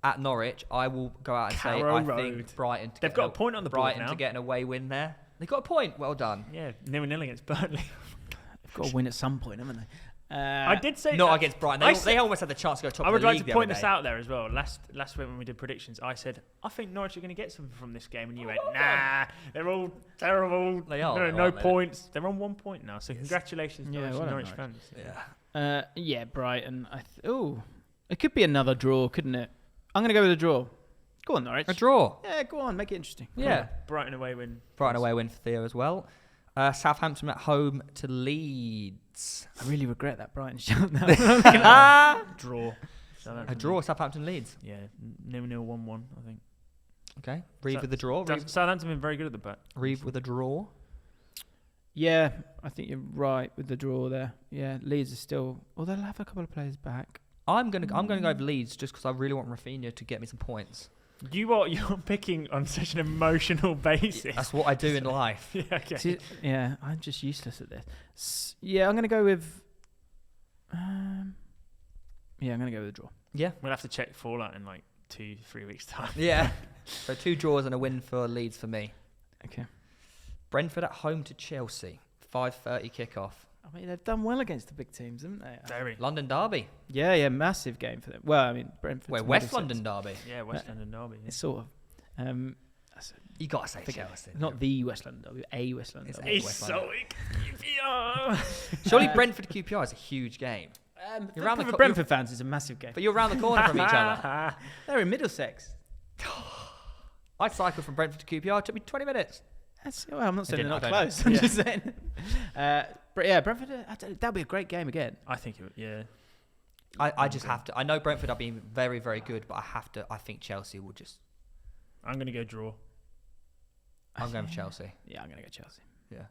At Norwich, I will go out and say I think Brighton... They've got a point on the board Brighton now. to get an away win there. They've got a point. Well done. Yeah, 0-0 against Burnley. They've got to win at some point, haven't they? I did say... Not against Brighton. They almost had the chance to go top of the league. I would like to point this out there as well. Last week when we did predictions, I said, I think Norwich are going to get something from this game. And you went, nah, they're all terrible. They are. No points. They're on 1 point now. So congratulations, Norwich fans. Yeah. Brighton. It could be another draw, couldn't it? I'm going to go with a draw. Go on, Norwich. A draw. Yeah, go on. Make it interesting. Yeah. Brighton away win. Brighton away win for Theo as well. Southampton at home to Leeds. I really regret that Brighton shout now. Draw. A draw, Southampton Leeds. Yeah, 0-0, 1-1, I think. Okay. Reeve with the draw. Southampton been very good at the back. Reeve with a draw. Yeah, I think you're right with the draw there. Yeah, Leeds are still... Well, they'll have a couple of players back. I'm gonna go with Leeds just because I really want Rafinha to get me some points. You're picking on such an emotional basis. That's what I do in life. Yeah, okay. See, I'm just useless at this. I'm going to go with... I'm going to go with a draw. Yeah. We'll have to check Fallout in like 2-3 weeks' time. Yeah. So 2 draws and a win for Leeds for me. Okay. Brentford at home to Chelsea. 5:30 kickoff. I mean, they've done well against the big teams, haven't they? Very. London derby. Yeah, massive game for them. Well, I mean, Brentford. Wait, West London derby. Yeah, West London derby. Yeah. It's sort of. You gotta say Chelsea. Not the West London derby, a West London derby. It's so QPR. Surely Brentford QPR is a huge game. You're around the Brentford fans is a massive game. But you're around the corner from each other. They're in Middlesex. I cycled from Brentford to QPR. It took me 20 minutes. I'm not saying they're not close. I'm just saying. But yeah, Brentford, that'll be a great game again. I think it would, yeah. I just have to. I know Brentford are being very, very good, but I think Chelsea will just... I'm going to go draw. I'm going for Chelsea. Yeah, I'm going to go Chelsea. Yeah.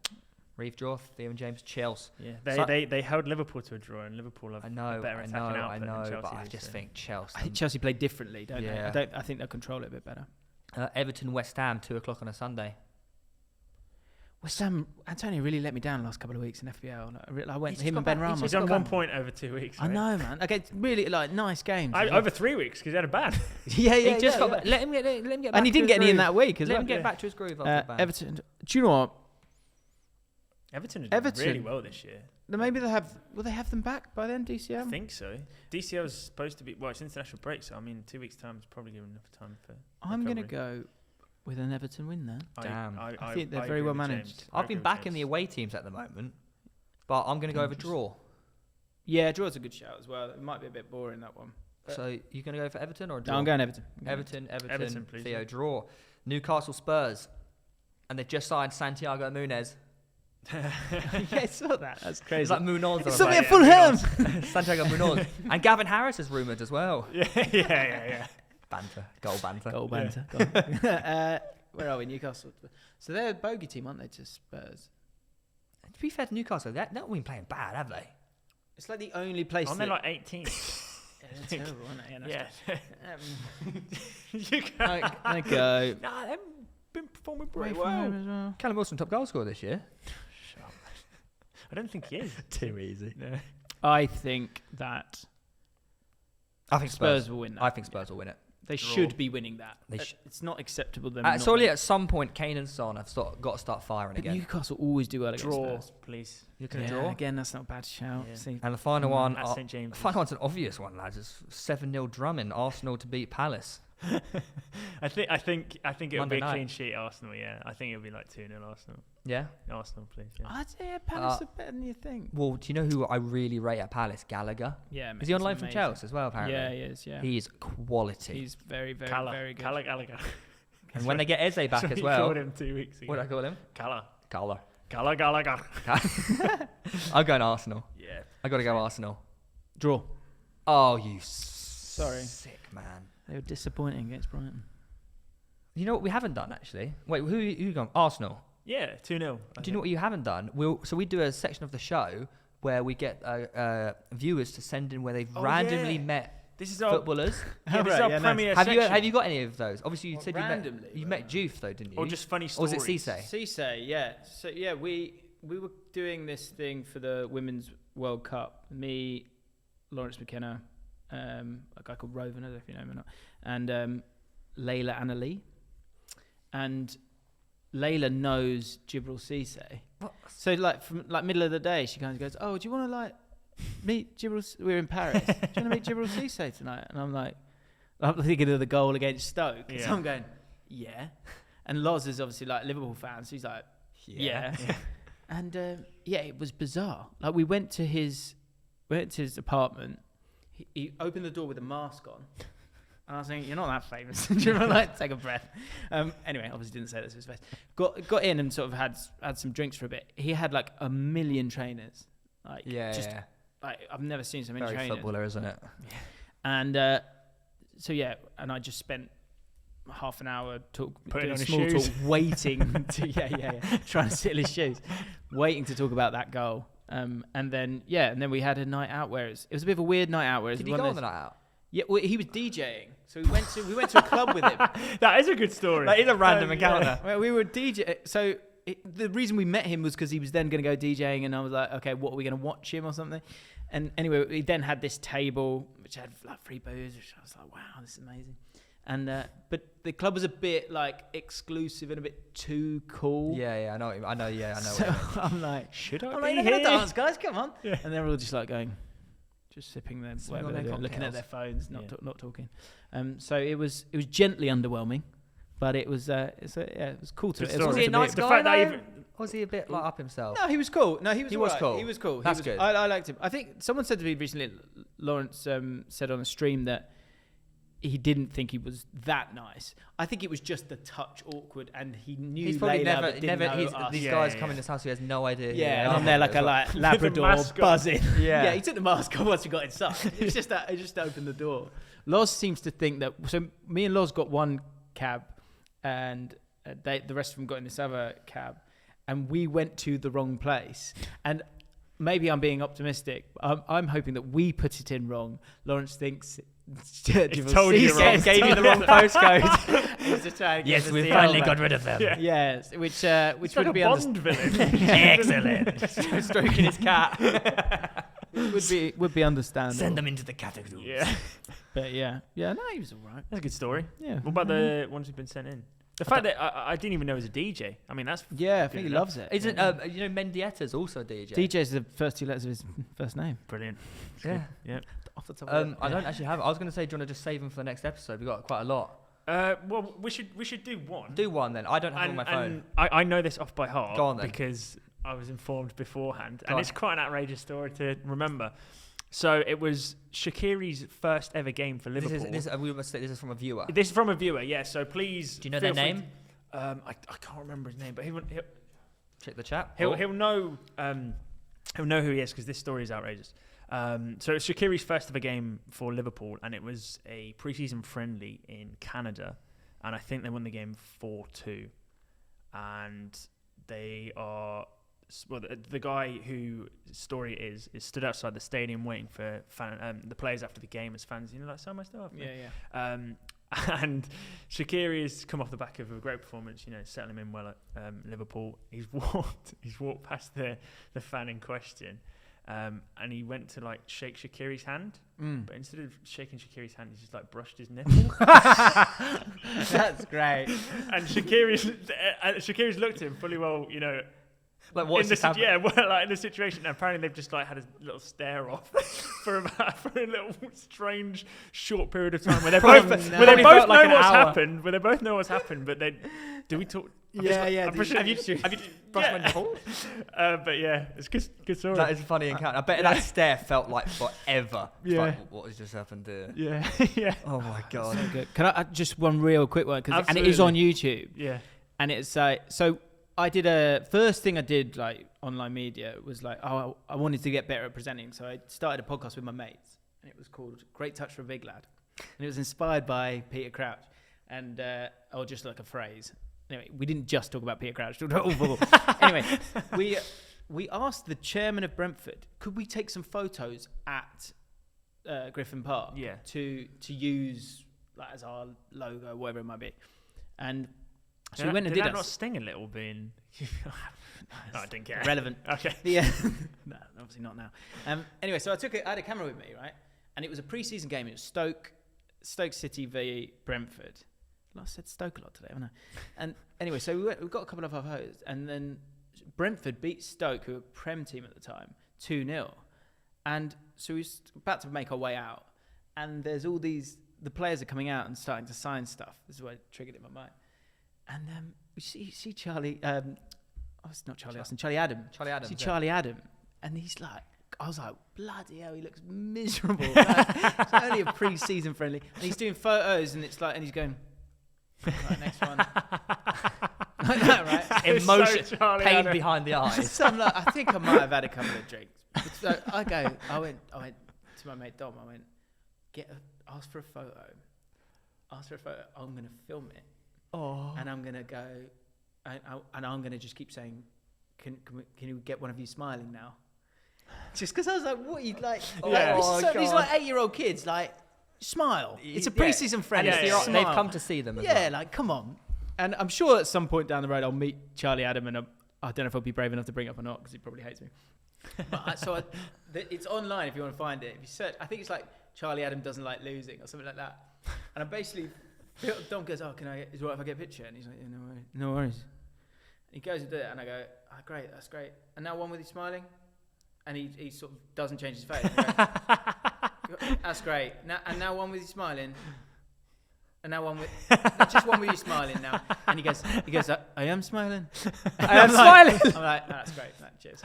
Reeve draw, Theo and James, Chelsea. Yeah, they held Liverpool to a draw, and Liverpool have a better attacking output than Chelsea. But I just think Chelsea... I think Chelsea play differently, don't they? I think they'll control it a bit better. Everton, West Ham, 2 o'clock on a Sunday. West Ham, Antonio really let me down the last couple of weeks in FPL. I went He's him got and Ben back- Rama. He's on 1 point over 2 weeks. I know, man. Okay, really nice games. Over 3 weeks because he had a ban. yeah. He just got. Let him get back. And he didn't get any in that week as Let well. him get back to his groove after the ban. Everton. Do you know what? Everton are doing really well this year. Maybe they'll have. Will they have them back by then? DCM. I think so. DCL is supposed to be. Well, it's international break, so 2 weeks' time is probably giving enough time for. I'm going to go with an Everton win there. Damn. I think they're very well managed. I've been back in the away teams at the moment, but I'm going to go over draw. Yeah, draw's a good shout as well. It might be a bit boring, that one. So you're going to go for Everton or a draw? No, I'm going Everton. Everton, please. Theo, draw. Newcastle Spurs, and they've just signed Santiago Munez. Yeah, I saw that. That's crazy. It's like Munoz. It's or something like- at Fulham. Santiago Munoz. And Gavin Harris is rumoured as well. Yeah. Banter. Goal banter. Goal banter. Where are we? Newcastle. So they're a bogey team, aren't they, to Spurs? To be fair to Newcastle, they've not been playing bad, have they? It's like the only place. Aren't they like 18? Yeah, they're terrible, aren't they? Yeah. You can't. I go. Nah, they've been performing Away pretty from well. home as well. Callum Wilson, top goal scorer this year. Shut up. I don't think he is. Too easy. No. I think that I think Spurs will win that. I think Spurs will win it. They Draw. should be winning that. They It's not acceptable. Them It's only at some point, Kane and Son have got to start firing But again. Newcastle always do well against Draw, Spurs. please. You're going to Yeah, draw? again, that's not a bad shout. Yeah. See, And the final one, At St James. the final one's an obvious one, lads. It's 7-0 drumming. Arsenal to beat Palace. I think it'll Monday be a night. clean sheet, Arsenal. Yeah, I think it'll be like 2-0 Arsenal. Yeah? Arsenal, please. Yeah. I'd say Palace are better than you think. Well, do you know who I really rate at Palace? Gallagher. Yeah, Is he on loan from Chelsea as well, apparently? Yeah, he is. Yeah, He is quality. he's very, very, Calla, very good. Calla Gallagher. And when they get Eze back as You well. called him 2 weeks ago. What did I call him? Calla. Calla. Calla Gallagher. I'm going Arsenal. Yeah. I got to go Arsenal. Draw. Oh, you Sorry. sick man. They were disappointing against Brighton. You know what we haven't done, actually? Wait, who you gone? Arsenal. Yeah, 2-0. Do you know what you haven't done? We do a section of the show where we get viewers to send in where they've randomly met This is our footballers. Yeah, this is our premier Have section. you got any of those? Obviously, you What, said randomly? you met Juve though, didn't you? Or just funny Or stories. was it Cisse? Cisse, yeah. So yeah, we were doing this thing for the Women's World Cup. Me, Lawrence McKenna, a guy called Roven, I don't know if you know him or not, and Layla Annalee. And Layla knows Jibril Cisse. What? So from middle of the day, she kind of goes, "Oh, do you want to meet Jibril? We're in Paris. Do you want to meet Jibril Cisse tonight?" And I'm thinking of the goal against Stoke. Yeah. So I'm going, "Yeah." And Loz is obviously like a Liverpool fan, so he's like, "Yeah." And it was bizarre. Like we went to his apartment. He opened the door with a mask on. And I was thinking, you're not that famous. Do you want to take a breath? Anyway, obviously didn't say this to his face. Got in and sort of had some drinks for a bit. He had like 1 million trainers. Like I've never seen so many Very trainers. footballer, isn't it? And and I just spent half an hour Putting on his small shoes. talk, waiting to trying to steal his shoes, waiting to talk about that goal. And then we had a night out where it was a bit of a weird night out. Where it was Did he one go of on the those- night out? Yeah, well, he was DJing, so we went to a club with him. That is a good story. That is a random encounter. Well, we were DJ. So the reason we met him was because he was then going to go DJing, and I was like, okay, what are we going to watch him or something? And anyway, we then had this table which had like free booze, which I was like, wow, this is amazing. And but the club was a bit like exclusive and a bit too cool. Yeah, I know. So what I'm like, Should I I'm be like, here? "Let me dance, guys, come on!" Yeah. And they're all just like going, just sipping their Sipping whatever on they're their doing, looking at cocktails. their phones, not Yeah. not talking. So it was gently underwhelming, but it was it was cool to. Good It story. was Was he a to nice be- The guy? fact that though? even- Was he a bit like up himself? No, he was cool. No, he was. He was alright. cool. He was cool. That's he was, good. I liked him. I think someone said to me recently, Lawrence said on a stream that he didn't think he was that nice. I think it was just a touch awkward, and he knew He's probably Layla, but didn't know he's, us. these Yeah, guys yeah, come in yeah. this house who has no idea. who Yeah, they and are I'm there like as a well. Labrador mask on. buzzing. Yeah. He took the mask off once we got inside. It's just that I just opened the door. Loz seems to think that. So me and Loz got one cab, and the rest of them got in this other cab, and we went to the wrong place. And maybe I'm being optimistic. I'm hoping that we put it in wrong. Lawrence thinks told you wrong. Gave you the wrong postcode. He was just trying to Yes, give us we the finally elbow. got rid of them. Yeah. Yes, which It's like would be a Bond villain. Excellent. stroking his cat. would be understandable. Send them into the category. Yeah. But yeah, no, he was all right. That's a good story. Yeah. What about the ones who've been sent in? The fact that I didn't even know he was a DJ. I mean, that's Yeah, I think he enough. loves it. Isn't Mendietta's also a DJ? DJ is the first 2 letters of his first name. brilliant. Yeah. Yeah. Off the top of I don't actually have it. I was going to say, do you want to just save them for the next episode? We've got quite a lot. Well, we should do one. Do one then. I don't have it on my phone. And I know this off by heart. Go on then. Because I was informed beforehand, Go and on. it's quite an outrageous story to remember. So it was Shaqiri's first ever game for Liverpool. We must say this is from a viewer. This is from a viewer, yeah. So please. Do you know feel their free name? I can't remember his name, but he'll Check the chat. he'll know who he is because this story is outrageous. So it's Shaqiri's first ever game for Liverpool, and it was a pre-season friendly in Canada, and I think they won the game 4-2. And they are the guy who story is stood outside the stadium waiting for the players after the game as fans. Like sign my stuff. Yeah. And Shaqiri has come off the back of a great performance, settling him in well at Liverpool. He's walked past the fan in question, and he went to shake Shaqiri's hand, but instead of shaking Shaqiri's hand, he just brushed his nipple. That's great. And Shaqiri's looked at him fully well, What's this happening? in the situation. And apparently they've just had a little stare off for a little strange short period of time where they both know what's happened. But they do we talk? Yeah. Have you Brushed my nipple? But yeah, it's good story. That is a funny encounter. I bet that stare felt like forever. It's Yeah. What has just happened here? Yeah, yeah, Oh my god. So good. Can I just one real quick one? And it is Absolutely. on YouTube. yeah. And it's so I did first thing I did online media was I wanted to get better at presenting, so I started a podcast with my mates, and it was called Great Touch for a Big Lad, and it was inspired by Peter Crouch, and or just a phrase. Anyway, we didn't just talk about Peter Crouch. Anyway, we asked the chairman of Brentford, could we take some photos at Griffin Park? Yeah. To use as our logo, whatever it might be, and. So we went and did that that. not sting a little being? No, I didn't care. Relevant. Okay. No, obviously not now. Anyway, so I had a camera with me, right? And it was a pre-season game. It was Stoke City v Brentford. I said Stoke a lot today, haven't I? And anyway, so we got a couple of our photos, and then Brentford beat Stoke, who were a Prem team at the time, 2-0. And so we were about to make our way out, and there's all the players are coming out and starting to sign stuff. This is what triggered it in my mind. And we see Charlie. It's not Charlie Austin. Charlie Adam. Charlie Adam. See Charlie Adam, and he's I was like, bloody hell, he looks miserable. It's only a pre-season friendly, and he's doing photos, and it's and he's going, right, next one, like that, right? Emotion, So Charlie pain Adam. behind the eyes. So I'm I think I might have had a couple of drinks. So I went to my mate Dom. I went, ask for a photo. I'm gonna film it. And I'm gonna go, and I'm gonna just keep saying, can you get one of you smiling now? Just because I was like, what are you like? These 8-year-old kids smile. It's a pre-season friend. They've come to see them. As well. Come on. And I'm sure at some point down the road I'll meet Charlie Adam, and I don't know if I'll be brave enough to bring it up or not because he probably hates me. But it's online if you want to find it. If you search, I think it's Charlie Adam doesn't like losing or something like that. And I basically. Dom goes, is it right if I get a picture? And he's like, yeah, no worries. He goes to do it, and I go, great, that's great. And now one with you smiling, and he sort of doesn't change his face. That's great. Now one with you smiling, and now one with just one with you smiling now. And he goes, I am smiling. I am smiling. I'm like, no, that's great. No, cheers.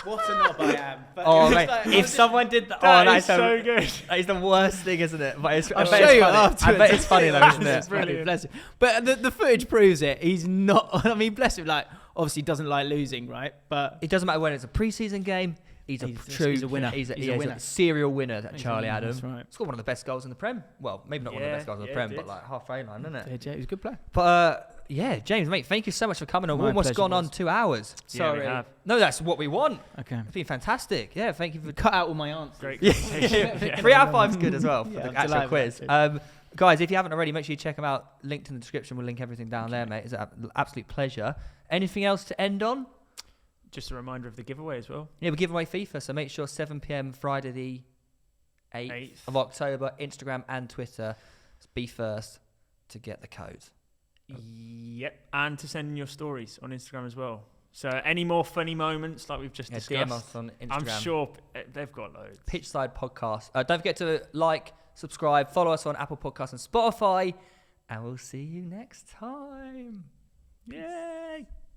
What a knob I am. But mate, if someone did that, That is so good. That is the worst thing, isn't it? But I'll show you funny. afterwards. I bet it's funny though, isn't It's it? brilliant. Bless him. But the footage proves it. He's not. I mean, bless him. Obviously, doesn't like losing, right? But It doesn't matter when it's a pre-season game. He's a winner. He's a winner. Serial winner. That Charlie Adam. That's right. Scored one of the best goals in the Prem. Well, maybe not one of the best goals in the Prem, but halfway line, isn't it? Yeah, he's a good player. But yeah, James, mate, thank you so much for coming on. My We've almost pleasure, gone on boys. 2 hours. Yeah, we Sorry. have. No, that's what we want. Okay. It's been fantastic. Yeah, thank you for Cut out all my answers. Great. Yeah, conversation. 3 out of 5 is good as well for Yeah, the I'm actual delighted. quiz. Guys, if you haven't already, make sure you check them out. Linked in the description. We'll link everything down there, mate. It's an absolute pleasure. Anything else to end on? Just a reminder of the giveaway as well. Yeah, we give away FIFA, so make sure 7 p.m. Friday the 8th of October, Instagram and Twitter. Be first to get the code. Yep. And to send in your stories on Instagram as well. So any more funny moments like we've just discussed? DM us on Instagram. I'm sure they've got loads. Pitchside Podcast. Don't forget to like, subscribe, follow us on Apple Podcasts and Spotify, and we'll see you next time. Yay!